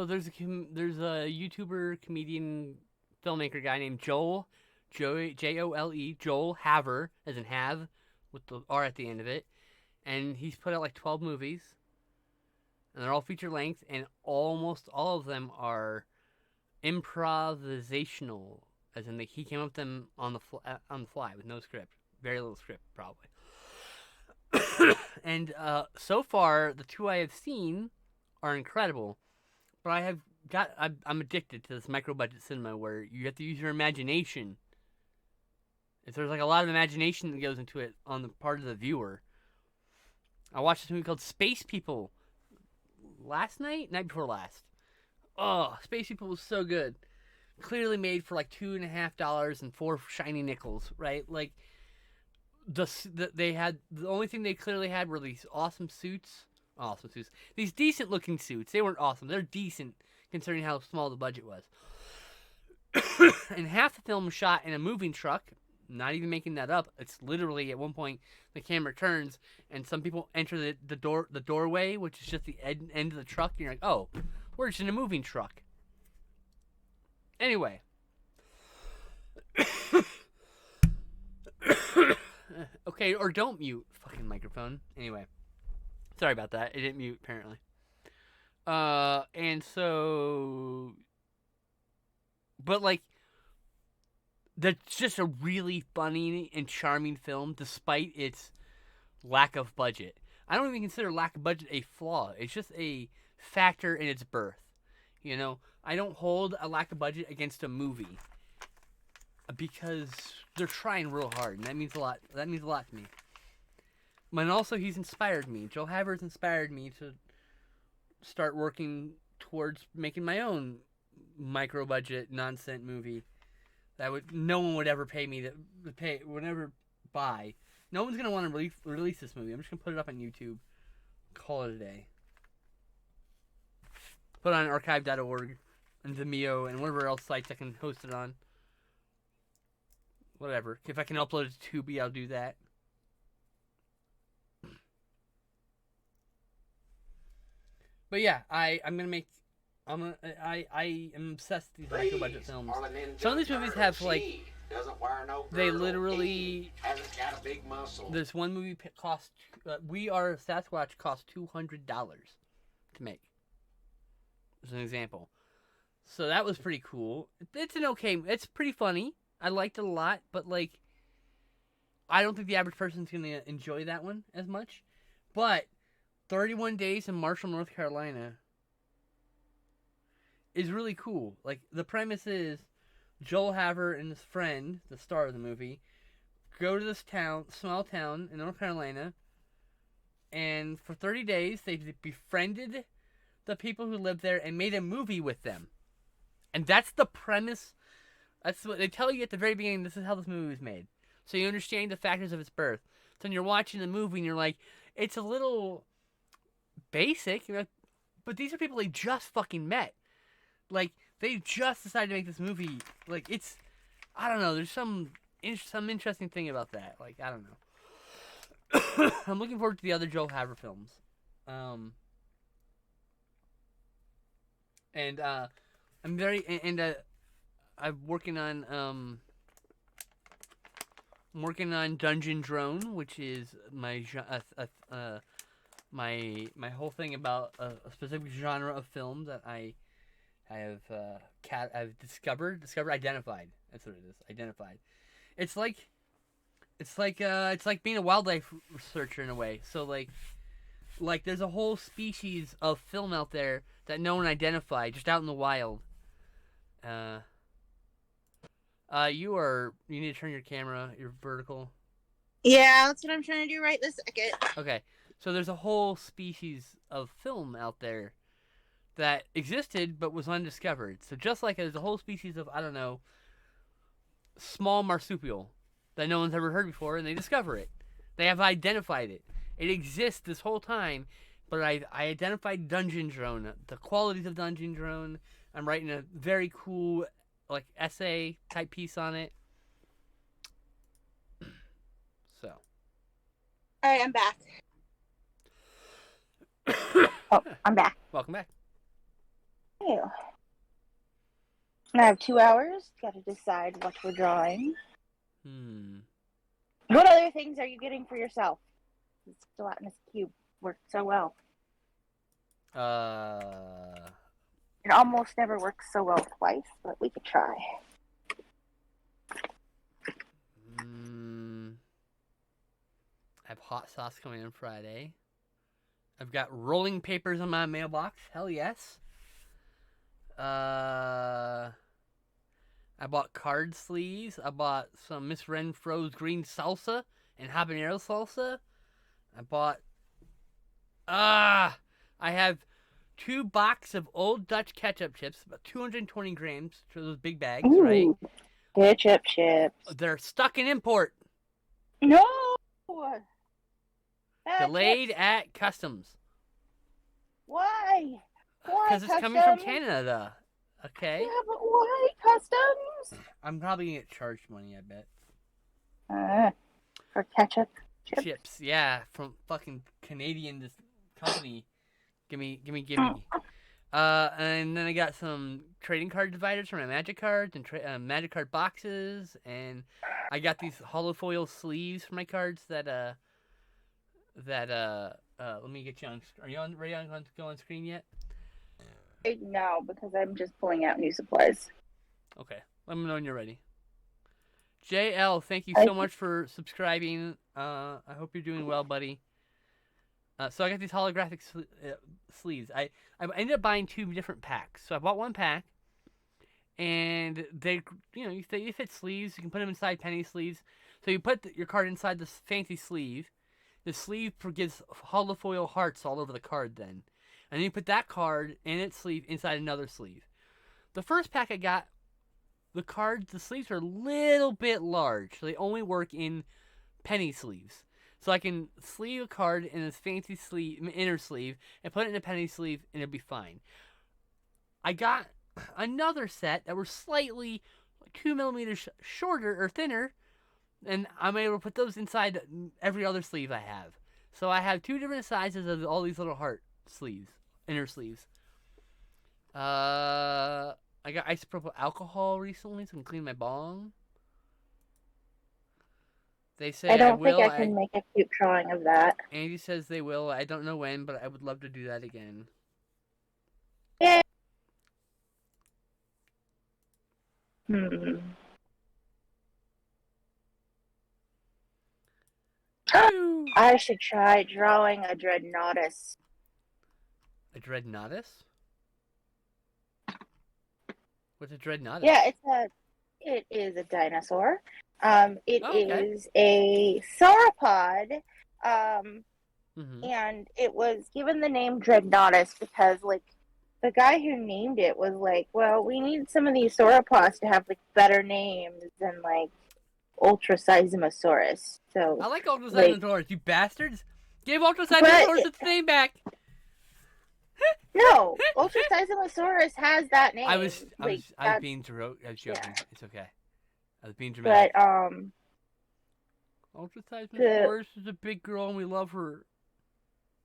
there's a YouTuber, comedian, filmmaker guy named Joel, Jole, Joel Haver, as in have, with the R at the end of it, and he's put out like 12 movies, and they're all feature length, and almost all of them are improvisational, as in he came up with them on the fly with no script, very little script probably. And so far the 2 I have seen are incredible, but I'm addicted to this micro budget cinema where you have to use your imagination. If there's like a lot of imagination that goes into it on the part of the viewer. I watched this movie called Space People night before last. Oh, Space People was so good. Clearly made for like $2.50 and 4 shiny nickels, right? Like the only thing they clearly had were these these decent looking suits. They weren't awesome. They're decent considering how small the budget was. And half the film was shot in a moving truck. Not even making that up. It's literally at one point the camera turns and some people enter the doorway, which is just the end of the truck. And you're like, oh, we're just in a moving truck. Anyway. Okay, or don't mute fucking microphone. Anyway. Sorry about that. It didn't mute, apparently. And so... But, like, that's just a really funny and charming film, despite its lack of budget. I don't even consider lack of budget a flaw. It's just a factor in its birth. You know, I don't hold a lack of budget against a movie because they're trying real hard, and that means a lot. That means a lot to me. And also, he's inspired me. Joe Haver's inspired me to start working towards making my own micro budget nonsense movie that no one would ever pay me to pay, would ever buy. No one's gonna want to release this movie. I'm just gonna put it up on YouTube. Call it a day. Put it on archive.org and Vimeo and whatever else sites I can host it on. Whatever. If I can upload it to Tubi, I'll do that. But yeah, I am obsessed with these micro budget films. Some of these movies have like they literally hasn't got a big muscle. This one movie cost We Are Sasquatch cost $200 to make. As an example. So that was pretty cool. It's pretty funny. I liked it a lot, but like I don't think the average person's gonna enjoy that one as much. But 31 Days in Marshall, North Carolina is really cool. Like, the premise is Joel Haver and his friend, the star of the movie, go to this small town in North Carolina, and for 30 days they befriended the people who lived there and made a movie with them. And that's the premise. That's what they tell you at the very beginning. This is how this movie was made. So you understand the factors of its birth. So when you're watching the movie and you're like, it's a little basic, you're like, but these are people they just fucking met. Like, they just decided to make this movie. Like, it's, I don't know, there's some interesting thing about that. Like, I don't know. I'm looking forward to the other Joe Haver films. I'm working on Dungeon Drone, which is my whole thing about a specific genre of film that I've identified. That's what it is. Identified. It's like being a wildlife researcher in a way. So like there's a whole species of film out there that no one identified, just out in the wild. You need to turn your camera, your vertical. Yeah, that's what I'm trying to do right this second. Okay. So there's a whole species of film out there that existed but was undiscovered. So just like there's a whole species of, I don't know, small marsupial that no one's ever heard before, and they discover it. They have identified it. It exists this whole time, but I identified Dungeon Drone, the qualities of Dungeon Drone. I'm writing a very cool like essay type piece on it. So. All right, I'm back. Oh, I'm back. Welcome back. Ew. I have 2 hours. Got to decide what we're drawing. What other things are you getting for yourself? This gelatinous cube worked so well. It almost never works so well twice, but we could try. I have hot sauce coming in Friday. I've got rolling papers in my mailbox. Hell yes. I bought card sleeves. I bought some Miss Renfro's green salsa and habanero salsa. I bought... I have 2 boxes of Old Dutch ketchup chips, about 220 grams, for those big bags, Ooh, right? Ketchup chips. They're stuck in import. No! Delayed Chips. at customs. Why? Why Because it's coming from Canada. Okay? Yeah, but why customs? I'm probably going to get charged money, I bet. For ketchup chips? Yeah, from fucking Canadian this company. Gimme. And then I got some trading card dividers for my Magic cards and Magic card boxes, and I got these hollow foil sleeves for my cards that let me get you on. Are you ready to go on screen yet? No, because I'm just pulling out new supplies. Okay, let me know when you're ready. JL, thank you I- so much for subscribing. I hope you're doing well, buddy. So I got these holographic sleeves. I ended up buying 2 different packs. So I bought 1 pack, and they, you fit sleeves. You can put them inside penny sleeves. So you put your card inside this fancy sleeve. The sleeve gives holofoil hearts all over the card then. And then you put that card and its sleeve inside another sleeve. The first pack I got, the sleeves are a little bit large. So they only work in penny sleeves. So I can sleeve a card in this fancy inner sleeve and put it in a penny sleeve and it'll be fine. I got another set that were slightly 2 millimeters shorter or thinner, and I'm able to put those inside every other sleeve I have. So I have 2 different sizes of all these little heart sleeves, inner sleeves. I got isopropyl alcohol recently, so I can clean my bong. They say I don't will. think I can make a cute drawing of that. Andy says they will. I don't know when, but I would love to do that again. Yeah. I should try drawing a Dreadnoughtus. A Dreadnoughtus? What's a Dreadnoughtus? Yeah, it is a dinosaur. It okay. is a sauropod. Mm-hmm. And it was given the name Dreadnoughtus because, like, the guy who named it was like, well, we need some of these sauropods to have, like, better names than, like, Ultraseismosaurus. So I like Ultraseismosaurus, you bastards! Give Ultraseismosaurus its name back! No, Ultraseismosaurus has that name. I was being joking. Yeah. It's okay. I was being dramatic. But Ultraseismosaurus is a big girl and we love her.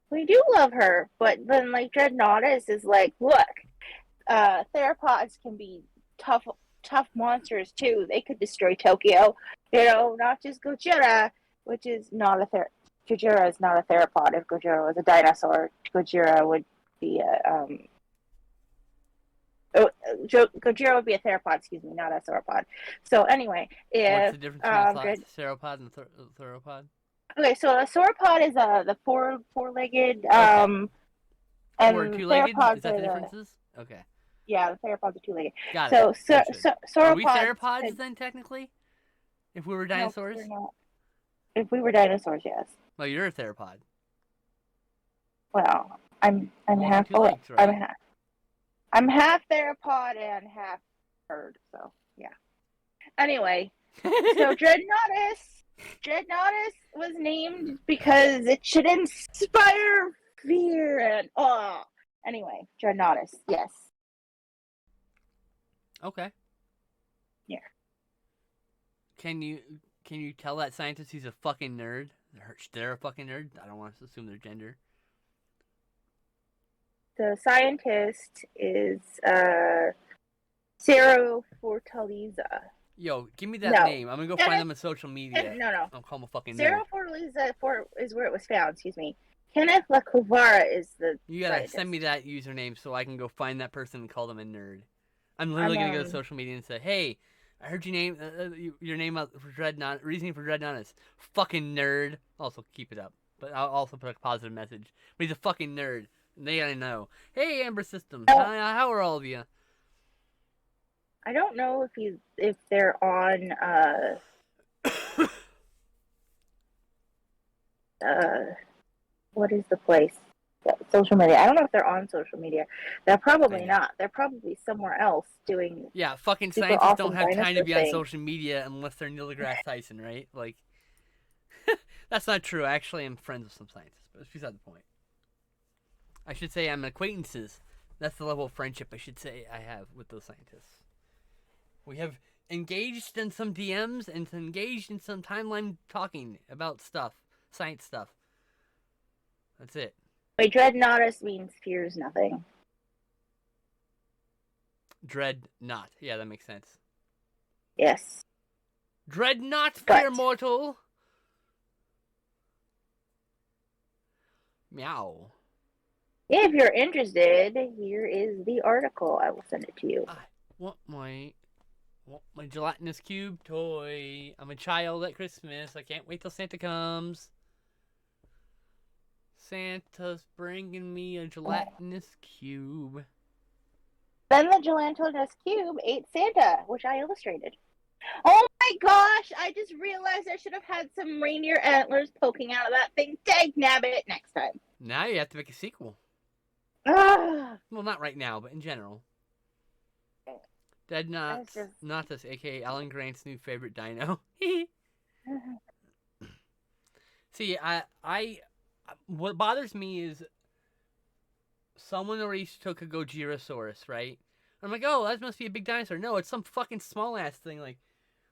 we do love her, but then like Dreadnoughtus is like, look, theropods can be tough monsters too. They could destroy Tokyo. Not just Gojira, which is not a Gojira is not a theropod. If Gojira was a dinosaur, Gojira would be a Gojira would be a theropod, not a sauropod. So anyway, what's the difference between a sauropod and a theropod? Okay, so a sauropod is the four-legged and and two-legged? theropods Is that are the differences? Okay. Yeah, the theropods are two-legged. Got it. So sauropods. Are we theropods then, technically? If we were dinosaurs? No, we're not. If we were dinosaurs, yes. Well, you're a theropod. Well, I'm half. Legs, right? I'm half theropod and half bird. So yeah. Anyway, so Dreadnoughtus was named because it should inspire fear and awe. Anyway, Dreadnoughtus, yes. Okay. Yeah. Can you tell that scientist he's a fucking nerd? They're a fucking nerd? I don't want to assume their gender. The scientist is Sarah Fortaleza. Yo, give me that name. I'm gonna go find them on social media. No. I'll call him a fucking nerd. Sarah Fortaleza is where it was found. Excuse me. Kenneth Lacovara is the. You gotta scientist. send me that username so I can go find that person and call them a nerd. I'm literally gonna go to social media and say, "Hey, I heard your name out for Dreadnought. Reasoning for Dreadnought is fucking nerd." Also, keep it up, but I'll also put a positive message. But he's a fucking nerd. And they gotta know. Hey, Amber Systems, how are all of you? I don't know if they're on what is the place? Social media. I don't know if they're on social media. They're probably not. They're probably somewhere else doing. Yeah, fucking scientists awesome don't have time to be on thing. social media unless they're Neil deGrasse Tyson, right? Like, that's not true. Actually, I'm friends with some scientists, but it's beside the point. I should say I'm acquaintances. That's the level of friendship I should say I have with those scientists. We have engaged in some DMs and engaged in some timeline talking about stuff, science stuff. That's it. Wait, Dreadnoughtus means fears nothing. Dreadnought. Yeah, that makes sense. Yes. Dreadnought, fear mortal. Meow. If you're interested, here is the article. I will send it to you. I want my Well, my gelatinous cube toy. I'm a child at Christmas. I can't wait till Santa comes. Santa's bringing me a gelatinous cube. Then the gelatinous cube ate Santa, which I illustrated. Oh my gosh! I just realized I should have had some reindeer antlers poking out of that thing. Dag nabbit, next time. Now you have to make a sequel. Ah, Well, not right now, but in general. Dead Knots, just- Knotus, aka Alan Grant's new favorite dino. See, what bothers me is someone already took a Gojirasaurus, right? I'm like, oh, that must be a big dinosaur. No, it's some fucking small ass thing. Like,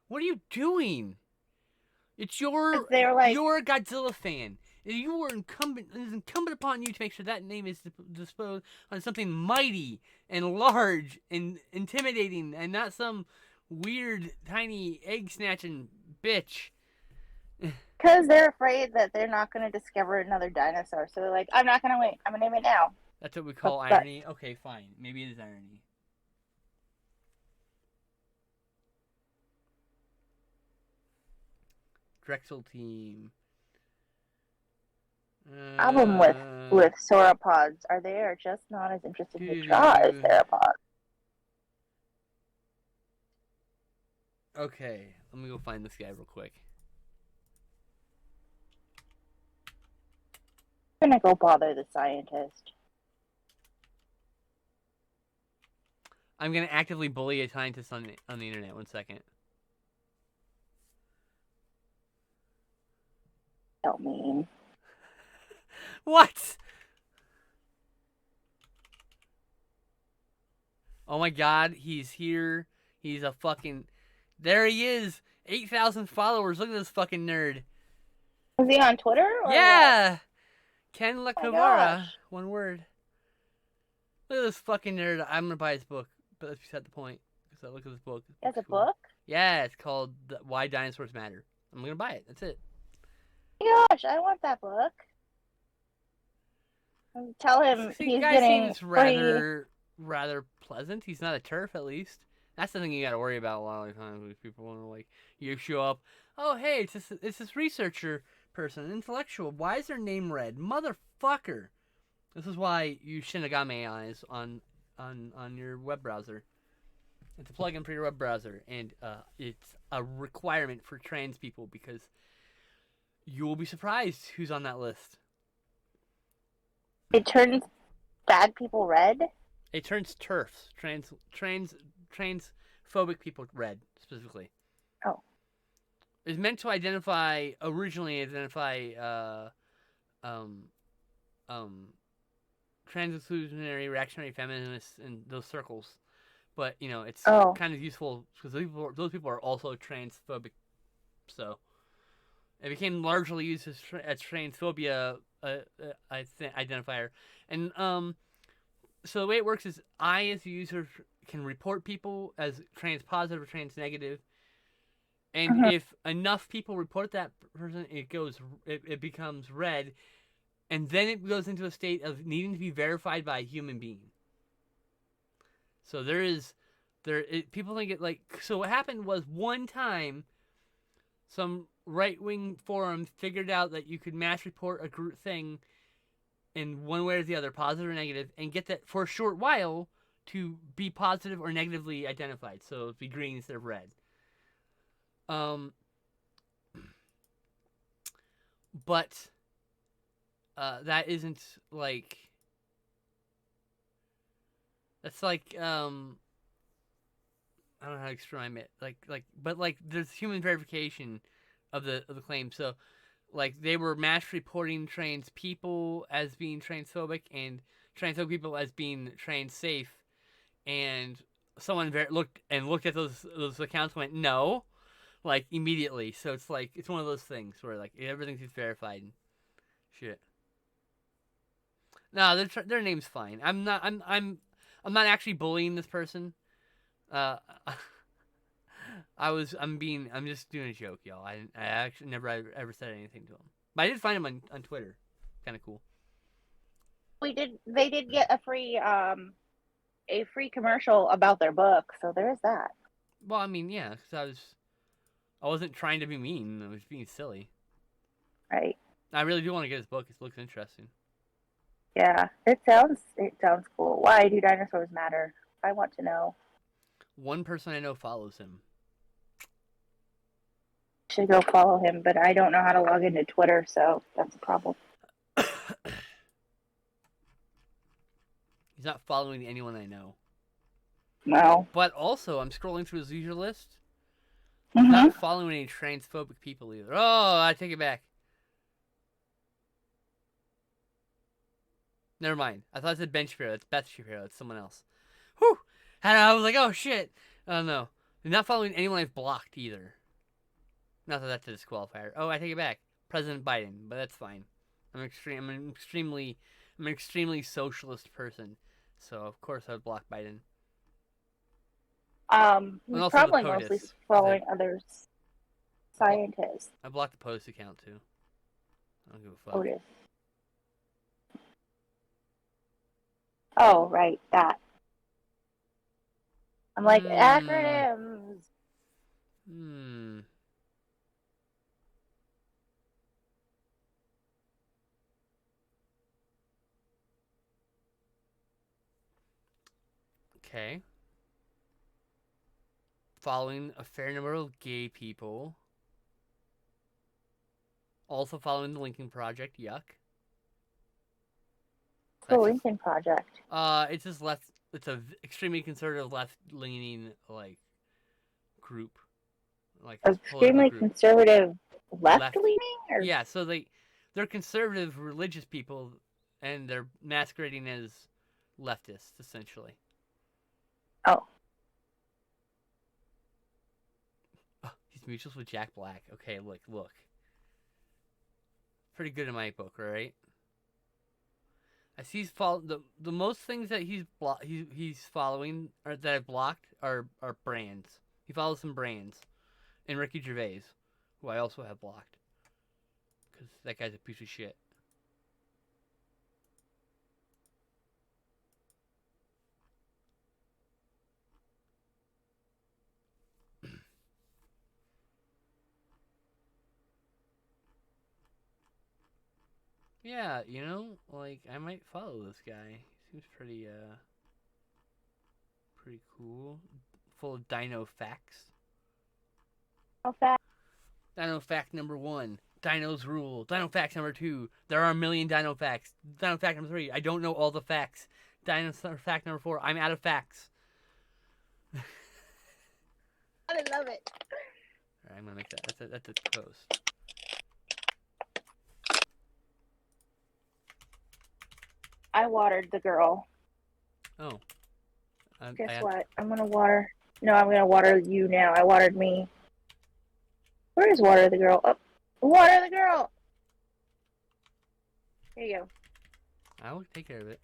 what are you doing? It's your They're like- you're a Godzilla fan. You were incumbent. It is incumbent upon you to make sure that name is disposed on something mighty and large and intimidating, and not some weird tiny egg snatching bitch. Because they're afraid that they're not going to discover another dinosaur. So they're like, I'm not going to wait. I'm going to name it now. That's what we call But- irony. Okay, fine. Maybe it is irony. Drexel team. Problem with sauropods are they are just not as interesting to draw as theropods. Okay, let me go find this guy real quick. I'm going to go bother the scientist. I'm gonna actively bully a scientist on the internet. 1 second. So mean. What? Oh my god, he's here. He's a fucking... There he is! 8,000 followers. Look at this fucking nerd. Is he on Twitter? Or Yeah! Ken Oh my Lacavara. gosh. One word. Look at this fucking nerd. I'm gonna buy his book. But that's beside the point. So look at this book. This He has a book's cool. book? Yeah, it's called Why Dinosaurs Matter. I'm gonna buy it. That's it. Gosh, I want that book. Tell him See, he's the guy getting seems free. rather pleasant. He's not a turf, at least. That's the thing you gotta worry about a lot of times with people when like you show up. Oh, hey, it's this researcher person, intellectual. Why is their name red, motherfucker? This is why you Shinigami eyes on your web browser. It's a plugin for your web browser, and it's a requirement for trans people because you will be surprised who's on that list. It turns bad people red. It turns TERFs, transphobic people red, specifically. Oh. It's meant to originally identify trans-exclusionary, reactionary feminists in those circles. But, you know, it's Oh. kind of useful because those people are also transphobic. So, it became largely used as transphobia identifier. And, so the way it works is I, as a user, can report people as trans positive or trans negative. And if enough people report that person, it becomes red. And then it goes into a state of needing to be verified by a human being. So people think it like, so what happened was one time, some right-wing forum figured out that you could mass report a group thing in one way or the other, positive or negative, and get that for a short while to be positive or negatively identified. So it'd be green instead of red. But that isn't like, that's like I don't know how to explain it. But there's human verification of the claim. So like they were mass reporting trans people as being transphobic and transphobic people as being trans safe, and someone looked at those accounts and went no, like immediately. So it's like it's one of those things where like everything's just verified and shit. No, their name's fine. I'm not actually bullying this person. I'm just doing a joke, y'all. I actually never ever said anything to him. But I did find him on Twitter. Kind of cool. They did get a free commercial about their book, so there's that. Well, I mean, yeah, because I wasn't trying to be mean. I was being silly. Right. I really do want to get his book. It looks interesting. Yeah. It sounds cool. Why do dinosaurs matter? I want to know. One person I know follows him. Should go follow him, but I don't know how to log into Twitter, so that's a problem. He's not following anyone I know. No. But also, I'm scrolling through his user list. Mm-hmm. Not following any transphobic people either. Oh, I take it back. Never mind. I thought it said Ben Shapiro. It's Beth Shapiro. It's someone else. Whew. And I was like, oh shit. Oh no. I'm not following anyone I've blocked either. Not that that's a disqualifier. Oh, I take it back. President Biden, but that's fine. I'm an extremely socialist person, so of course I would block Biden. He's And also probably the mostly POTUS. following other scientists. I blocked the post account too. I don't give a fuck. POTUS. Oh, right, that. I'm like, acronyms. Okay. Following a fair number of gay people. Also following the Lincoln Project. Yuck. The Lincoln Project. It's just left. It's a extremely conservative, left-leaning like group, like Extremely group. Conservative, left-leaning. Or? Yeah, so they're conservative religious people, and they're masquerading as leftists essentially. Oh. He's mutuals with Jack Black. Okay, look. Pretty good in my book, right? I see the most things that he's following or that I've blocked are brands. He follows some brands, and Ricky Gervais, who I also have blocked, because that guy's a piece of shit. Yeah, like I might follow this guy. He seems pretty cool. Full of dino facts. How fast? Dino fact number 1. Dinos rule. Dino fact number 2. There are a million dino facts. Dino fact number 3. I don't know all the facts. Dino fact number 4. I'm out of facts. I love it. Alright, I'm gonna make that. That's a post. I watered the girl. Oh. Guess what? I'm gonna water. No, I'm gonna water you now. I watered me. Where is water the girl? Oh, water the girl. Here you go. I will take care of it.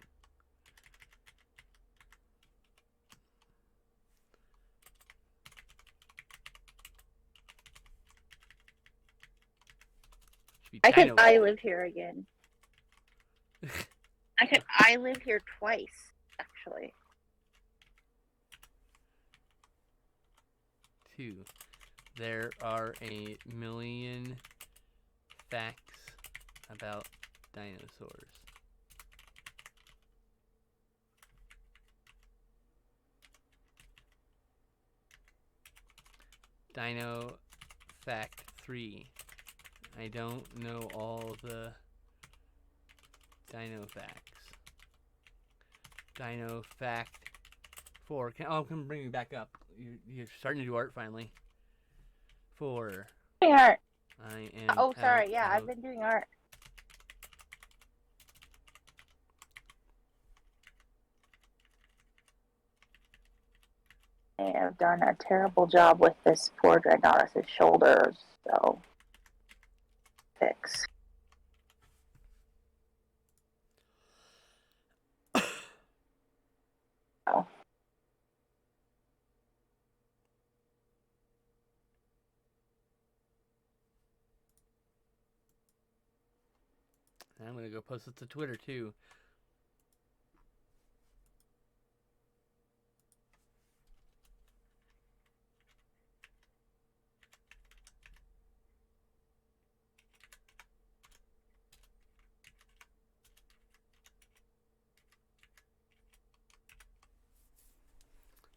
I live here again. I live here twice, actually. 2. There are a million facts about dinosaurs. Dino fact 3. I don't know all the dino facts. Dino fact 4. Come bring me back up. You're starting to do art finally. 4. Doing art. I am. Oh, sorry. Yeah, I've been doing art. I have done a terrible job with this poor Dreadnoughtus' shoulders, so fix. Oh. I'm gonna go post it to Twitter too.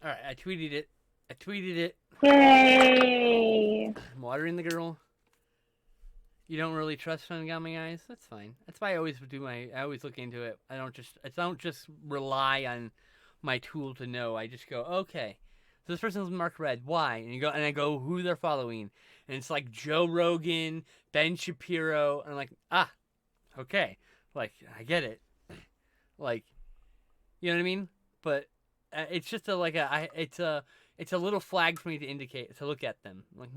All right, I tweeted it. Yay! I'm watering the girl. You don't really trust Shinigami Eyes? That's fine. That's why I always I always look into it. I don't just rely on my tool to know. I just go, okay, so this person's marked red. Why? And I go who they're following, and it's like Joe Rogan, Ben Shapiro, and I'm like, okay, like I get it, like, you know what I mean? But it's just it's a little flag for me to look at them. I'm like,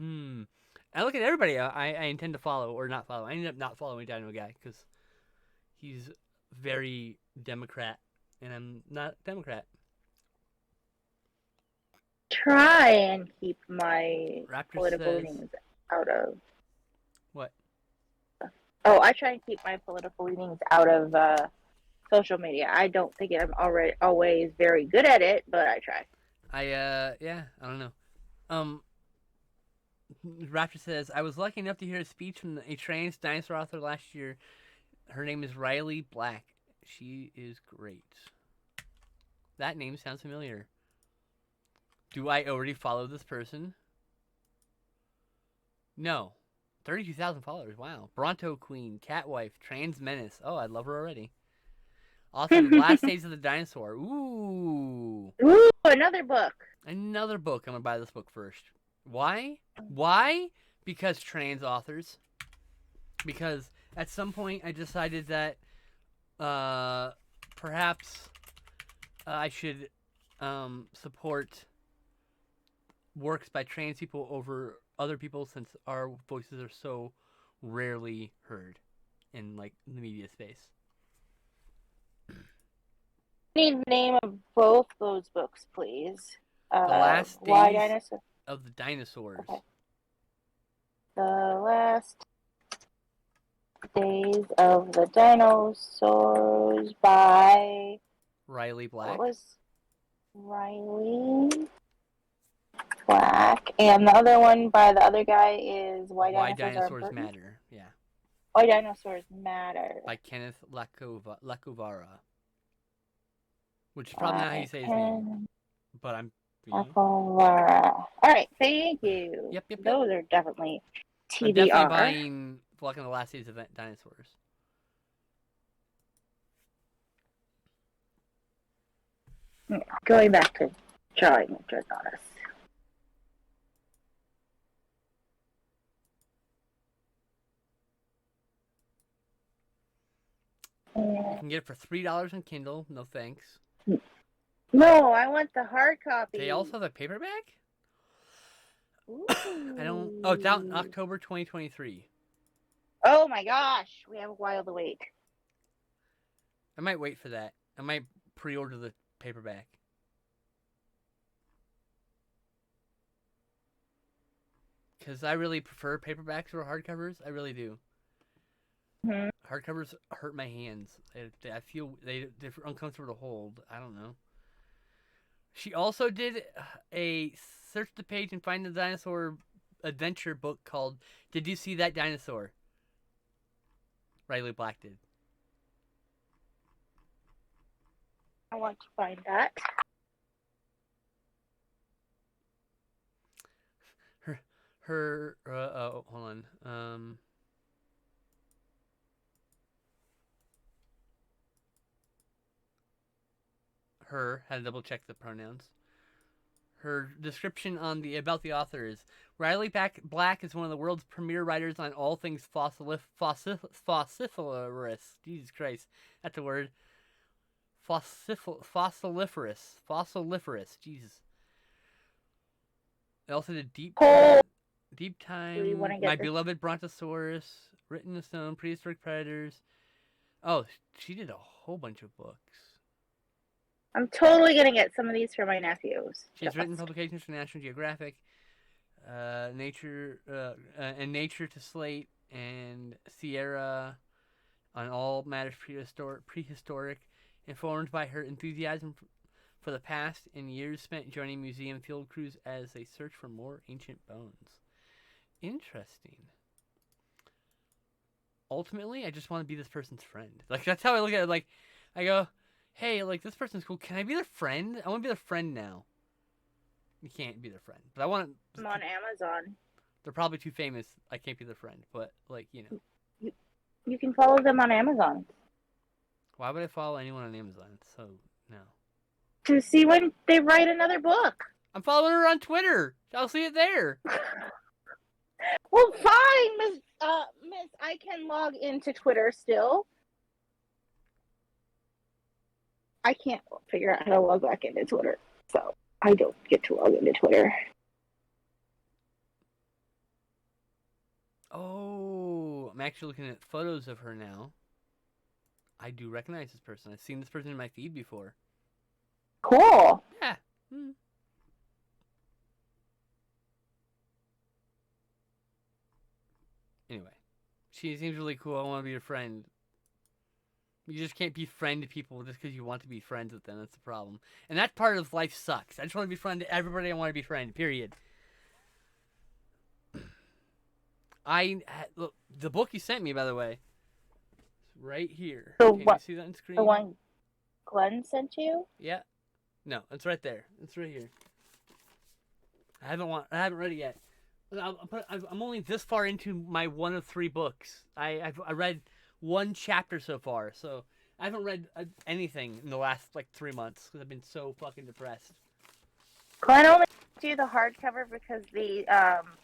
I look at everybody I intend to follow or not follow. I ended up not following Dino Guy because he's very Democrat, and I'm not Democrat. Try and keep my Raptor political says, leanings out of. What? Oh, I try and keep my political leanings out of social media. I don't think I'm always very good at it, but I try. I don't know. Raptor says, I was lucky enough to hear a speech from a trans dinosaur author last year. Her name is Riley Black. She is great. That name sounds familiar. Do I already follow this person? No. 32,000 followers. Wow. Bronto Queen, Catwife, Trans Menace. Oh, I love her already. Author of The Last Days of the Dinosaur. Ooh. Ooh, another book. Another book. I'm going to buy this book first. Why? Why? Because trans authors. Because at some point I decided that perhaps I should support works by trans people over other people since our voices are so rarely heard in like the media space. Need the name of both those books, please. The Last Why Days Dinosaur? of the Dinosaurs. Okay. The Last Days of the Dinosaurs by Riley Black. What was Riley Black, and the other one by the other guy is Why Dinosaurs Matter. Yeah. Why Dinosaurs Matter. By Kenneth Lacovara. Which is probably not how you say his name. But I'm... Lacovara. Alright, thank you. Yep. Those are definitely TBR. I'm definitely buying Walking the Last Days of Dinosaurs. Going back to drawing a Dreadnoughtus. You can get it for $3 on Kindle. No thanks. No, I want the hard copy. They also have a paperback? Ooh. I don't... Oh, it's out in October 2023. Oh my gosh, we have a while to wait. I might wait for that. I might pre-order the paperback. Because I really prefer paperbacks over hardcovers. I really do. Mm-hmm. Hardcovers hurt my hands. I feel they're uncomfortable to hold. I don't know. She also did a search the page and find the dinosaur adventure book called Did You See That Dinosaur? Riley Black did. I want to find that. Hold on. Her, had to double check the pronouns. Her description on about the author is Riley Black is one of the world's premier writers on all things fossiliferous. Jesus Christ, that's a word. Fossiliferous. Jesus. They also did Deep Time, My Beloved Brontosaurus, Written in Stone, Prehistoric Predators. Oh, she did a whole bunch of books. I'm totally gonna get some of these for my nephews. She has written publications for National Geographic, Nature to Slate, and Sierra on all matters prehistoric, informed by her enthusiasm for the past and years spent joining museum field crews as they search for more ancient bones. Interesting. Ultimately, I just want to be this person's friend. Like, that's how I look at it. Like, I go, hey, like, this person's cool. Can I be their friend? I want to be their friend now. You can't be their friend. But I want. I'm on Amazon. They're probably too famous. I can't be their friend. But like You can follow them on Amazon why would I follow anyone on Amazon? So no. to see when they write another book. I'm following her on Twitter. I'll see it there. Well, fine, Miss. Miss, I can log into Twitter still. I can't figure out how to log back into Twitter, so I don't get to log into Twitter. Oh, I'm actually looking at photos of her now. I do recognize this person. I've seen this person in my feed before. Cool. Yeah. Hmm. Anyway, she seems really cool. I want to be her friend. You just can't befriend people just because you want to be friends with them. That's the problem. And that part of life sucks. I just want to be friend to everybody I want to be friend, period. Look, the book you sent me, by the way, it's right here. So Can you what- see that on screen? The one Glenn sent you? Yeah. No, it's right there. It's right here. I haven't read it yet. I'm only this far into my one of 3 books. I read 1 chapter so far, so I haven't read anything in the last like 3 months because I've been so fucking depressed. Glenn only do the hardcover because the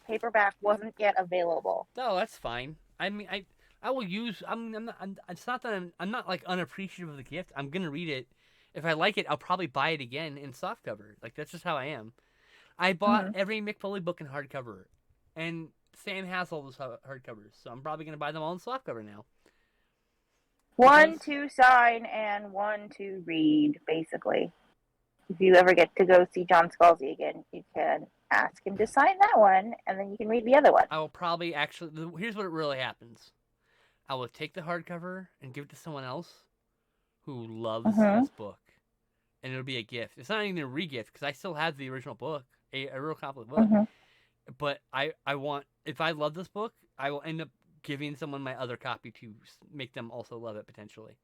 paperback wasn't yet available. No, that's fine. I mean, I will use. It's not that I'm not like unappreciative of the gift. I'm gonna read it. If I like it, I'll probably buy it again in softcover. Like that's just how I am. I bought every Mick Foley book in hardcover, and Sam has all those hardcovers, so I'm probably gonna buy them all in softcover now. 1 to sign and 1 to read, basically. If you ever get to go see John Scalzi again, you can ask him to sign that one, and then you can read the other one. I will probably actually. Here's what it really happens. I will take the hardcover and give it to someone else who loves this book, and it'll be a gift. It's not even a re-gift because I still have the original book, a real copy of the book. But I want, if I love this book, I will end up giving someone my other copy to make them also love it potentially.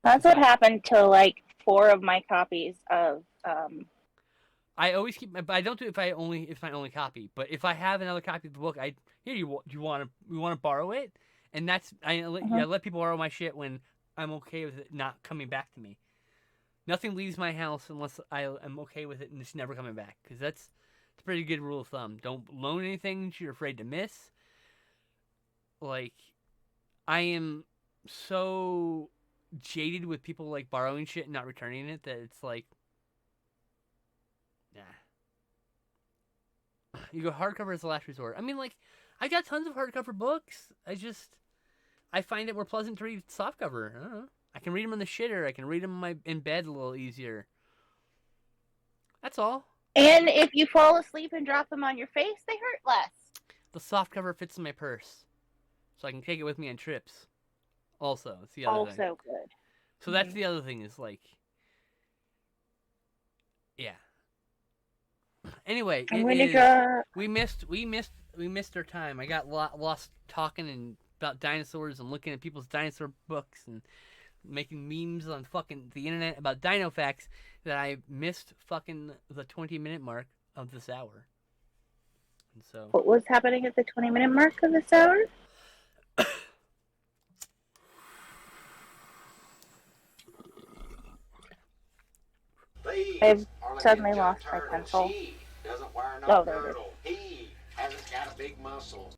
That's what happened to like 4 of my copies of. I always keep, but I don't do it if it's my only copy. But if I have another copy of the book, you want to borrow it, and that's I let people borrow my shit when I'm okay with it not coming back to me. Nothing leaves my house unless I am okay with it and it's never coming back. Because that's a pretty good rule of thumb. Don't loan anything you're afraid to miss. Like, I am so jaded with people like borrowing shit and not returning it that it's like, nah. You go hardcover is the last resort. I mean, like, I got tons of hardcover books. I find it more pleasant to read softcover. I don't know. I can read them in the shitter. I can read them in bed a little easier. That's all. And if you fall asleep and drop them on your face, they hurt less. The softcover fits in my purse, so I can take it with me on trips. Also, it's the other thing. Also good. So that's the other thing is like, yeah. Anyway, we missed our time. I got lost talking about dinosaurs and looking at people's dinosaur books and making memes on fucking the internet about dino facts that I missed fucking the 20-minute mark of this hour. And so What was happening at the 20-minute mark of this hour? These I've are like suddenly Ninja lost my Turtle. pencil. She doesn't wear no Oh, there it is. girdle. He hasn't got a big muscle.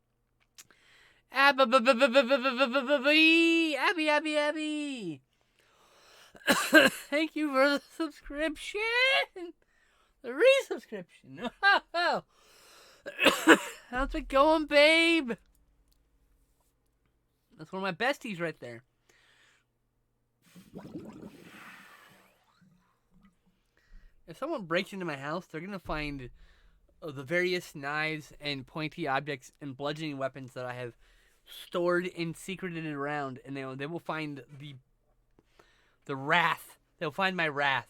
Abby. Thank you for the subscription. The resubscription. How's it going, babe? That's one of my besties right there. If someone breaks into my house, they're going to find the various knives and pointy objects and bludgeoning weapons that I have stored and secreted around, and they will find the wrath. They'll find my wrath.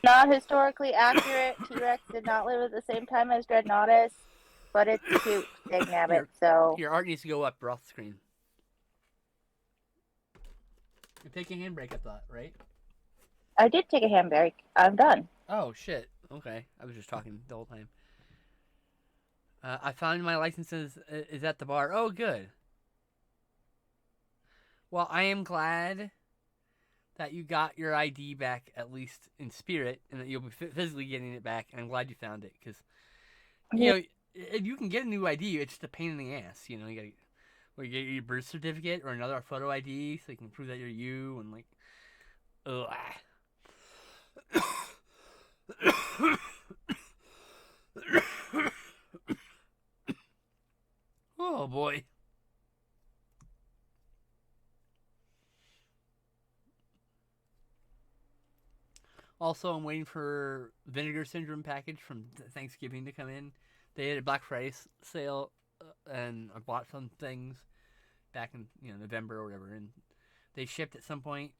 Not historically accurate. T-Rex did not live at the same time as Dreadnoughtus, but it's cute, Dag Nabbit, so... Your art needs to go up or off the screen. You're taking a handbrake, I thought, right? I did take a hand break. I'm done. Oh shit. Okay, I was just talking the whole time. I found my license is at the bar. Oh, good. Well, I am glad that you got your ID back, at least in spirit, and that you'll be physically getting it back. And I'm glad you found it because you can get a new ID. It's just a pain in the ass. You gotta get your birth certificate or another photo ID so you can prove that you're you and like, ugh. Oh boy. Also, I'm waiting for Vinegar Syndrome package from Thanksgiving to come in. They had a Black Friday sale, and I bought some things back in November or whatever, and they shipped at some point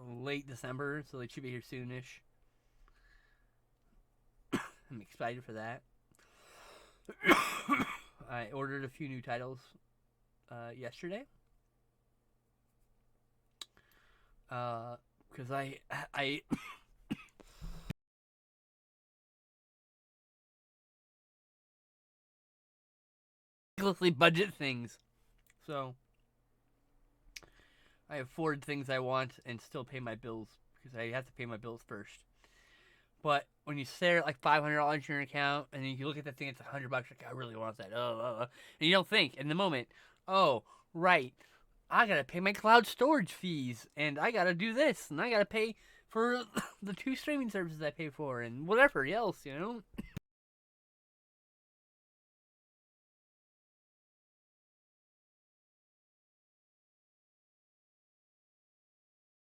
late December, so they should be here soonish. I'm excited for that. I ordered a few new titles yesterday. Because I ridiculously budget things, so I afford things I want and still pay my bills because I have to pay my bills first. But when you stare at like $500 in your account and then you look at that thing, it's $100. Like, I really want that. And you don't think in the moment, oh, right, I gotta pay my cloud storage fees, and I gotta do this, and I gotta pay for the 2 streaming services I pay for, and whatever else,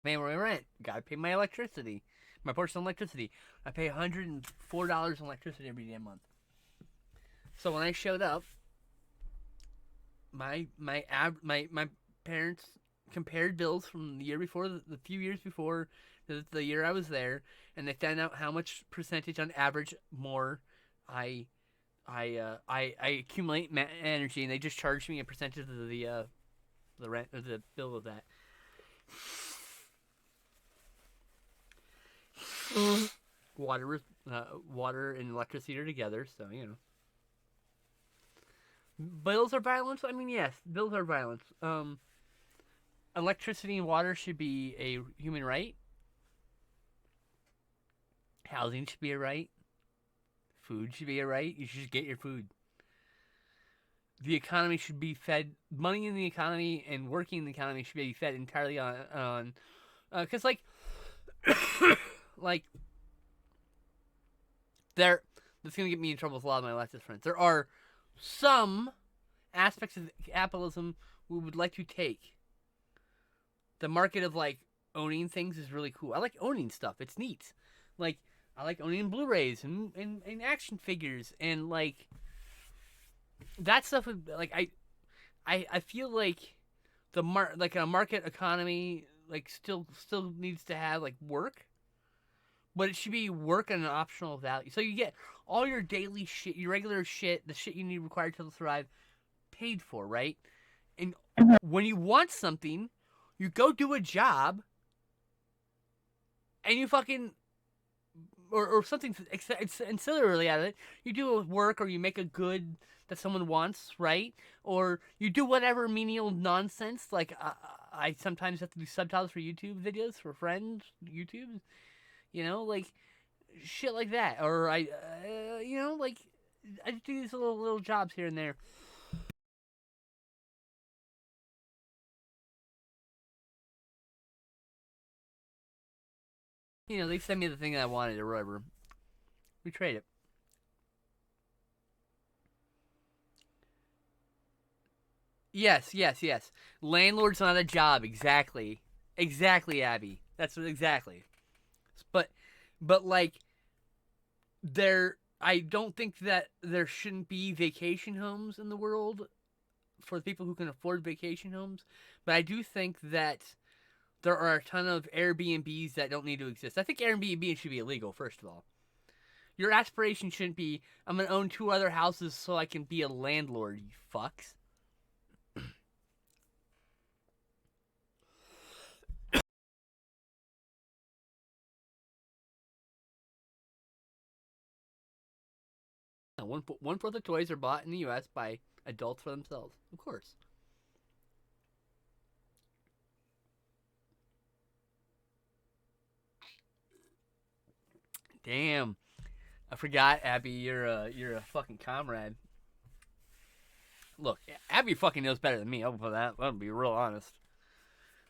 Pay my rent, gotta pay my electricity, my personal electricity. I pay $104 in electricity every damn month. So when I showed up, my parents compared bills from the year before, the few years before, the year I was there, and they found out how much percentage on average more I accumulate energy, and they just charged me a percentage of the rent or the bill of that. Water and electricity are together, so bills are violence. I mean, yes, bills are violence. Electricity and water should be a human right. Housing should be a right. Food should be a right. You should just get your food. The economy should be fed. Money in the economy and working in the economy should be fed entirely on because like that's gonna get me in trouble with a lot of my leftist friends. There are some aspects of capitalism we would like to take. The market of like owning things is really cool. I like owning stuff. It's neat. Like I like owning Blu-rays and action figures and like that stuff. Like I feel like like a market economy like still needs to have like work, but it should be work at an optional value. So you get all your daily shit, your regular shit, the shit you need required to survive, paid for, right? And when you want something, you go do a job, and you fucking or something ancillarily out of it. You do a work or you make a good that someone wants, right? Or you do whatever menial nonsense. Like I sometimes have to do subtitles for YouTube videos for friends, YouTube. Like shit like that. Or I just do these little jobs here and there. They send me the thing that I wanted or whatever. We trade it. Yes. Landlord's not a job. Exactly, Abby. That's what exactly. But like, I don't think that there shouldn't be vacation homes in the world for the people who can afford vacation homes. But I do think that there are a ton of Airbnbs that don't need to exist. I think Airbnb should be illegal, first of all. Your aspiration shouldn't be, I'm going to own 2 other houses so I can be a landlord, you fucks. One-fourth of toys are bought in the U.S. by adults for themselves. Of course. Damn. I forgot, Abby, you're a fucking comrade. Look, Abby fucking knows better than me. I'll put that. I'll be real honest.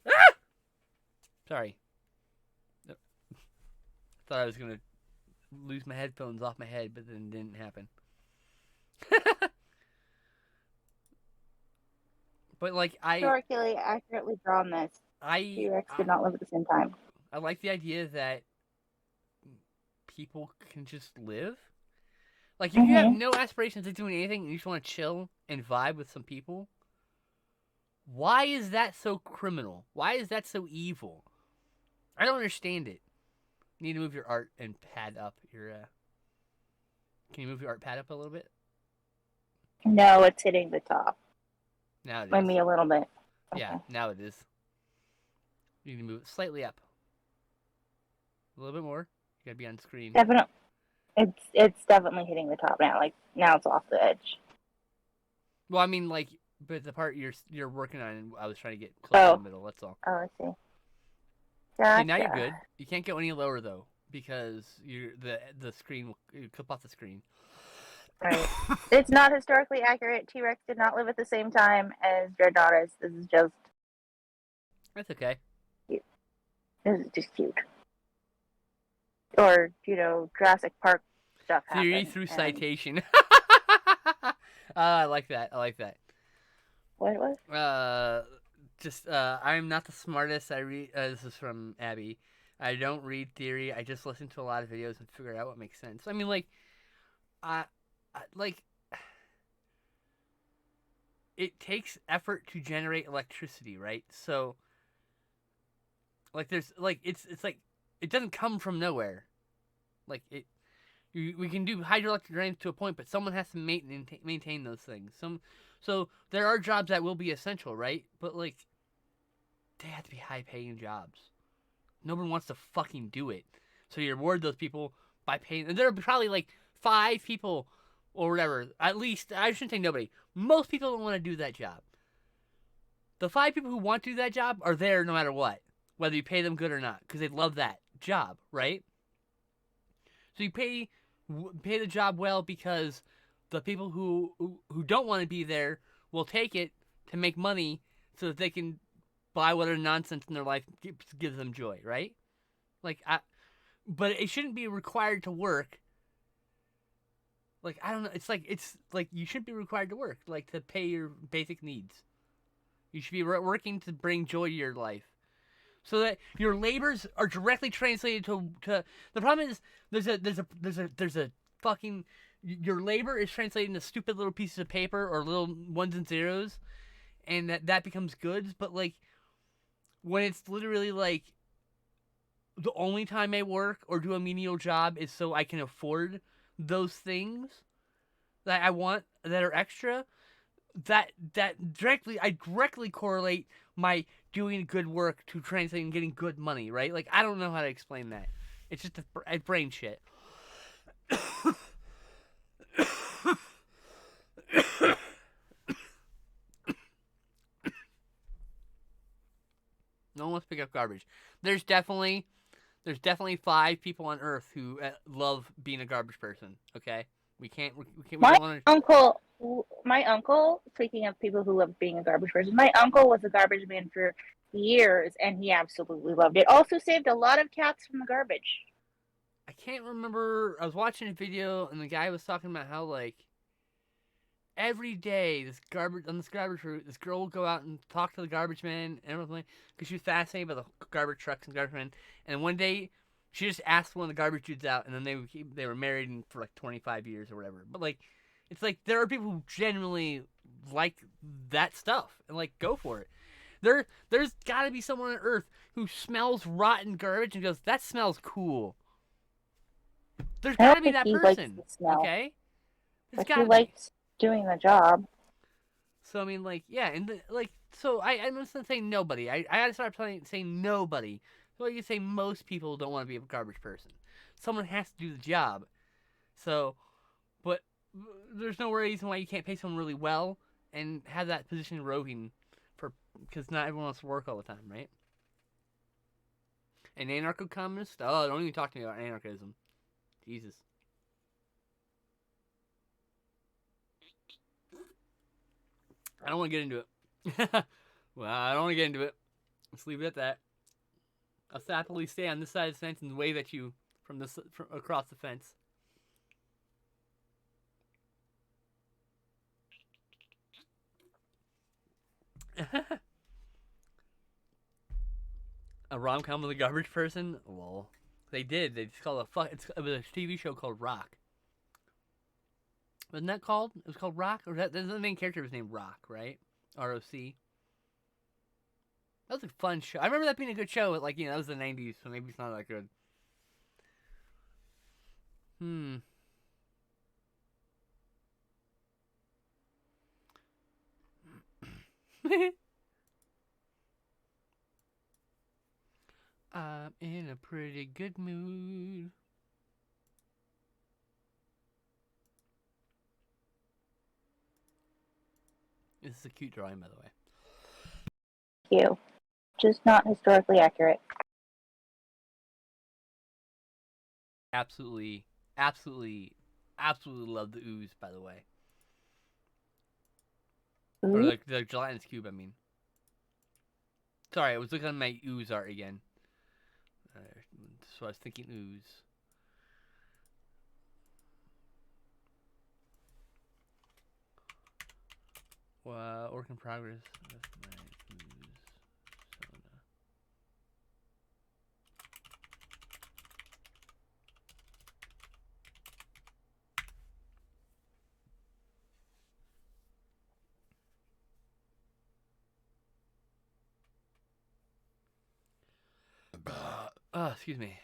Ah! Sorry. Thought I was gonna lose my headphones off my head, but then it didn't happen. But like Historically accurately drawn this. T-Rex did not live at the same time. I like the idea that people can just live. Like, if you have no aspirations of doing anything and you just want to chill and vibe with some people, why is that so criminal? Why is that so evil? I don't understand it. You need to move your art and pad up your, Can you move your art pad up a little bit? No, it's hitting the top. Now it is. Maybe a little bit. Yeah, Okay. now it is. You need to move it slightly up. A little bit more. You gotta be on screen. Definitely. It's definitely hitting the top now. Like, now it's off the edge. Well, I mean, like, but the part you're working on, I was trying to get close in the middle. That's all. Oh, I see. See, now you're Gotcha. good. You can't go any lower though, because the screen will clip off the screen. Right. It's not historically accurate. T-Rex did not live at the same time as Dreadnoughtus. This is just That's okay. cute. This is just cute. Or, Jurassic Park stuff Theory happened, through and- citation. I like that. I like that. What it was? I'm not the smartest. I read. This is from Abby. I don't read theory. I just listen to a lot of videos and figure out what makes sense. I mean, it takes effort to generate electricity, right? So, it's like it doesn't come from nowhere. We can do hydroelectric drains to a point, but someone has to maintain those things. So there are jobs that will be essential, right? But they have to be high-paying jobs. Nobody wants to fucking do it. So you reward those people by paying. And there are probably 5 people or whatever. At least, I shouldn't say nobody. Most people don't want to do that job. The 5 people who want to do that job are there no matter what, whether you pay them good or not, because they love that job, right? So you pay the job well because the people who don't want to be there will take it to make money so that they can buy whatever nonsense in their life gives them joy, right? But it shouldn't be required to work. I don't know. It's like you shouldn't be required to work, to pay your basic needs. You should be working to bring joy to your life, so that your labors are directly translated to. The problem is there's a fucking your labor is translated into stupid little pieces of paper or little ones and zeros, and that becomes goods. But when it's literally the only time I work or do a menial job is so I can afford those things that I want that are extra, I directly correlate my doing good work to translating getting good money, right? I don't know how to explain that. It's just a brain shit. No one wants to pick up garbage. There's definitely 5 people on Earth who love being a garbage person. Okay, we don't want to. My uncle, speaking of people who love being a garbage person, my uncle was a garbage man for years, and he absolutely loved it. Also saved a lot of cats from the garbage. I can't remember. I was watching a video, and the guy was talking about how every day this garbage route, this girl will go out and talk to the garbage man and everything because she was fascinated by the garbage trucks and garbage men. And one day, she just asked one of the garbage dudes out, and then they were married for 25 years or whatever. But it's there are people who genuinely like that stuff and go for it. There's got to be someone on Earth who smells rotten garbage and goes, "That smells cool." There's got to be that person, okay? But he likes doing the job. So I mean, yeah, and so I'm not saying nobody. I gotta start saying nobody. So you can say most people don't want to be a garbage person. Someone has to do the job. So, but there's no reason why you can't pay someone really well and have that position roving because not everyone wants to work all the time, right? An anarcho-communist? Oh, don't even talk to me about anarchism. Jesus. I don't want to get into it. Well, I don't want to get into it. Let's leave it at that. I'll happily stay on this side of the fence and wave at you from across the fence. A rom-com with a garbage person? Well, they did. They just called it was a TV show called Rock. Wasn't that called? It was called Rock? Or the main character was named Rock, right? R-O-C. That was a fun show. I remember that being a good show, but that was the 90s, so maybe it's not that good. I'm in a pretty good mood. This is a cute drawing, by the way. Thank you. Just not historically accurate. Absolutely love the ooze, by the way. Ooh. Or the gelatinous cube, I mean. Sorry, I was looking at my ooze art again. So I was thinking ooze. Work in progress. That's my ooze soda. Excuse me.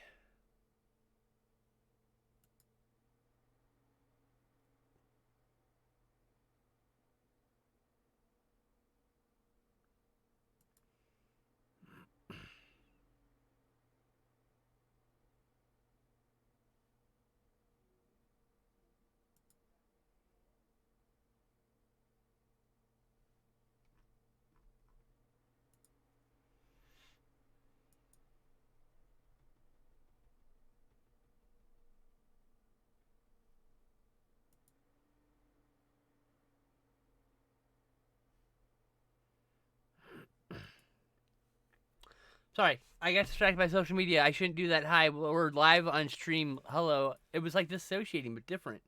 Sorry, I got distracted by social media. I shouldn't do that. Hi, we're live on stream. Hello. It was like dissociating, but different.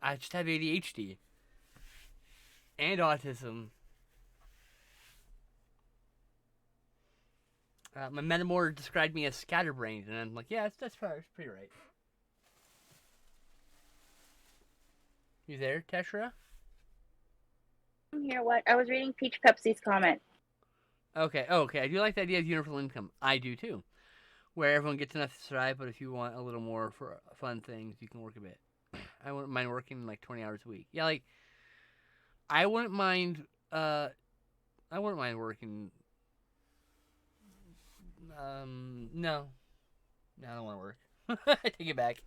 I just have ADHD. And autism. My metamor described me as scatterbrained, and I'm like, yeah, that's pretty right. You there, Teshra? I'm here. What? I was reading Peach Pepsi's comment. Okay, I do like the idea of universal income. I do too. Where everyone gets enough to survive, but if you want a little more for fun things, you can work a bit. I wouldn't mind working 20 hours a week. Yeah, I wouldn't mind working. No, I don't want to work. I take it back.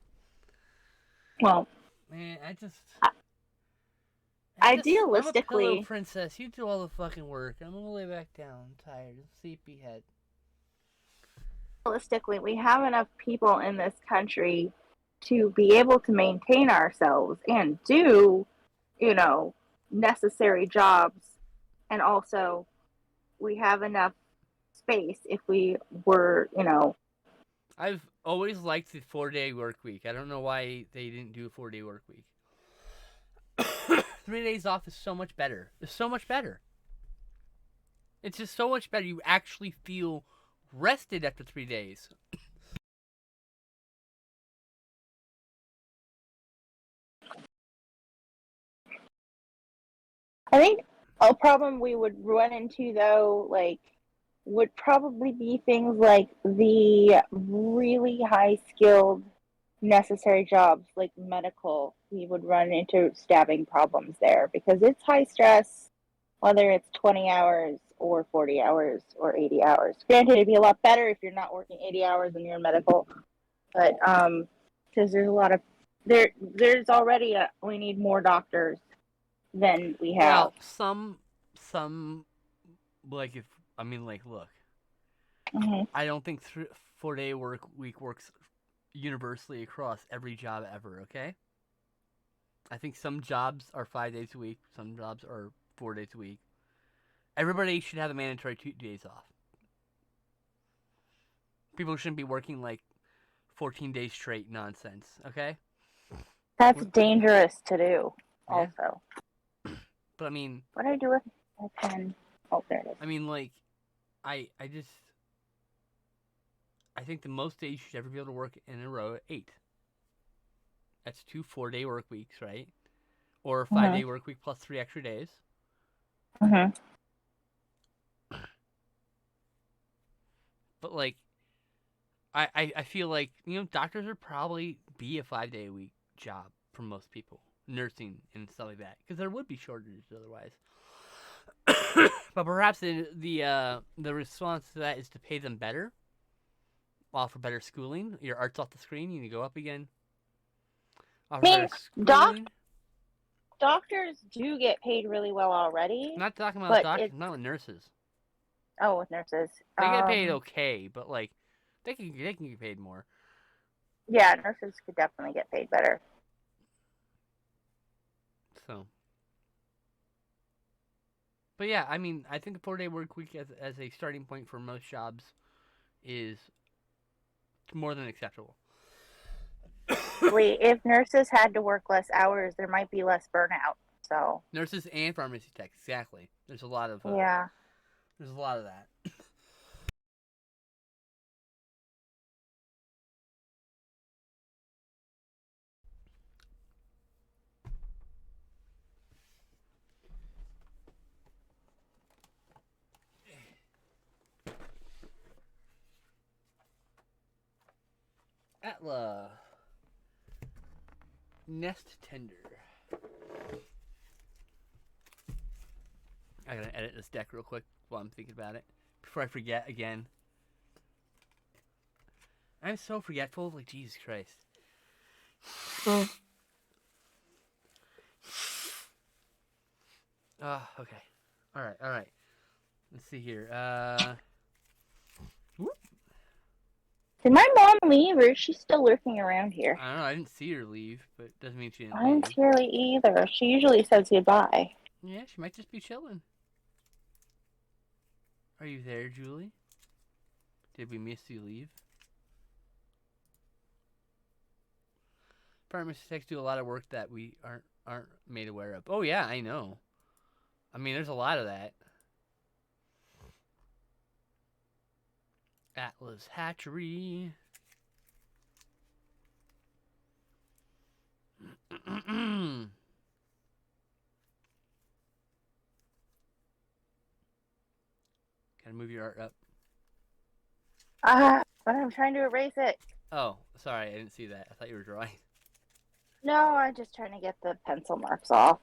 Well, Man, I'm a idealistically, pillow princess. You do all the fucking work. I'm gonna lay back down, I'm tired, sleepyhead. realistically, we have enough people in this country to be able to maintain ourselves and do, necessary jobs. And also, we have enough space if we were, I've always liked the 4-day work week. I don't know why they didn't do a 4-day work week. 3 days off is so much better. It's so much better. It's just so much better. You actually feel rested after 3 days. I think a problem we would run into, though, would probably be things like the really high-skilled necessary jobs like medical. We would run into staffing problems there because it's high stress, whether it's 20 hours or 40 hours or 80 hours. Granted, it'd be a lot better if you're not working 80 hours and you're in medical, but because there's a lot of there's already we need more doctors than we have. Well, some, like if I mean, like, look, Hmm. I don't think 4-day work week works universally across every job ever. Okay, I think some jobs are 5 days a week, some jobs are 4 days a week. Everybody should have a mandatory 2 days off. People shouldn't be working like 14 days straight nonsense. Okay. That's dangerous to do. Yeah. Also, But I mean, what do I do with my pen? Oh, there it is. I mean, like, I think the most days you should ever be able to work in a row at 8. That's 2 4-day work weeks, right? Or a 5-day work week plus 3 extra days. Hmm. But like, I feel like, doctors would probably be a 5-day a week job for most people, nursing and stuff like that, because there would be shortages otherwise. But perhaps the response to that is to pay them better, offer better schooling. Your art's off the screen. You need to go up again. Offer mean, better schooling. Doctors do get paid really well already. I'm not talking about but doctors. it's- I'm not with nurses. Oh, with nurses. They get paid okay, but like they can get paid more. Yeah, nurses could definitely get paid better. So, but yeah, I mean, I think a 4-day work week as a starting point for most jobs is more than acceptable. Wait, if nurses had to work less hours, there might be less burnout. So Nurses and pharmacy techs, exactly. There's a lot of yeah. There's a lot of that. Atla. Nest Tender. I gotta edit this deck real quick while I'm thinking about it. Before I forget again. I'm so forgetful, like Jesus Christ. Okay. Alright. Let's see here. Did my mom leave, or is she still lurking around here? I don't know, I didn't see her leave, but it doesn't mean she didn't I didn't leave. see her either. She usually says goodbye. Yeah, she might just be chilling. Are you there, Julie? Did we miss you leave? Pharmacy techs do a lot of work that we aren't made aware of. Oh yeah, I know. I mean, there's a lot of that. Atlas Hatchery. Gotta move your art up. But I'm trying to erase it. Oh, sorry, I didn't see that. I thought you were drawing. No, I'm just trying to get the pencil marks off.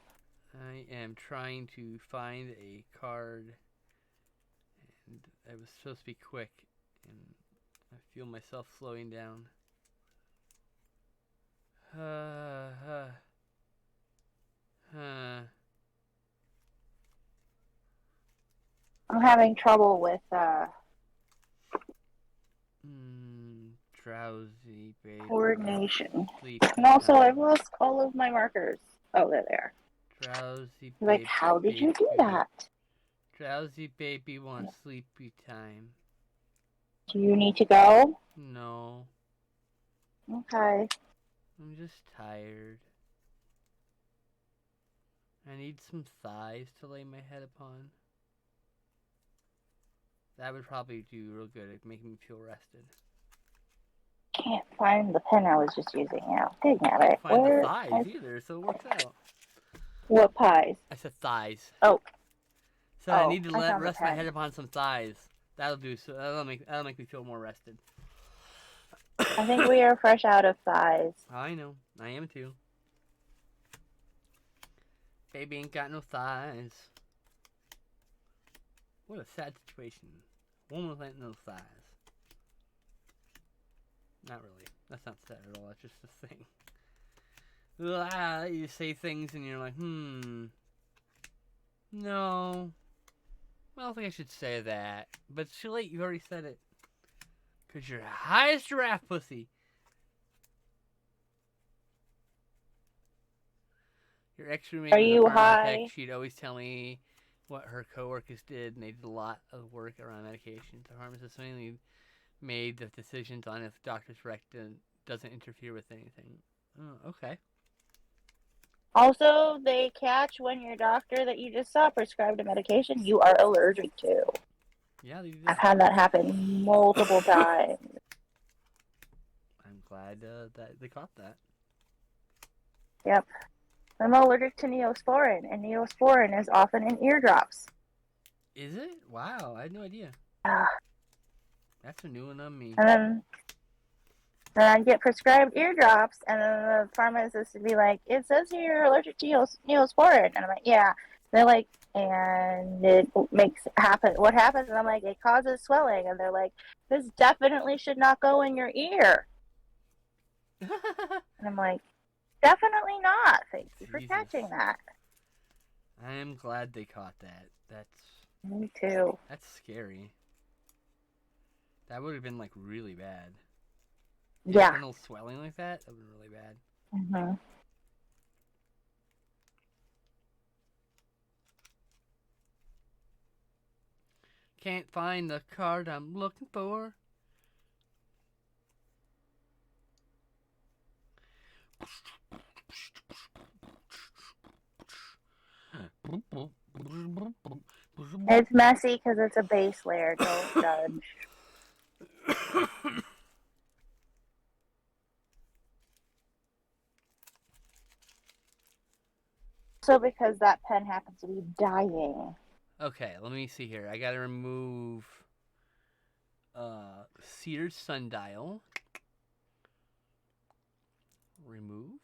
I am trying to find a card, and I was supposed to be quick, and I feel myself slowing down. I'm having trouble with Drowsy baby. coordination. Sleepy And also, time. I've lost all of my markers. Oh, there they are. Drowsy baby. Like, how did you do that? Drowsy baby wants sleepy time. Do you need to go? No, Okay. I'm just tired. I need some thighs to lay my head upon. That would probably do real good at making me feel rested. Can't find the pen I was just using now. Dang it. I can't find the thighs either, so it works out. What pies? I said thighs. Oh. So I Oh, need to I found the rest my pen. head upon some thighs. That'll do. So that'll make me feel more rested. I think we are fresh out of thighs. I know. I am too. Baby ain't got no thighs. What a sad situation. Woman with no thighs. Not really. That's not sad at all. That's just a thing. You say things and you're like, no. I don't think I should say that. But it's too late, you already said it. Because you're high as giraffe pussy. Your ex-roommate Are was a you pharma high? tech. She'd always tell me what her coworkers did, and they did a lot of work around medications. The pharmacist mainly made the decisions on if the doctor's rectum doesn't interfere with anything. Oh, okay. Also, they catch when your doctor that you just saw prescribed a medication you are allergic to. Yeah, they did. I've had that happen multiple times. I'm glad that they caught that. Yep. I'm allergic to Neosporin, and Neosporin is often in eardrops. Is it? Wow, I had no idea. Ah. That's a new one on me. And then I get prescribed eardrops, and then the pharmacist would be like, "It says here you're allergic to Neosporin," and I'm like, "Yeah." They're like, "And it makes happen. What happens?" And I'm like, "It causes swelling," and they're like, "This definitely should not go in your ear." And I'm like, "Definitely not. Thank you for Jesus. catching that." I am glad they caught that. Me too. That's scary. That would have been like really bad. Yeah. Internal swelling like that? That would have been really bad. Mm-hmm. Can't find the card I'm looking for. It's messy because it's a base layer. Don't judge. Also, because that pen happens to be dying. Okay, let me see here. I gotta remove Sears sundial. Remove.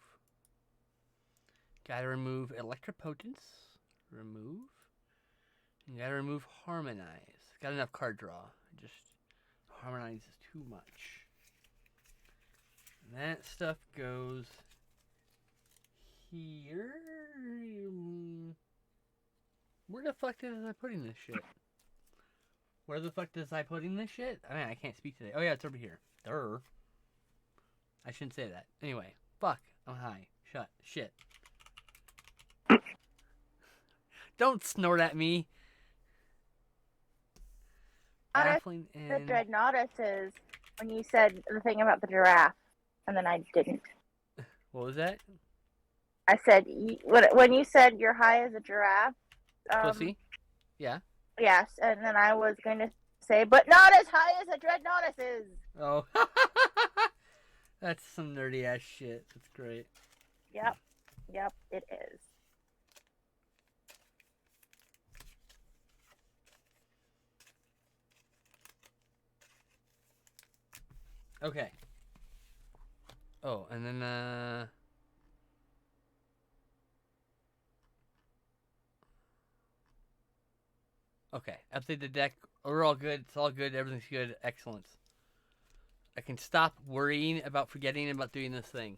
Gotta remove electropotence. Remove. And gotta remove harmonize. Got enough card draw. Just harmonize is too much. And that stuff goes here. Where the fuck is I putting this shit? Where the fuck is I putting this shit? I mean, I can't speak today. Oh yeah, it's over here. Durr. I shouldn't say that. Anyway, fuck. I'm high. Shit. Don't snort at me. Baffling The and... Dreadnoughtus is when you said the thing about the giraffe, and then I didn't. What was that? I said when you said you're high as a giraffe. Pussy? Yeah. Yes, and then I was going to say, but not as high as a Dreadnoughtus is. Oh. That's some nerdy ass shit. That's great. Yep, it is. Okay. Oh, and then, okay, update the deck. We're all good. It's all good. Everything's good. Excellent. I can stop worrying about forgetting about doing this thing.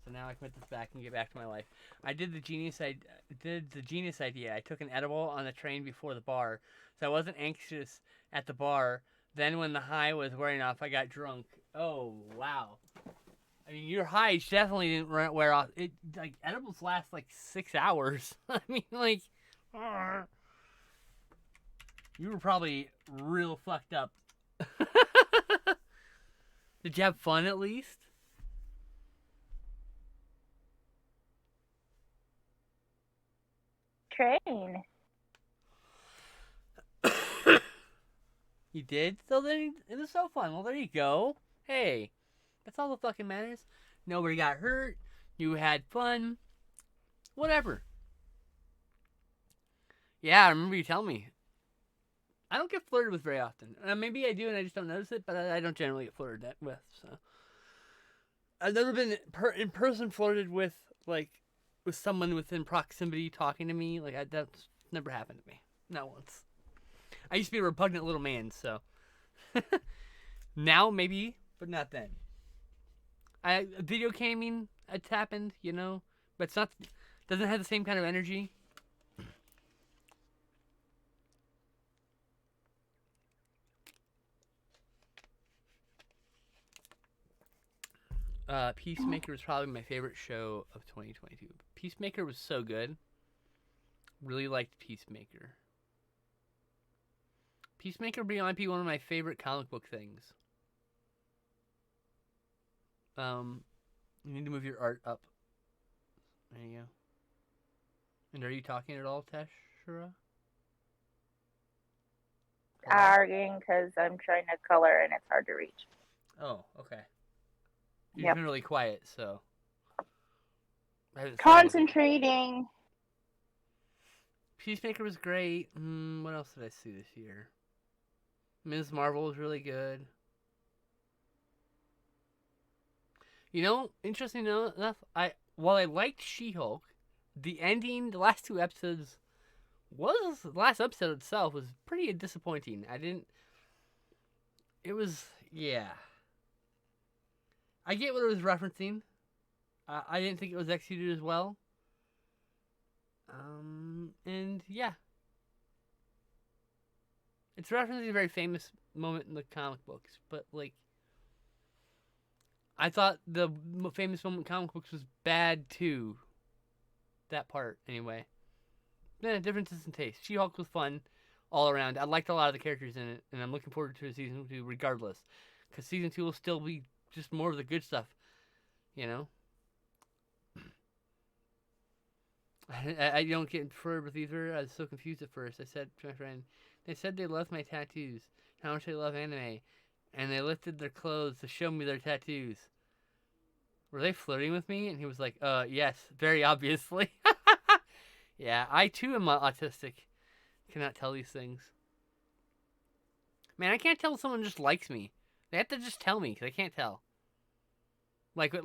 So now I can put this back and get back to my life. I did the genius idea. I took an edible on the train before the bar, so I wasn't anxious at the bar. Then when the high was wearing off, I got drunk. Oh, wow. I mean, your highs definitely didn't wear off. It like edibles last like 6 hours. I mean, like, you were probably real fucked up. Did you have fun at least? Train. You did? So then it was so fun. Well, there you go. Hey, that's all that fucking matters. Nobody got hurt. You had fun. Whatever. Yeah, I remember you telling me. I don't get flirted with very often. Maybe I do and I just don't notice it, but I don't generally get flirted with, so. I've never been in person flirted with, like, with someone within proximity talking to me. Like, that's never happened to me. Not once. I used to be a repugnant little man, so. Now, maybe, but not then. Video gaming, it's happened, you know, but it's not. Doesn't have the same kind of energy. Peacemaker was probably my favorite show of 2022. Peacemaker was so good. Really liked Peacemaker. Peacemaker might be one of my favorite comic book things. You need to move your art up. There you go. And are you talking at all, Tashira? Arguing because I'm trying to color and it's hard to reach. Oh, okay. You've Yep. been really quiet, so. I haven't said anything. Concentrating. Peacemaker was great. What else did I see this year? Ms. Marvel was really good. You know, interesting enough, while I liked She-Hulk, the ending, the last two episodes, the last episode itself was pretty disappointing. Yeah. I get what it was referencing. I didn't think it was executed as well. And yeah. It's referencing a very famous moment in the comic books, but like, I thought the famous moment in comic books was bad too. That part, anyway. Yeah, differences in taste. She-Hulk was fun all around. I liked a lot of the characters in it, and I'm looking forward to season 2 regardless. Because season 2 will still be just more of the good stuff, you know? I don't get further with either. I was so confused at first. I said to my friend, they said they loved my tattoos, how much they love anime, and they lifted their clothes to show me their tattoos. Were they flirting with me? And he was like, yes, very obviously. Yeah, I too am autistic. Cannot tell these things. Man, I can't tell if someone just likes me. They have to just tell me, because I can't tell. Like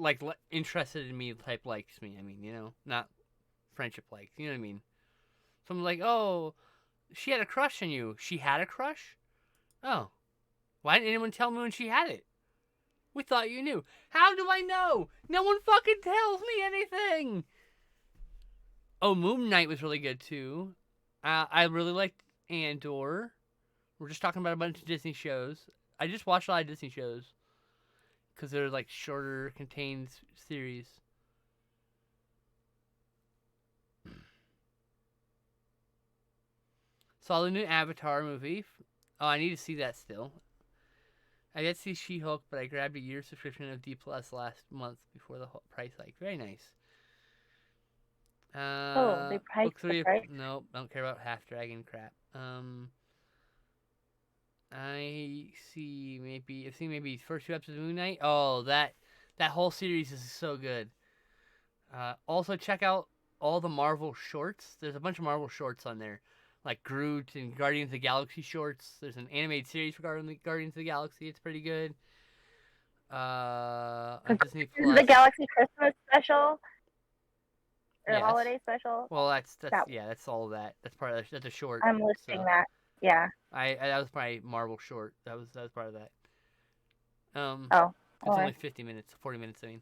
interested in me type likes me. I mean, you know, not friendship likes. You know what I mean? Someone's like, oh, she had a crush on you. She had a crush? Oh. Why didn't anyone tell me when she had it? We thought you knew. How do I know? No one fucking tells me anything. Oh, Moon Knight was really good too. I really liked Andor. We're just talking about a bunch of Disney shows. I just watched a lot of Disney shows because they're like shorter, contained series. Saw the new Avatar movie. Oh, I need to see that still. I did see She-Hulk, but I grabbed a year subscription of D Plus last month before the price hike. Very nice. They priced the price? Nope, don't care about Half Dragon crap. I've seen maybe first 2 episodes of Moon Knight. Oh, that whole series is so good. Also check out all the Marvel shorts. There's a bunch of Marvel shorts on there, like Groot and Guardians of the Galaxy shorts. There's an animated series for Guardians of the Galaxy. It's pretty good. On Disney Plus. The Galaxy Christmas special. Or Yes. holiday special. Well, that's all of that. That's part of that's a short. I'm listing that. Yeah. That was my Marvel short. That was part of that. Oh. It's only 50 minutes, 40 minutes. I mean.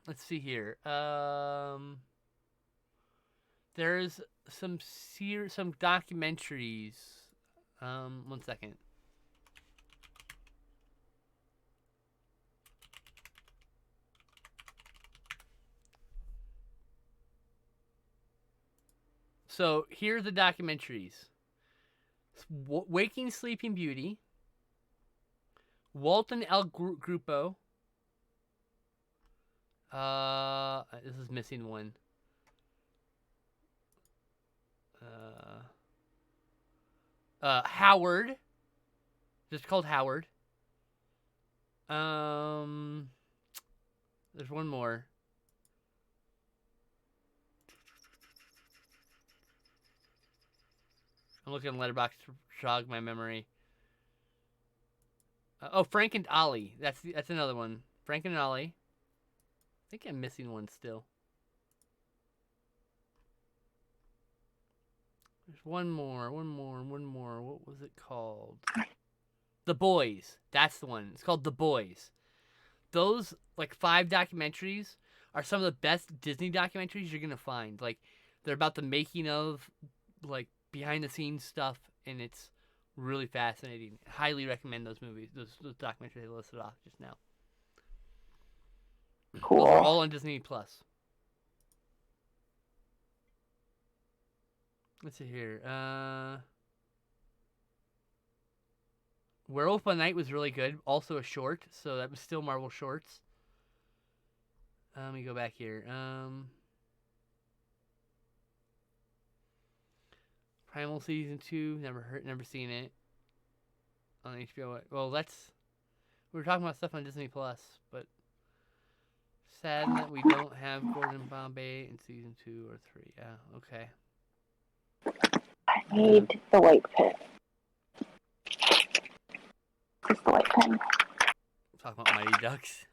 Let's see here. There's some documentaries. One second. So here's the documentaries: Waking Sleeping Beauty, Walton El Grupo. This is missing one. Howard. Just called Howard. There's one more. I'm looking at Letterboxd to jog my memory. Frank and Ollie. That's another one. Frank and Ollie. I think I'm missing one still. There's one more. What was it called? The Boys. That's the one. It's called The Boys. those like 5 documentaries are some of the best Disney documentaries you're gonna find. Like they're about the making of, like behind the scenes stuff, and it's really fascinating. Highly recommend those movies, those documentaries I listed off just now. Cool. Those are all on Disney Plus. Let's see here. Werewolf by Night was really good. Also a short, so that was still Marvel shorts. Let me go back here. Primal season 2. Never seen it. On HBO. Well, we were talking about stuff on Disney Plus, but sad that we don't have Gordon Bombay in season 2 or 3. Yeah, okay. I need the white pen. Just the white pen. Talking about Mighty Ducks.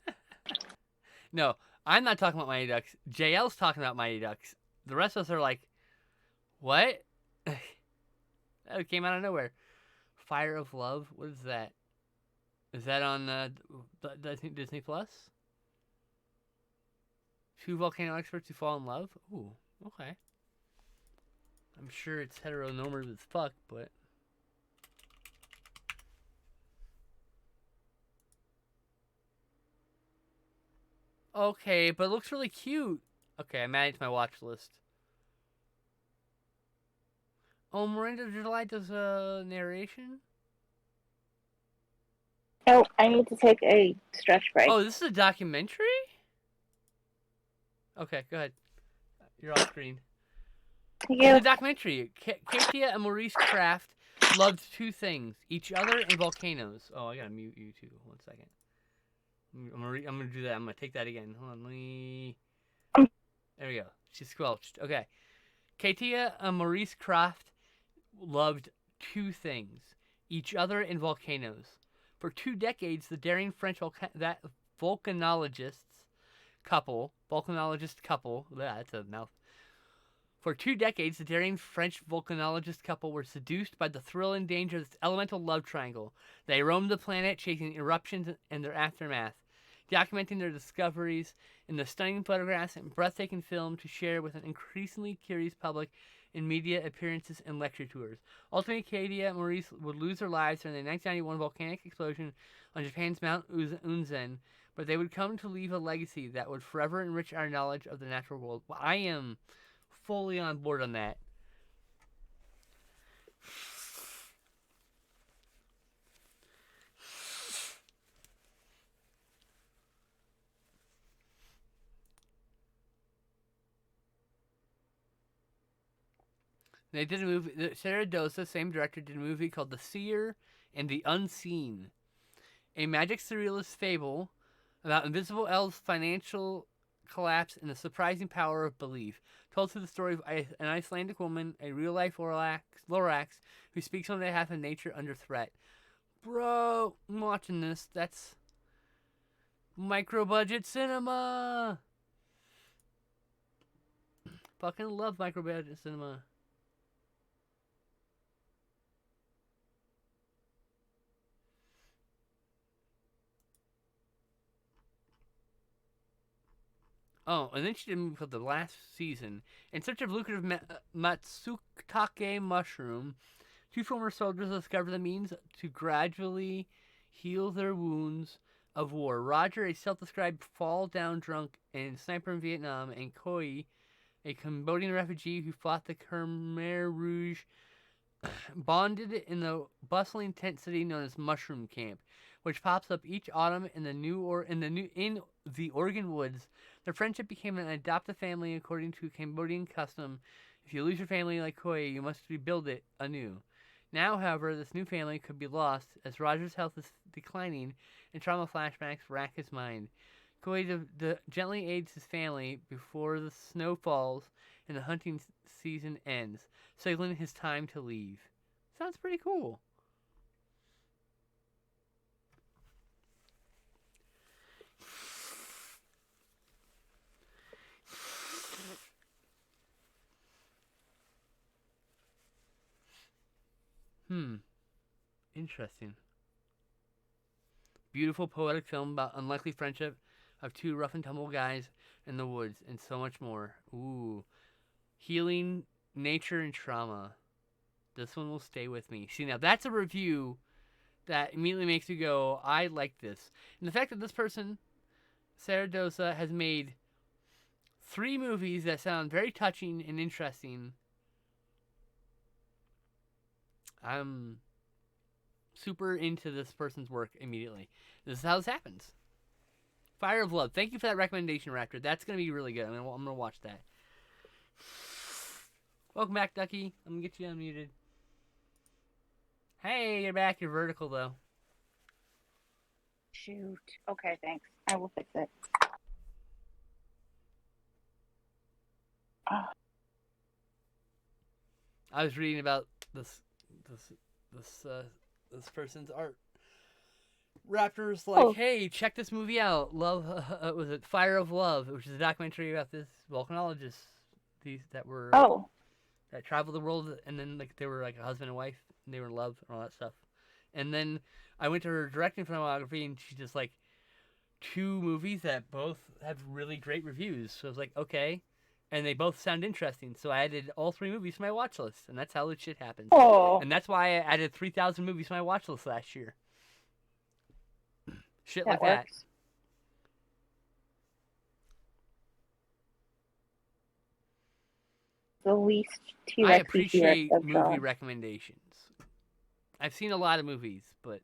No, I'm not talking about Mighty Ducks. JL's talking about Mighty Ducks. The rest of us are like, what? That came out of nowhere. Fire of Love? What is that? Is that on Disney Plus? 2 volcano experts who fall in love? Ooh, okay. I'm sure it's heteronormative as fuck, but... Okay, but it looks really cute. Okay, I'm adding it to my watch list. Oh, Miranda July does narration? Oh, I need to take a stretch break. Oh, this is a documentary? Okay, go ahead. You're off screen. Thank In you. the documentary, Katia and Maurice Kraft loved 2 things: each other and volcanoes. Oh, I gotta mute you too. 1 second. I'm gonna do that. I'm gonna take that again. Hold on. There we go. She's squelched. Okay. Katia and Maurice Kraft loved 2 things: each other and volcanoes. For 2 decades, the daring French volcanologist couple, that's a mouth. For 2 decades, the daring French volcanologist couple were seduced by the thrill and danger of this elemental love triangle. They roamed the planet, chasing eruptions and their aftermath, documenting their discoveries in the stunning photographs and breathtaking film to share with an increasingly curious public in media appearances and lecture tours. Ultimately, Katia and Maurice would lose their lives during the 1991 volcanic explosion on Japan's Mount Unzen, but they would come to leave a legacy that would forever enrich our knowledge of the natural world. Well, I am fully on board on that. They did a movie. Sarah Dosa, same director, did a movie called The Seer and the Unseen, a magic surrealist fable about invisible elves' financial collapse and the surprising power of belief, told through the story of an Icelandic woman, a real-life Lorax, who speaks on behalf of nature under threat. Bro, I'm watching this. That's micro-budget cinema. Fucking love micro-budget cinema. Oh, and then she did a movie called The Last Season. In search of lucrative Matsutake mushroom, 2 former soldiers discover the means to gradually heal their wounds of war. Roger, a self-described fall-down drunk and sniper in Vietnam, and Koi, a Cambodian refugee who fought the Khmer Rouge, bonded in the bustling tent city known as Mushroom Camp, which pops up each autumn in the Oregon woods. Their friendship became an adoptive family according to Cambodian custom. If you lose your family like Koi, you must rebuild it anew. Now, however, this new family could be lost as Roger's health is declining and trauma flashbacks rack his mind. Koi gently aids his family before the snow falls and the hunting season ends, signaling his time to leave. Sounds pretty cool. Interesting. Beautiful poetic film about unlikely friendship of two rough and tumble guys in the woods, and so much more. Ooh. Healing, nature, and trauma. This one will stay with me. See, now that's a review that immediately makes you go, I like this. And the fact that this person, Sarah Dosa, has made 3 movies that sound very touching and interesting. I'm super into this person's work immediately. This is how this happens. Fire of Love. Thank you for that recommendation, Raptor. That's going to be really good. I'm going to watch that. Welcome back, Ducky. I'm going to get you unmuted. Hey, you're back. You're vertical, though. Shoot. Okay, thanks. I will fix it. Oh, I was reading about this person's art. Raptor's like, Oh. hey, check this movie out. Love, was it Fire of Love, which is a documentary about this volcanologist, these that were that traveled the world, and then like they were like a husband and wife, and they were in love and all that stuff. And then I went to her directing filmography, and she's just like 2 movies that both have really great reviews. So I was like, okay, and they both sound interesting. So I added all 3 movies to my watch list, and that's how this shit happens. Oh. And that's why I added 3,000 movies to my watch list last year. Shit That like that. works. The least I T-Rex appreciate of movie recommendations. I've seen a lot of movies, but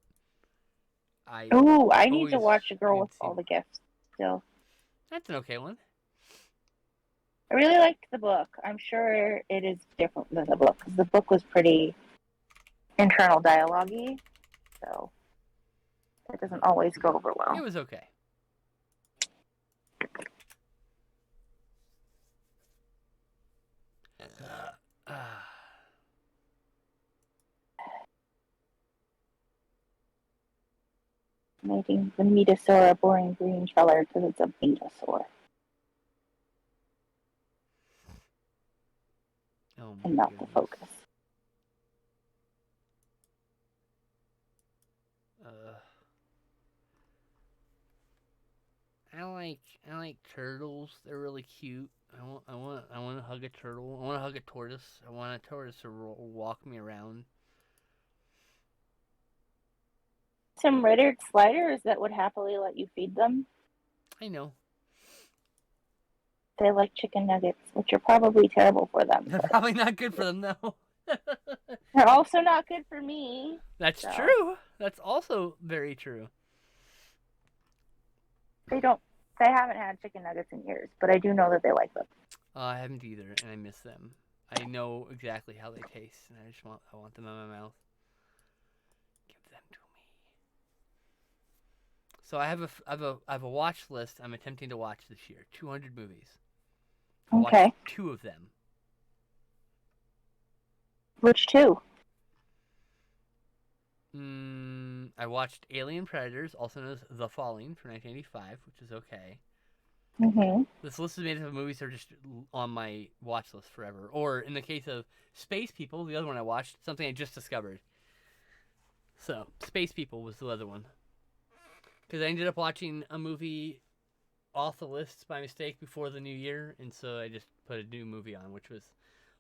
I Ooh, I need to always watch A Girl need with to see All the one. Gifts still. That's an okay one. I really liked the book. I'm sure it is different than the book, because the book was pretty internal dialogue-y, so it doesn't always go over well. It was okay. Making the Metasaur a boring green color because it's a Metasaur Oh my and not the goodness. focus. I like turtles. They're really cute. I want to hug a turtle. I want to hug a tortoise. I want a tortoise to walk me around. Some Red-eared sliders that would happily let you feed them. I know. They like chicken nuggets, which are probably terrible for them. They're but probably not good for them though. they're also not good for me. That's So. true. That's also very true. They haven't had chicken nuggets in years, but I do know that they like them. I haven't either, and I miss them. I know exactly how they taste, and I want them in my mouth. Give them to me. So I have a watch list. I'm attempting to watch this year. 200 movies. I Okay. watched 2 of them. Which 2? I watched Alien Predators, also known as The Falling, from 1985, which is okay. Mm-hmm. This list is made up of movies that are just on my watch list forever. Or in the case of Space People, the other one I watched, something I just discovered. So, Space People was the other one. Because I ended up watching a movie off the list by mistake before the new year, and so I just put a new movie on, which was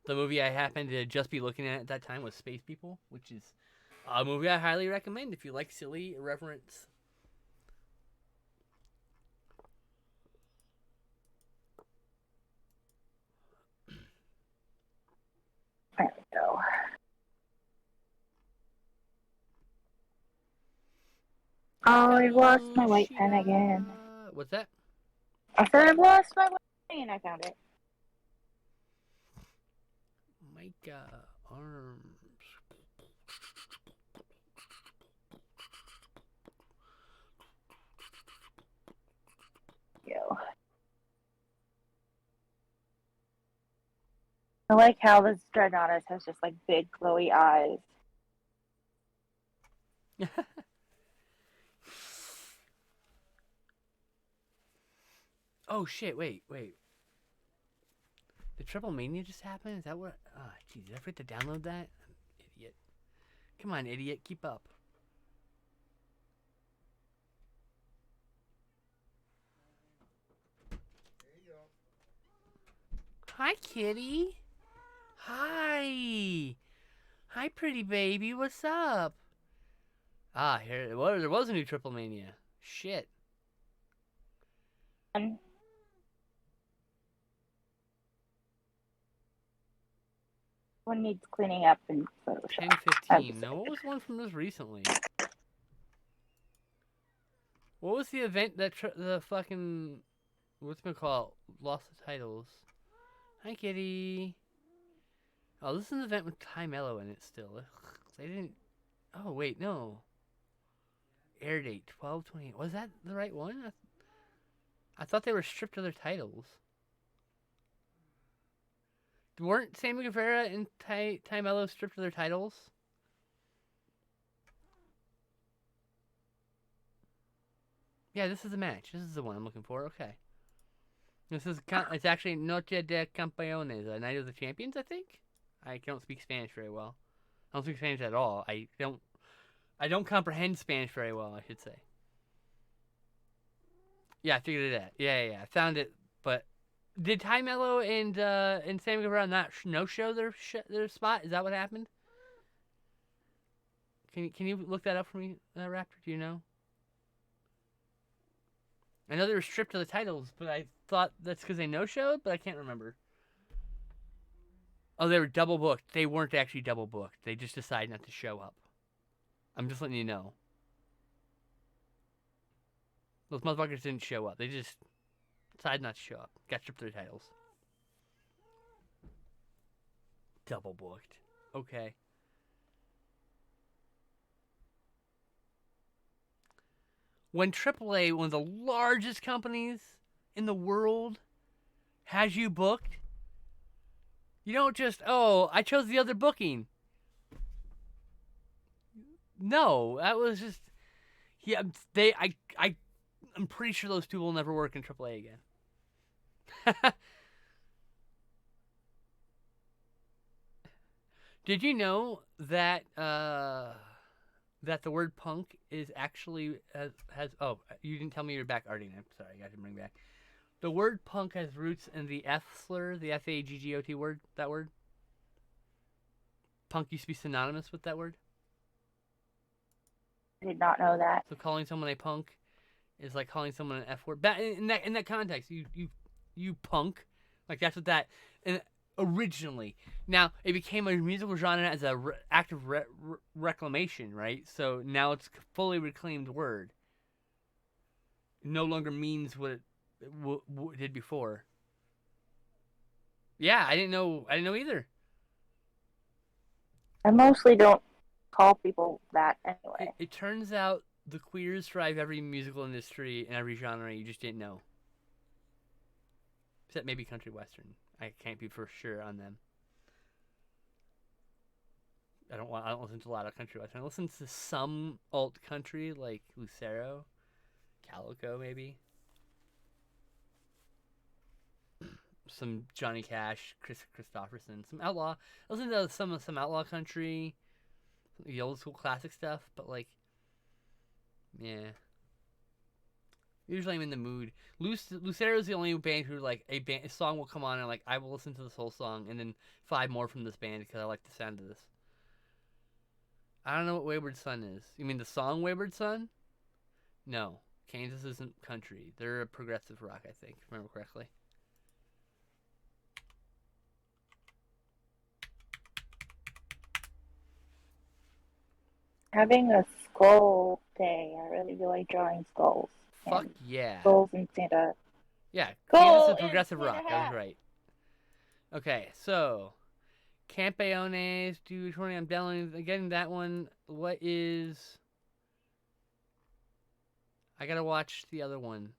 the movie I happened to just be looking at that time was Space People, which is a movie I highly recommend if you like silly, irreverent. There we go. Oh, I lost my white pen again. What's that? I said I've lost my white pen and I found it. Micah Arms. Go. I like how this Dreadnoughtus has just like big glowy eyes. Oh shit! Wait. Did Triple Mania just happen? Is that what? Ah, jeez, did I forget to download that? Idiot! Come on, idiot, keep up. Hi, kitty. Hi. Hi, pretty baby. What's up? Ah, here. Well, there was a new Triple Mania. Shit. One needs cleaning up in Photoshop. 10:15. Now, what was one from this recently? What was the event that the fucking what's it gonna call lost the titles? Hi, kitty. Oh, this is an event with Ty Mello in it still. Ugh, they didn't. Oh wait, no. Air date 12/28. Was that the right one? I thought they were stripped of their titles. Weren't Sammy Guevara and Ty Mello stripped of their titles? Yeah, this is the match. This is the one I'm looking for. Okay. This is it's actually Noche de Campeones, the Night of the Champions, I think. I don't speak Spanish very well. I don't speak Spanish at all. I don't comprehend Spanish very well, I should say. Yeah, I figured it out. Yeah. I found it. But did Ty Mello and Sammy Guevara not no-show their spot? Is that what happened? Can you look that up for me, Raptor? Do you know? I know they were stripped of the titles, but I thought that's because they no-showed, but I can't remember. Oh, they were double booked. They weren't actually double booked. They just decided not to show up. I'm just letting you know. Those motherfuckers didn't show up. They just decided not to show up. Got stripped of their titles. Double booked. Okay. When AAA, one of the largest companies in the world, has you booked, you don't just, oh, I chose the other booking. No, that was just, yeah, I'm pretty sure those two will never work in AAA again. Did you know that that the word punk is actually has oh, you didn't tell me you're back, Artie. I'm sorry, I got to bring back. The word punk has roots in the F slur, the F-A-G-G-O-T word, that word. Punk used to be synonymous with that word. I did not know that. So calling someone a punk is like calling someone an F word. But in that context, you punk, like that's what that originally. Now it became a musical genre as a act of reclamation, right? So now it's a fully reclaimed word. It no longer means what it did before. Yeah, I didn't know either. I mostly don't call people that anyway. It turns out the queers drive every musical industry and every genre. You just didn't know. Except maybe country western. I can't be for sure on them. I don't listen to a lot of country western. I listen to some alt country like Lucero, Calico maybe. Some Johnny Cash, Chris Christopherson, some outlaw. I listen to some outlaw country, the old school classic stuff, but like, yeah. Usually I'm in the mood. Lucero is the only band who like a song will come on and like I will listen to this whole song and then 5 more from this band because I like the sound of this. I don't know what Wayward Son is. You mean the song Wayward Son? No, Kansas isn't country. They're a progressive rock, I think, if I remember correctly. Having a skull day. I really enjoy drawing skulls. Fuck and yeah. Skulls and Santa. Yeah, Skull Kansas is and progressive Santa rock. I hat. was right. Okay, so Campeones, dude, 20. I'm getting that one. What is? I gotta watch the other one.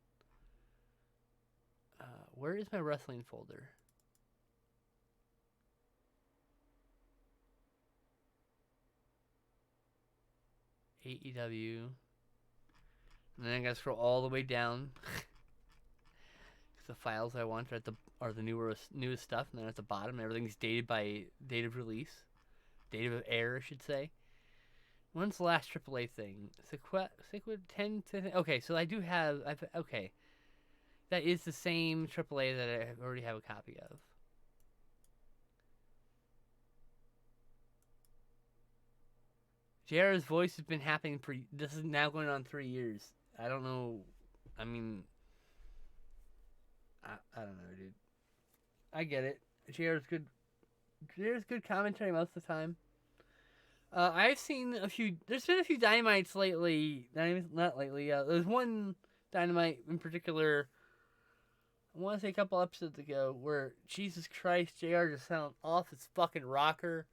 Where is my wrestling folder? AEW. And then I gotta scroll all the way down. The files I want are the newest stuff, and then at the bottom everything's dated by date of release, date of air, I should say. When's the last AAA thing? Sequid 10 to okay, so I do have okay. That is the same AAA that I already have a copy of. JR's voice has been happening for. This is now going on 3 years. I don't know. I mean, I don't know, dude. I get it. JR's good. JR's good commentary most of the time. I've seen a few. There's been a few Dynamites lately. Not lately. There's one Dynamite in particular. I want to say a couple episodes ago where Jesus Christ, JR just sounded off his fucking rocker.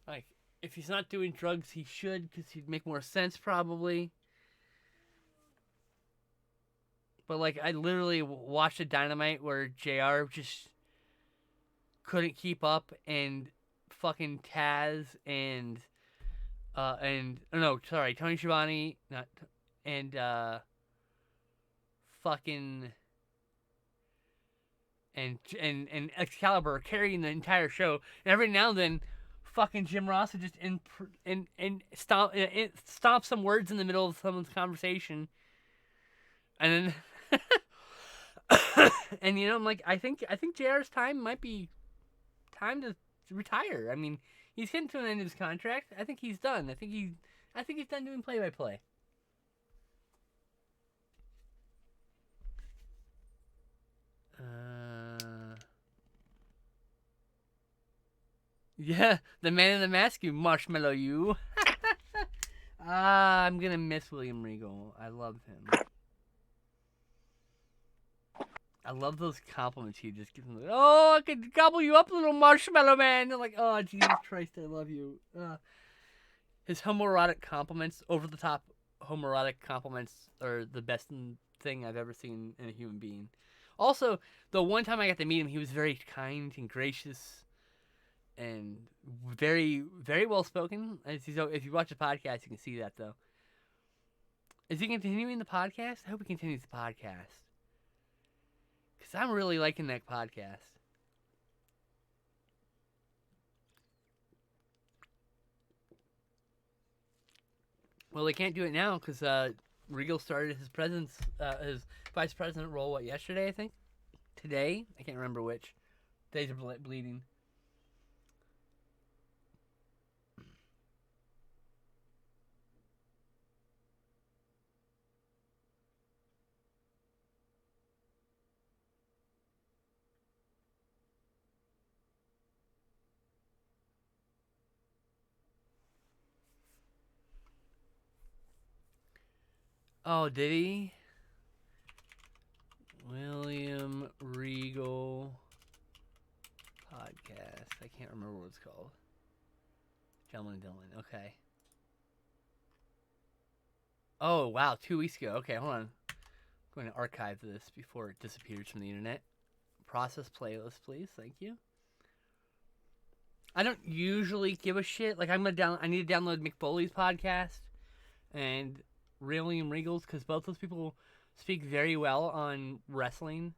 Like, if he's not doing drugs, he should, because he'd make more sense probably. But like, I literally watched a Dynamite where JR just couldn't keep up, and fucking Taz and Tony Schiavone, fucking and Excalibur carrying the entire show, and every now and then, fucking Jim Ross would just stomp some words in the middle of someone's conversation, and then and you know, I'm like, I think JR's time might be time to retire. I mean, he's getting to an end of his contract. I think he's done. I think he's done doing play-by-play. Yeah, the man in the mask, you marshmallow, you. I'm gonna miss William Regal. I love him. I love those compliments he just gives me. Like, oh, I could gobble you up, little marshmallow man. They're like, oh, Jesus Christ, I love you. His homoerotic compliments, over-the-top homoerotic compliments, are the best thing I've ever seen in a human being. Also, the one time I got to meet him, he was very kind and gracious and very, very well-spoken. If you watch the podcast, you can see that, though. Is he continuing the podcast? I hope he continues the podcast. Because I'm really liking that podcast. Well, they can't do it now because Regal started his his vice president role, yesterday, I think? Today? I can't remember which. Days are bleeding. Oh, did he? William Regal podcast. I can't remember what it's called. Gentleman Dylan. Okay. Oh, wow. 2 weeks ago. Okay, hold on. I'm going to archive this before it disappears from the internet. Process playlist, please. Thank you. I don't usually give a shit. Like, I need to download Mick Foley's podcast and William Regal's, because both those people speak very well on wrestling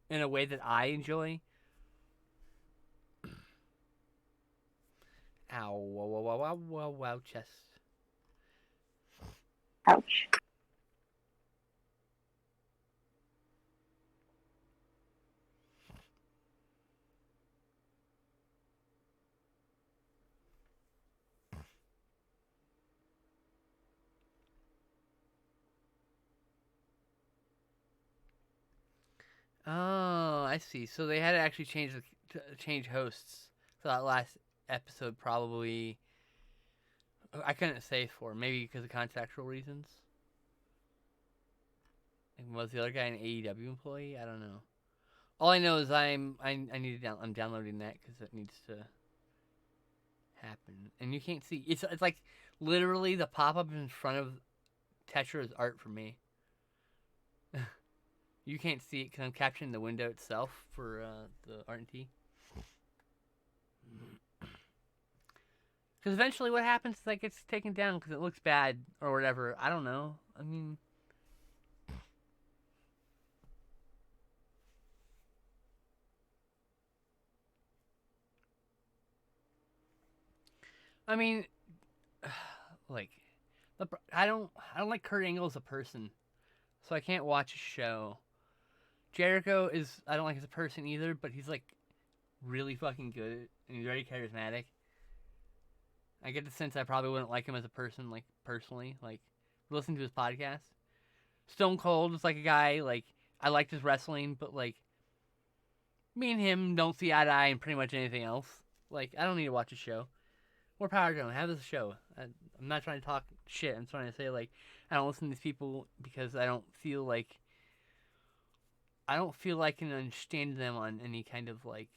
in a way that I enjoy. Ow, wow, chest. Ouch. Oh, I see. So they had to actually change hosts for that last episode, probably. I couldn't say for, maybe because of contractual reasons. And was the other guy an AEW employee? I don't know. All I know is I'm downloading that because it needs to happen. And you can't see. It's like literally the pop-up in front of Tetra's art for me. You can't see it because I'm capturing the window itself for the R&T. Because eventually what happens is, like, it's taken down because it looks bad or whatever. I don't know. I mean... like, I don't like Kurt Angle as a person, so I can't watch a show. Jericho I don't like as a person either, but he's like really fucking good and he's very charismatic. I get the sense I probably wouldn't like him as a person, like personally, like listen to his podcast. Stone Cold is like a guy like I liked his wrestling, but like me and him don't see eye to eye in pretty much anything else. Like I don't need to watch a show. More power to him. Have this show. I'm not trying to talk shit. I'm trying to say like I don't listen to these people because I don't feel like I can understand them on any kind of like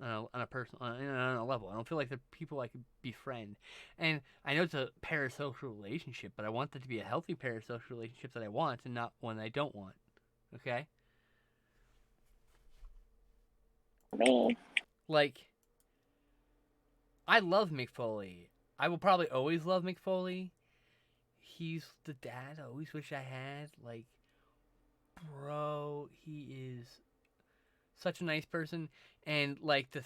on a person on a level. I don't feel like they're people I could befriend. And I know it's a parasocial relationship, but I want that to be a healthy parasocial relationship that I want and not one I don't want. Okay? Me. Like I love Mick Foley. I will probably always love Mick Foley. He's the dad I always wish I had. Like, bro, he is such a nice person. And, like, the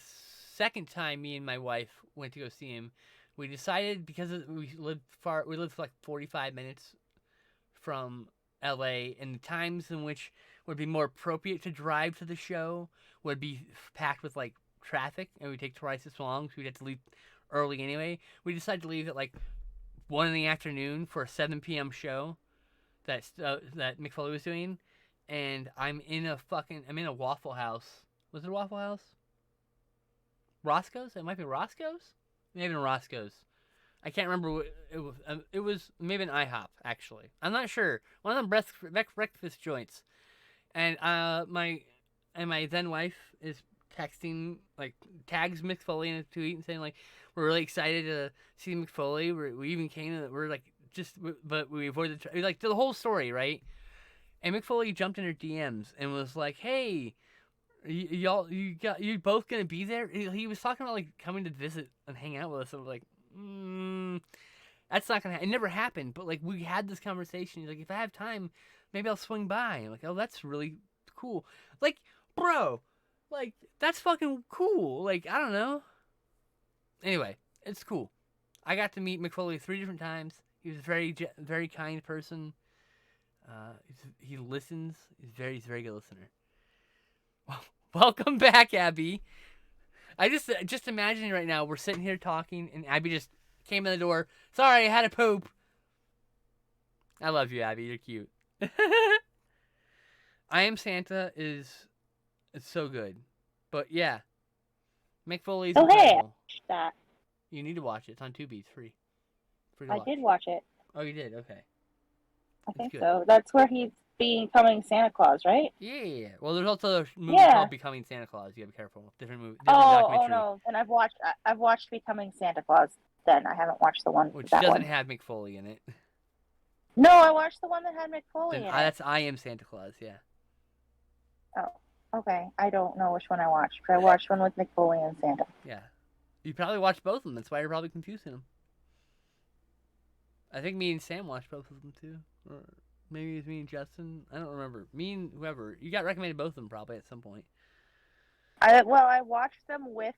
second time me and my wife went to go see him, we decided, because we lived for like 45 minutes from LA, and the times in which would be more appropriate to drive to the show would be packed with, like, traffic, and we'd take twice as long, so we'd have to leave early anyway. We decided to leave at like 1 in the afternoon for a 7 p.m. show that Mick Foley was doing, and I'm in a Waffle House. Was it a Waffle House? Roscoe's? It might be Roscoe's? Maybe Roscoe's. I can't remember what it was. It was maybe an IHOP, actually. I'm not sure. One of them breakfast joints. And my then wife is texting, like, tags Mick Foley in a tweet and saying, like, we're really excited to see Mick Foley. We even came to, we're, like, but we avoided, like, the whole story, right? And Mick Foley jumped in her DMs and was like, hey, you both gonna be there? He was talking about, like, coming to visit and hang out with us. And we're like, that's not gonna happen. It never happened, but, like, we had this conversation. He's like, if I have time, maybe I'll swing by. I'm like, oh, that's really cool. Like, bro, like, that's fucking cool. Like, I don't know. Anyway, it's cool. I got to meet Mick Foley 3 different times. He was a very kind person. He listens. He's a very good listener. Well, welcome back, Abby. I just imagining right now, we're sitting here talking, and Abby just came in the door. Sorry, I had to poop. I love you, Abby. You're cute. I Am Santa it's so good. But yeah, Mick Foley's incredible. That. You need to watch it. It's on Tubi. It's free. Free to I watch. did watch it. Oh, you did? Okay. I think good. so. That's where he's becoming Santa Claus, right? Yeah. Well, there's also a movie called Becoming Santa Claus. You gotta be careful. Different movie. Oh no. And I've watched Becoming Santa Claus. Then I haven't watched the one which that doesn't one. have Mick Foley in it. No, I watched the one that had Mick Foley in it. That's I Am Santa Claus. Yeah. Oh, okay. I don't know which one I watched, but I watched one with Mick Foley and Santa. Yeah. You probably watched both of them. That's why you're probably confusing them. I think me and Sam watched both of them too. Or maybe it was me and Justin. I don't remember. Me and whoever. You got recommended both of them probably at some point. I watched them with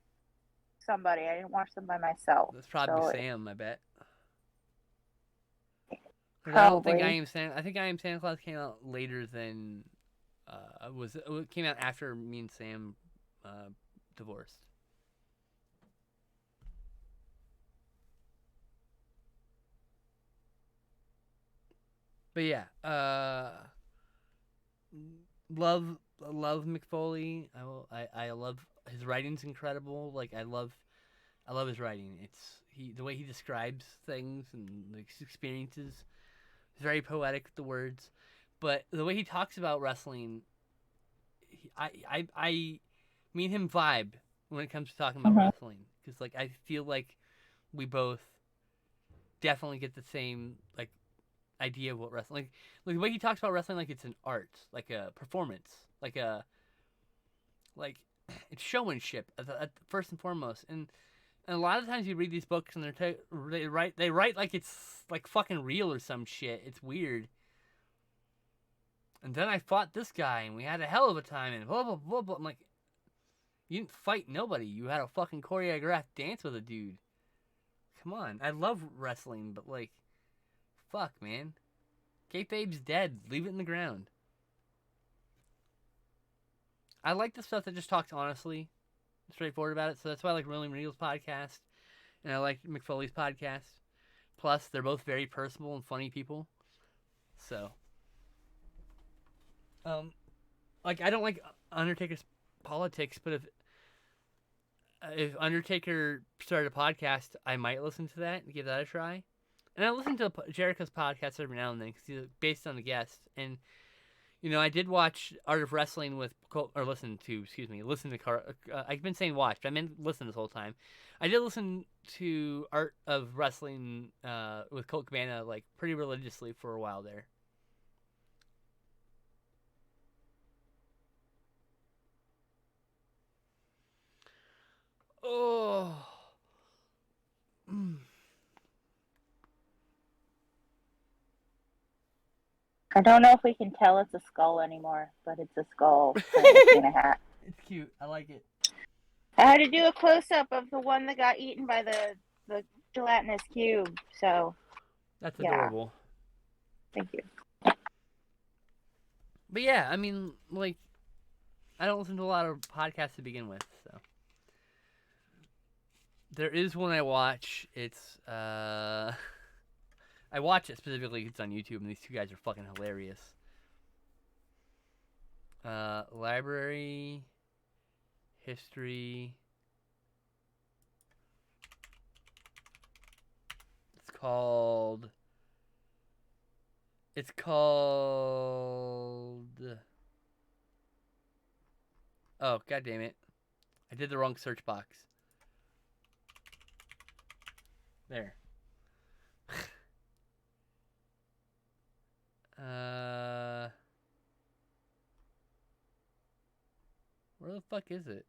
somebody. I didn't watch them by myself. That's probably Sam, I bet. Probably. I don't think I think I Am Santa Claus came out later than it came out after me and Sam divorced. But yeah, love Mick Foley. I love his writing's incredible. Like I love his writing. The way he describes things and the experiences. He's very poetic with the words, but the way he talks about wrestling, me and him vibe when it comes to talking about wrestling, because like I feel like we both definitely get the same like idea of what wrestling like the way he talks about wrestling like it's an art, like a performance, like it's showmanship at first and foremost. And a lot of times you read these books and they write like it's like fucking real or some shit. It's weird. And then I fought this guy and we had a hell of a time and blah blah blah blah. I'm like, you didn't fight nobody. You had a fucking choreographed dance with a dude. Come on. I love wrestling, but like, fuck, man. Kayfabe's dead. Leave it in the ground. I like the stuff that just talks honestly, straightforward about it. So that's why I like Rolling Reels podcast and I like Mick Foley's podcast. Plus, they're both very personable and funny people. So, like I don't like Undertaker's politics, but if Undertaker started a podcast, I might listen to that and give that a try. And I listen to Jericho's podcast every now and then because he's based on the guest. And I did watch Art of Wrestling with listen to I've been saying watch, but I meant listen this whole time. I did listen to Art of Wrestling with Colt Cabana like pretty religiously for a while there. Oh. I don't know if we can tell it's a skull anymore, but it's a skull in a hat. It's cute. I like it. I had to do a close-up of the one that got eaten by the gelatinous cube, so... That's adorable. Thank you. But yeah, I mean, like, I don't listen to a lot of podcasts to begin with, so... There is one I watch. It's, I watch it specifically because it's on YouTube, and these two guys are fucking hilarious. Library... History... It's called... Oh, god damn it. I did the wrong search box. There. Where the fuck is it?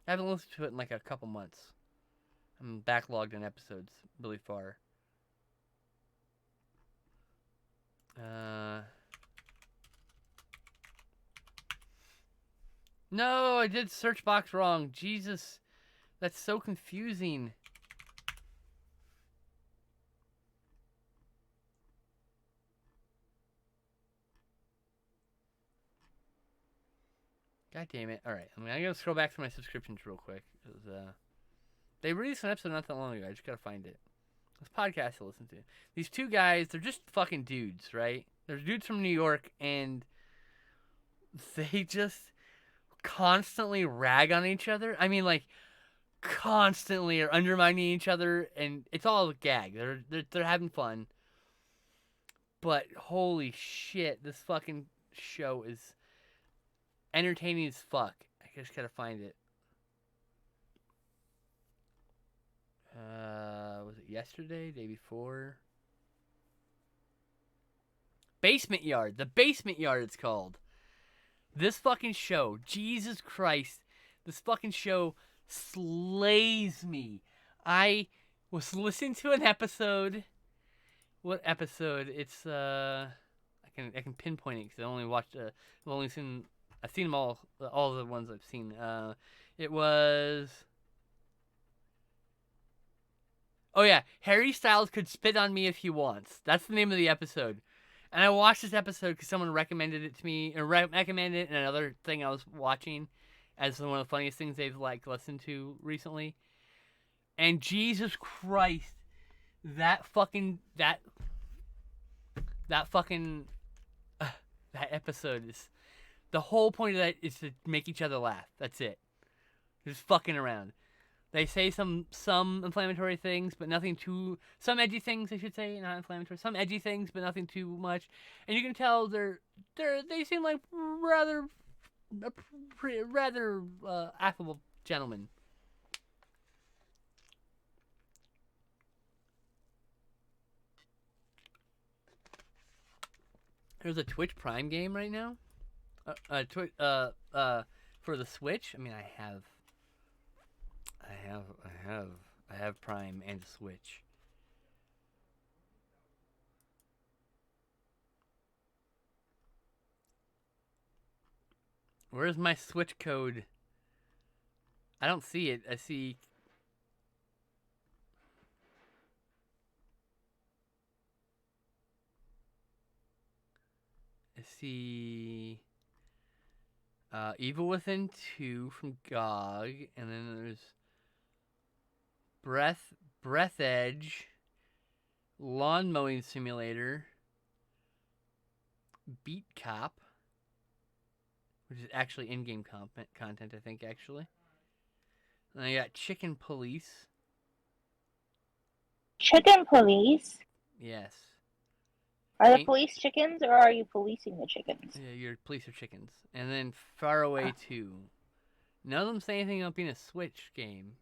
I haven't listened to it in like a couple months. I'm backlogged in episodes really far. No, I did search box wrong. Jesus. That's so confusing. God damn it. Alright, I'm going to scroll back to my subscriptions real quick. They released an episode not that long ago. I just got to find it. This podcast to listen to. These two guys, they're just fucking dudes, right? They're dudes from New York, and they just constantly rag on each other. I mean, like, constantly are undermining each other, and it's all a gag. They're having fun. But holy shit, this fucking show is entertaining as fuck. I just gotta find it. Was it yesterday? Day before? Basement Yard. The Basement Yard it's called. This fucking show. Jesus Christ. This fucking show slays me. I was listening to an episode. What episode? It's I can pinpoint it because I only watched I've seen them all the ones I've seen. It was... Oh yeah, Harry Styles could spit on me if he wants. That's the name of the episode. And I watched this episode because someone recommended it to me, or recommended it in another thing I was watching as one of the funniest things they've listened to recently. And Jesus Christ, that episode is... The whole point of that is to make each other laugh. That's it. Just fucking around. They say some inflammatory things, but nothing too... Some edgy things, I should say, not inflammatory. Some edgy things, but nothing too much. And you can tell they seem like rather affable gentlemen. There's a Twitch Prime game right now. For the Switch. I mean, I have Prime and a Switch. Where's my Switch code? I don't see it. I see... Evil Within 2 from GOG, and then there's Breath Edge, Lawn Mowing Simulator, Beat Cop, which is actually in-game content, I think, actually. And I got Chicken Police. Chicken police? Yes. Are the Ain't- police chickens, or are you policing the chickens? Yeah, your police are chickens. And then Faraway 2. None of them say anything about being a Switch game.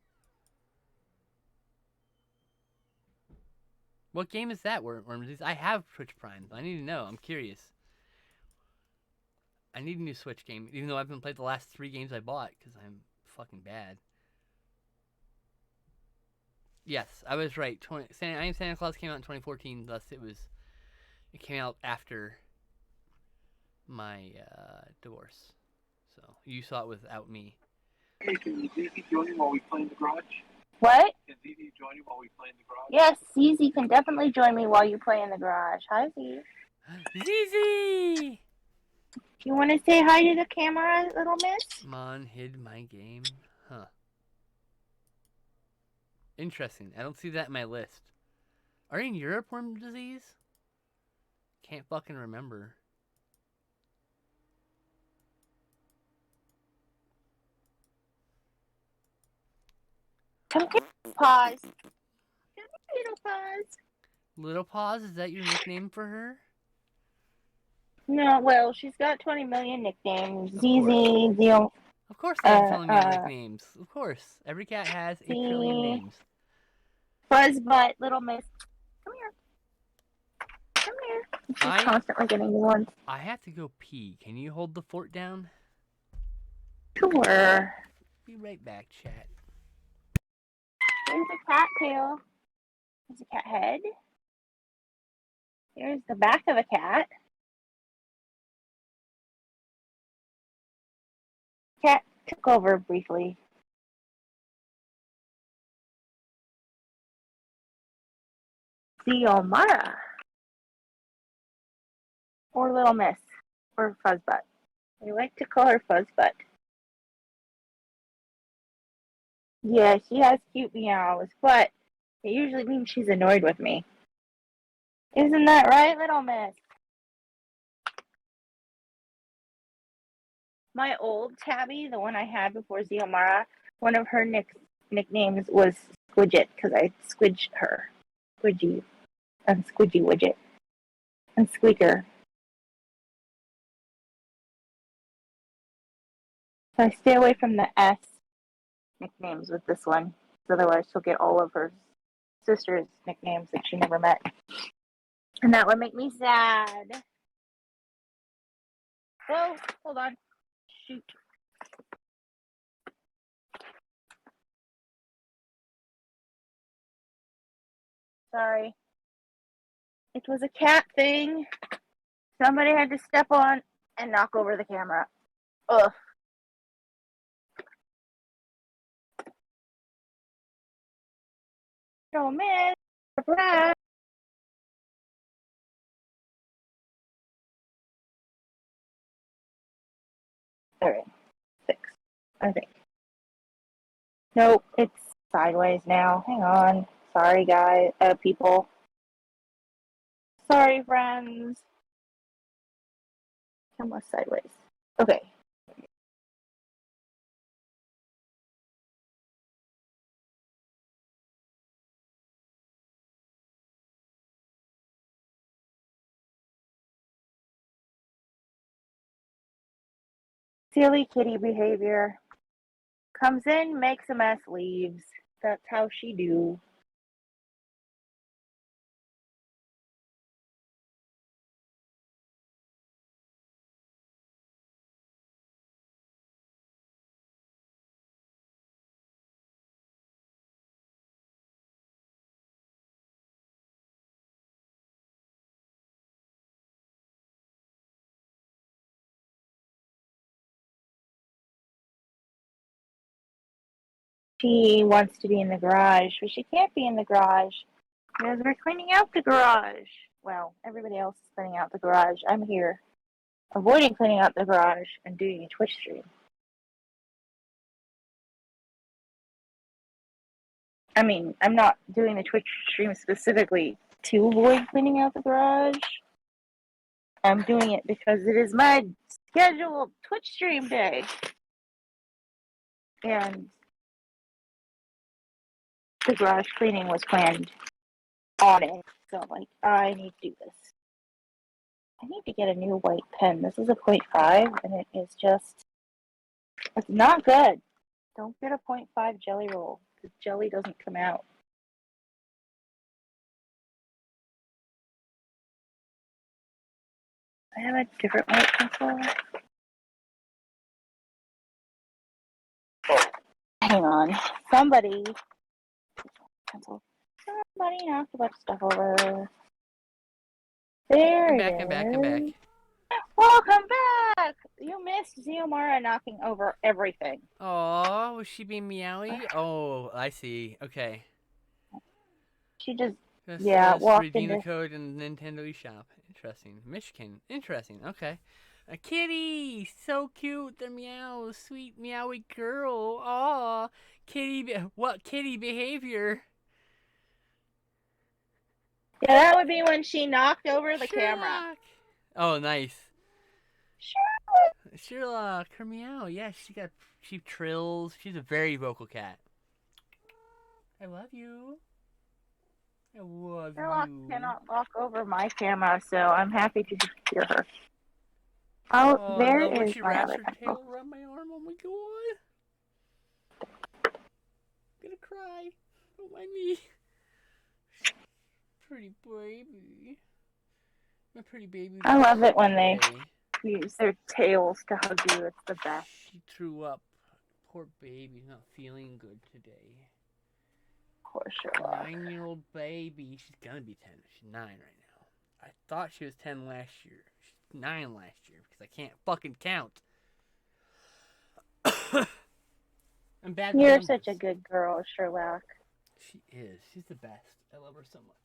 What game is that, Worm? I have Twitch Prime. I need to know. I'm curious. I need a new Switch game, even though I haven't played the last 3 games I bought, because I'm fucking bad. Yes, I was right. I Am Santa Claus came out in 2014, thus it came out after my divorce. So you saw it without me. Hey, can Zizi join you while we play in the garage? What? Can Zizi join you while we play in the garage? Yes, Zizi can definitely join me while you play in the garage. Hi, Zizi. Zizi! Do you want to say hi to the camera, little miss? Mon hid my game. Huh. Interesting. I don't see that in my list. Are you in Europe, Worm Disease? Can't fucking remember. Come here, Paws. Come here, little Paws. Little Paws, is that your nickname for her? No, well, she's got 20 million nicknames. Zizi, Zio. Of course they have telling me nicknames. Of course. Every cat has 8 trillion names. Fuzzbutt, little miss. Come here. Come here. She's constantly getting new ones. I have to go pee. Can you hold the fort down? Sure. Be right back, chat. There's a cat tail. There's a cat head. Here's the back of a cat. Cat took over briefly. Xiomara. Or Little Miss. Or Fuzzbutt. We like to call her Fuzzbutt. Yeah, she has cute meows, but it usually means she's annoyed with me. Isn't that right, Little Miss? My old Tabby, the one I had before Xiomara, one of her nicknames was Squidget, because I squidged her. Squidgy. And Squidgy Widget. And Squeaker. So I stay away from the S nicknames with this one, because otherwise she'll get all of her sister's nicknames that she never met. And that would make me sad. Whoa, hold on. Shoot. Sorry. It was a cat thing. Somebody had to step on and knock over the camera. Ugh. Oh man. Surprise. Alright. 6, I think. Nope, it's sideways now. Hang on. Sorry, guys. People. Sorry, friends. Camera sideways. Okay. Silly kitty behavior. Comes in, makes a mess, leaves. That's how she do. She wants to be in the garage, but she can't be in the garage because we're cleaning out the garage. Well, everybody else is cleaning out the garage. I'm here avoiding cleaning out the garage and doing a Twitch stream. I mean, I'm not doing the Twitch stream specifically to avoid cleaning out the garage. I'm doing it because it is my scheduled Twitch stream day. And the garage cleaning was planned on it. So I'm like, I need to do this. I need to get a new white pen. This is a 0.5 and it is just, it's not good. Don't get a 0.5 jelly roll because jelly doesn't come out. I have a different white pencil. Hang on. Somebody knocked a bunch of stuff over. There I'm it back, is. I'm back, I'm back. Welcome back! You missed Xiomara knocking over everything. Oh, was she being meowy? Oh, I see. Okay. She just Just walked redeem the into... code in the Nintendo eShop. Interesting. Michigan. Interesting. Okay. A kitty! So cute! The meow! Sweet meowy girl! Aw! What kitty behavior? Yeah, that would be when she knocked over the camera. Sherlock! Oh, nice. Sherlock! Sherlock, her meow. Yeah, she trills. She's a very vocal cat. I love you. I love Sherlock you. cannot walk over my camera, so I'm happy to just hear her. Oh, Oh, there I love when is she my wraps other her pencil. tail around my arm. Oh my god. I'm gonna cry. Don't mind me. Pretty baby. My pretty baby. I love it when today. they use their tails to hug you. It's the best. She threw up. Poor baby's not feeling good today. Poor Sherlock. 9-year-old baby. She's gonna be 10. She's 9 right now. I thought she was 10 last year. She's 9 last year because I can't fucking count. I'm bad with You're numbers. such a good girl, Sherlock. She is. She's the best. I love her so much.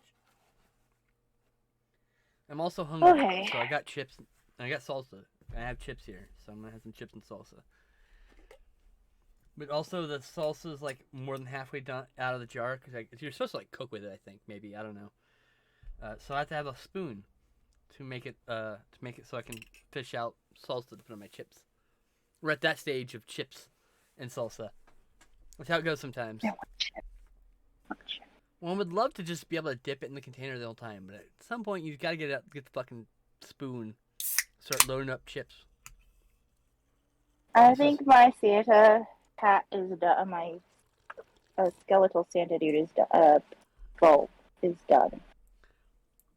I'm also hungry, Okay. so I got chips. I got salsa. I have chips here, so I'm gonna have some chips and salsa. But also, the salsa is like more than halfway done out of the jar because you're supposed to like cook with it. I think maybe I don't know. So I have to have a spoon to make it so I can fish out salsa to put on my chips. We're at that stage of chips and salsa. That's how it goes sometimes. Yeah, one chip. One would love to just be able to dip it in the container the whole time, but at some point you've got to get the fucking spoon, start loading up chips. I think my Santa cat is done. My skeletal Santa dude is bowl is done.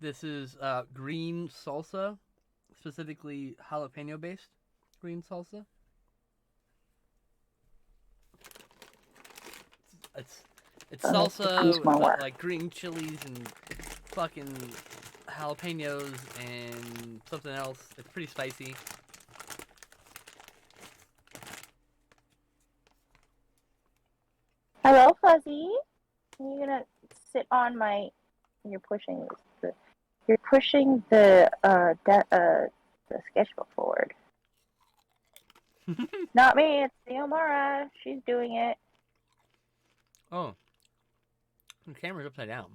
This is green salsa, specifically jalapeno based green salsa. It's salsa with like green chilies and fucking jalapenos and something else. It's pretty spicy. Hello, Fuzzy. Are you gonna sit on my? You're pushing the. You're pushing the sketchbook forward. Not me. It's Xiomara. She's doing it. Oh. The camera's upside down.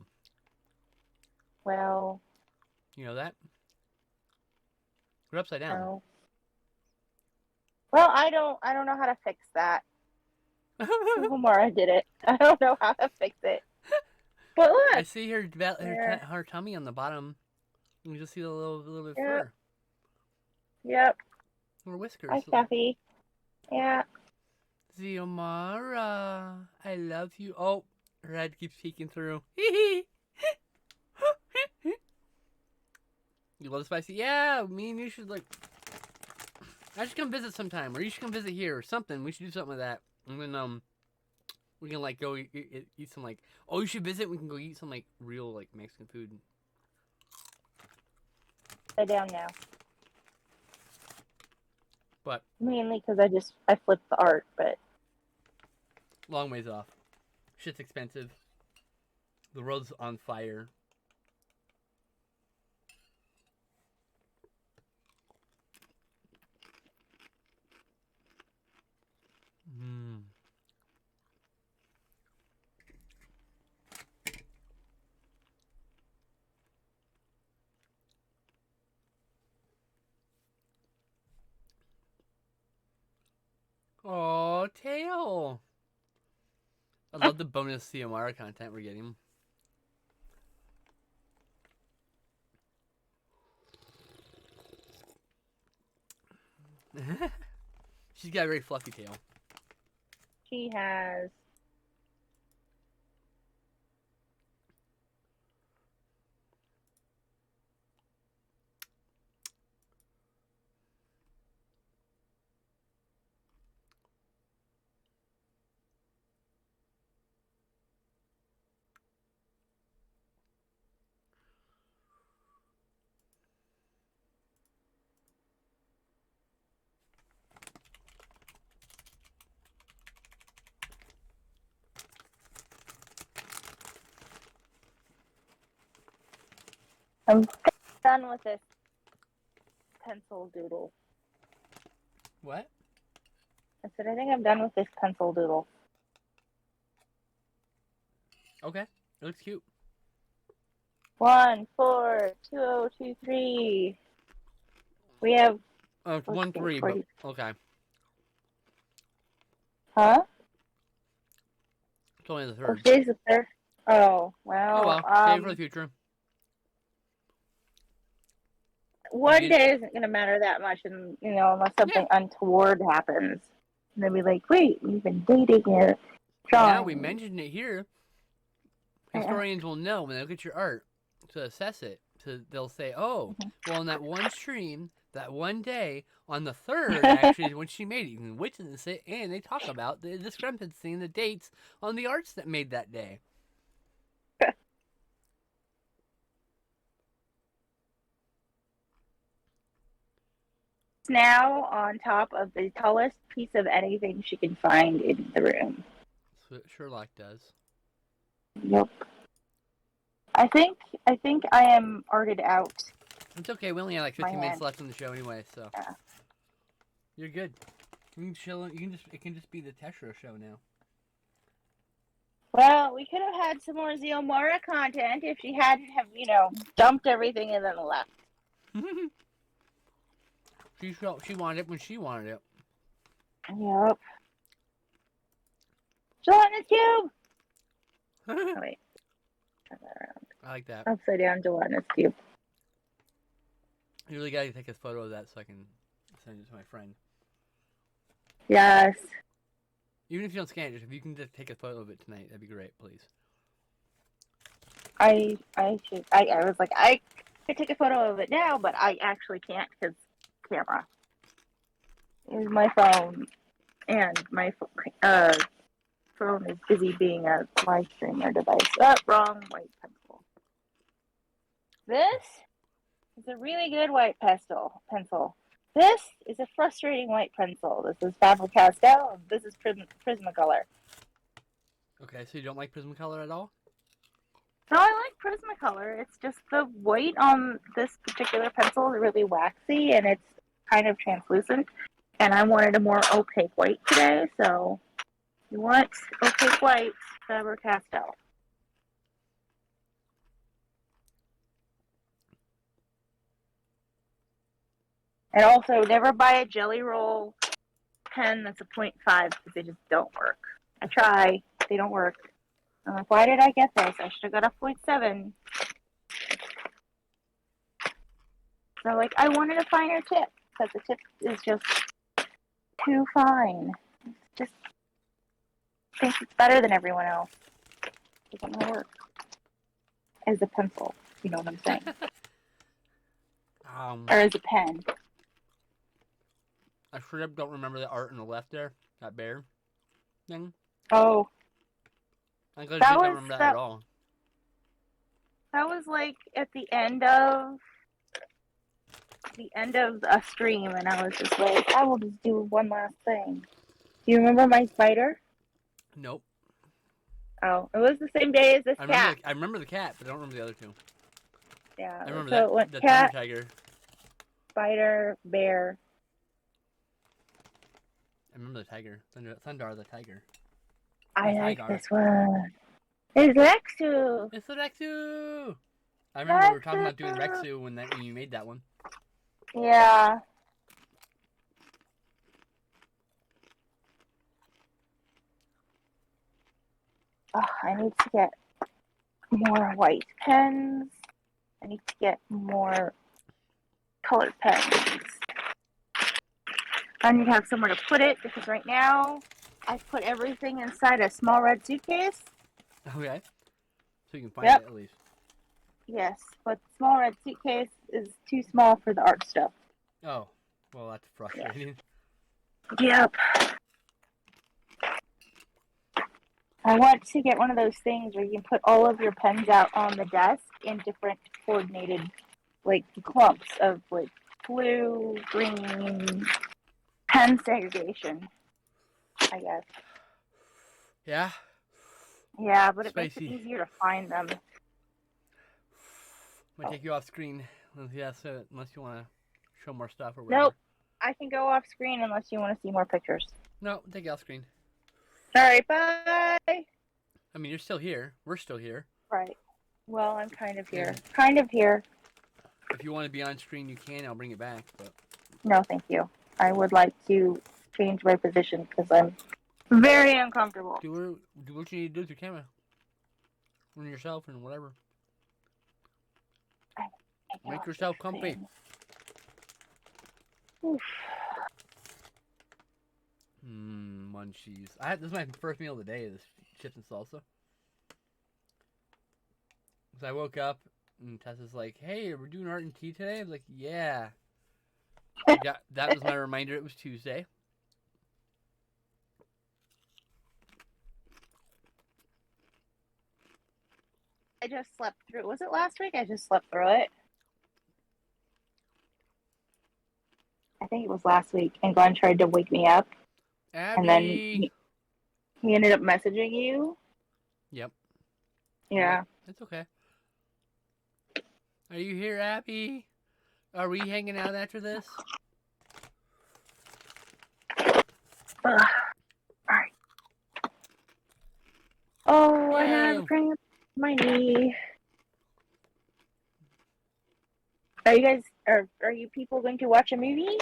Well. You know that? We're upside down. No. Well, I don't know how to fix that. Xiomara did it. I don't know how to fix it. But look. I see her tummy on the bottom. You just see a little bit of fur. Yep. Or whiskers. Hi, Kathy. Yeah. Xiomara, I love you. Oh, her head keeps peeking through. You love spicy? Yeah, me and you should like. I should come visit sometime, or you should come visit here, or something. We should do something like that. And then we can like go eat some like. Oh, you should visit. We can go eat some like real like Mexican food. Lay down now. But mainly because I flipped the art, but long ways off. Shit's expensive. The road's on fire. Oh, Tail. I love the bonus Ciamara content we're getting. She's got a very fluffy tail. She has. I'm done with this pencil doodle. What? I said, I think I'm done with this pencil doodle. Okay. It looks cute. 1, 4, 2, 0, 2, 3. We have. It's 1, 3, but okay. Huh? It's only the What third. day's the third? Oh, well. Oh well, save it for the future. One You- day isn't going to matter that much, and unless something untoward happens. And they'll be like, wait, we've been dating here. Now we mentioned it here. Historians will know when they look at your art to assess it. So they'll say, oh, well, on that one stream, that one day, on the 3rd, actually, is when she made it. You can witness it, and they talk about the discrepancy in the dates on the arts that made that day. Now on top of the tallest piece of anything she can find in the room. That's what Sherlock does. Yep. I think I am arted out. It's okay. We only have like 15 My minutes hand. left in the show anyway, so Yeah. you're good. You can chill. You can just. It can just be the Teshro show now. Well, we could have had some more Ziomara content if she hadn't have, dumped everything and then left. She wanted it when she wanted it. Yep. Gelatinous cube! Oh, wait. Turn that around. I like that. Upside down gelatinous cube. You really gotta take a photo of that so I can send it to my friend. Yes. Even if you don't scan it, if you can just take a photo of it tonight, that'd be great, please. I was like, I could take a photo of it now, but I actually can't because camera. Here's my phone, and my phone is busy being a live streamer device. Oh, wrong white pencil. This is a really good white pencil. This is a frustrating white pencil. This is Faber-Castell, and this is Prismacolor. Okay, so you don't like Prismacolor at all? No, I like Prismacolor. It's just the white on this particular pencil is really waxy, and it's kind of translucent. And I wanted a more opaque white today, so you want opaque white, Faber-Castell. And also, never buy a Jelly Roll pen that's a 0.5 because they just don't work. I try, they don't work. I'm like, why did I get this? I should have got a 0.7. So, like, I wanted a finer tip because the tip is just too fine. Just thinks it's better than everyone else. Doesn't work as a pencil. You know what I'm saying? Or as a pen. I straight up don't remember the art on the left there. That bear thing. Oh, I just That don't was- remember that that- at all. that was like at the end of a stream, and I was just like, I will just do one last thing. Do you remember my spider? Nope. Oh, it was the same day as this cat. I remember the cat, but I don't remember the other two. Yeah. I remember so it that went the cat, Thunder Tiger. spider, bear. I remember the tiger. Thundar the tiger. I Yes, like Igar. this one. It's Lexu. It's the Rexu! I remember we were talking about doing Rexu. Rexu when you made that one. Yeah. I need to get more white pens. I need to get more colored pens. I need to have somewhere to put it because right now I put everything inside a small red suitcase. Okay. So you can find Yep. it at least. Yes, but the small red suitcase is too small for the art stuff. Oh, well, that's frustrating. Yep. I want to get one of those things where you can put all of your pens out on the desk in different coordinated, like, clumps of, like, blue, green, pen segregation, I guess. Yeah? Yeah, but it makes it Spicy. easier to find them. Might take you off screen. Unless you want to show more stuff or whatever. Nope. I can go off screen unless you want to see more pictures. No, take you off screen. Alright, bye! I mean, you're still here. We're still here. Right. Well, I'm kind of here. Yeah. Kind of here. If you want to be on screen, you can. I'll bring it back. But No, thank you. I would like to change my position because I'm very uncomfortable. do what you need to do with your camera. Run yourself and whatever. Make yourself comfy. Munchies. This is my first meal of the day. This chips and salsa. So I woke up and Tessa's like, "Hey, we're doing art and tea today." I was like, "Yeah." Yeah, that was my reminder. It was Tuesday. I just slept through. Was it last week? I just slept through it. I think it was last week. And Glenn tried to wake me up. Abby. And then he ended up messaging you. Yep. Yeah. It's okay. Are you here, Abby? Are we hanging out after this? Alright. Oh, I Yay. have a cramp in my knee. Are you people going to watch a movie?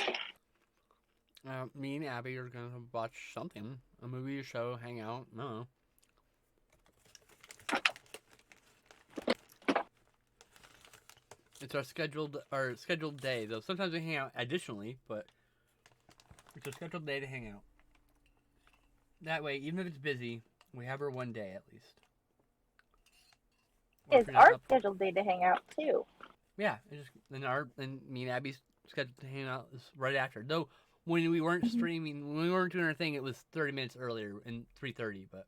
Me and Abby are gonna watch something. A movie, a show, hang out. No. It's our scheduled day, though. Sometimes we hang out additionally, but it's our scheduled day to hang out. That way, even if it's busy, we have her one day at least. Or if It's you're not our up- scheduled day to hang out too. Yeah, and me and Abby's scheduled to hang out is right after. Though when we weren't streaming, when we weren't doing our thing, it was 30 minutes earlier in 3:30, but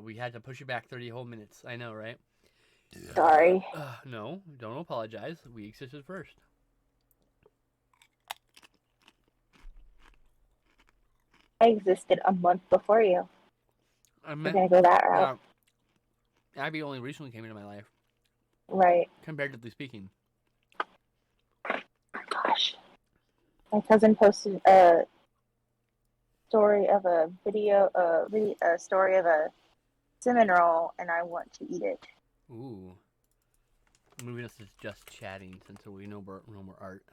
we had to push it back 30 whole minutes. I know, right? Sorry. No, don't apologize. We existed first. I existed a month before you. I We're meant, gonna go that route. Abby only recently came into my life, Right. comparatively speaking. Gosh. My cousin posted a story of a video, a story of a cinnamon roll, and I want to eat it. Ooh. Moving us to just chatting since we know no more art.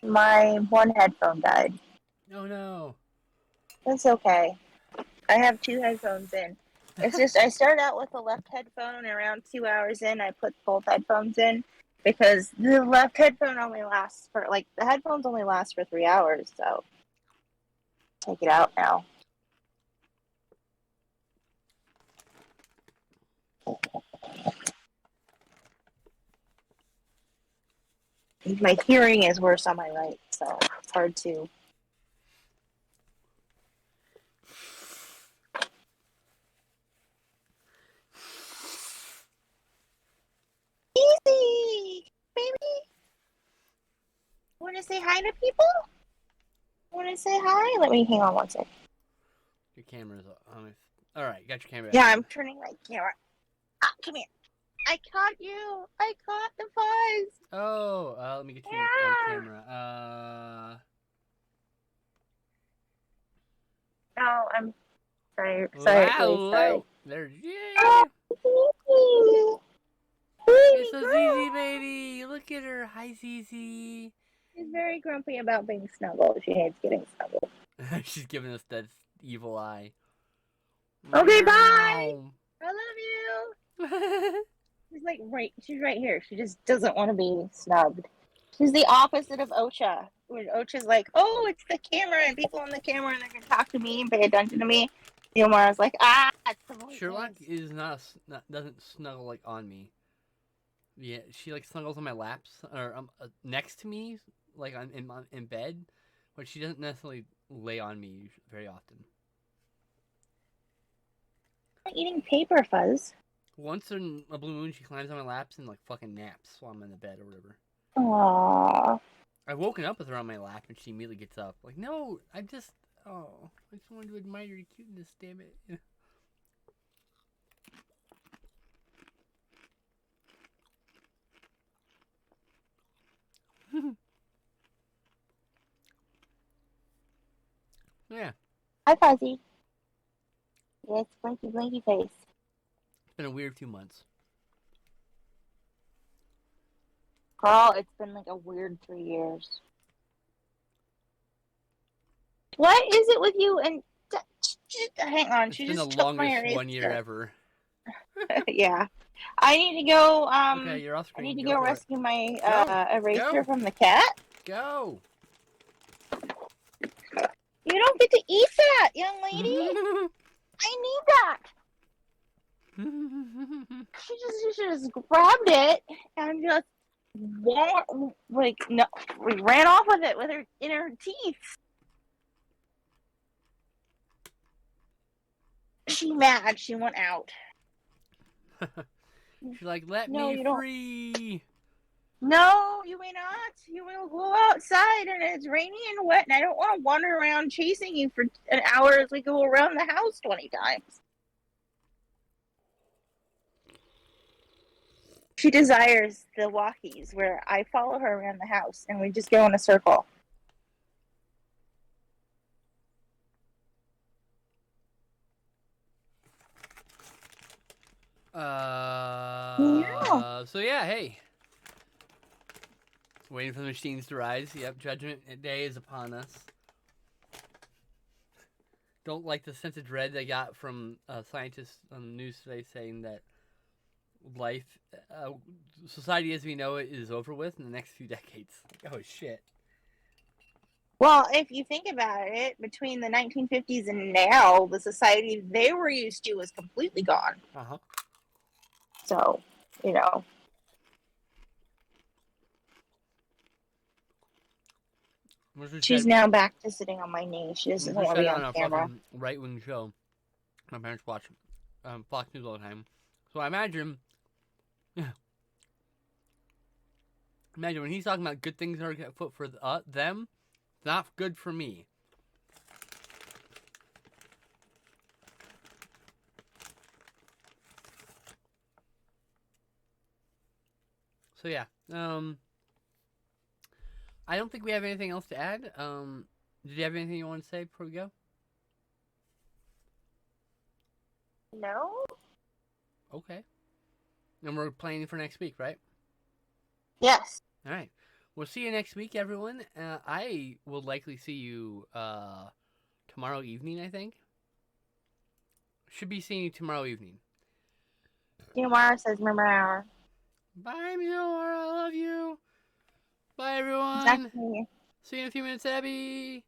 My one headphone died. Oh no. It's okay. I have two headphones in. It's just I started out with the left headphone, and around 2 hours in, I put both headphones in because the left headphone only lasts for the headphones only last for 3 hours. So take it out now. My hearing is worse on my right, so it's hard to. Easy, baby. Want to say hi to people? Want to say hi? Let me hang on one sec. Your camera's on. All right, got your camera. Yeah, I'm turning my camera. Ah, come here. I caught you. I caught the fuzz. Oh, let me get you on camera. Oh, I'm sorry. Sorry. Wow, Really sorry. There's yeah. Baby. It's a Baby ZZ girl. baby. Look at her. Hi, ZZ. She's very grumpy about being snuggled. She hates getting snuggled. She's giving us that evil eye. Okay, bye. Meow. I love you. She's right here. She just doesn't want to be snubbed. She's the opposite of Ocha. Where Ocha's like, oh, it's the camera and people on the camera and they're gonna talk to me and pay attention to me. Yomara's like, it's the voice. Sherlock is doesn't snuggle like on me. Yeah, she like snuggles on my laps or next to me, like in bed, but she doesn't necessarily lay on me very often. I'm eating paper, Fuzz. Once in a blue moon, she climbs on my laps and like fucking naps while I'm in the bed or whatever. Aww. I've woken up with her on my lap and she immediately gets up. Like, no, I just wanted to admire your cuteness, damn it. Yeah. Hi, Fuzzy. Yes, blinky, blinky face. It's been a weird few months. Girl, it's been like a weird 3 years. What is it with you and... Hang on, It's she been just the took my longest eraser. 1 year ever. Yeah. I need to go, Okay, you're off I screen. need to Go go for it. rescue my Go. eraser Go. from the cat. Go! You don't get to eat that, young lady. I need that. She just grabbed it and just ran off with it with her in her teeth. She mad. She went out. She's like, let No, me you don't. free! No, you may not. You will go outside and it's rainy and wet, and I don't want to wander around chasing you for an hour as we go around the house 20 times. She desires the walkies where I follow her around the house and we just go in a circle. So yeah, hey. Waiting for the machines to rise. Yep, Judgment Day is upon us. Don't like the sense of dread I got from scientists on the news today saying that society as we know it is over with in the next few decades. Oh shit. Well, if you think about it, between the 1950s and now, the society they were used to is completely gone. Uh-huh. So, you know. She's now back to sitting on my knee. She doesn't want to be on camera. Right-wing show. My parents watch Fox News all the time. So I imagine when he's talking about good things that are afoot for them, it's not good for me. So yeah, I don't think we have anything else to add. Did you have anything you want to say before we go? No. Okay. And we're planning for next week, right? Yes. All right. We'll see you next week, everyone. I will likely see you tomorrow evening, I think. Should be seeing you tomorrow evening. Mara says, "Remember." Bye, Miyawara. I love you. Bye, everyone. Exactly. See you in a few minutes, Abby.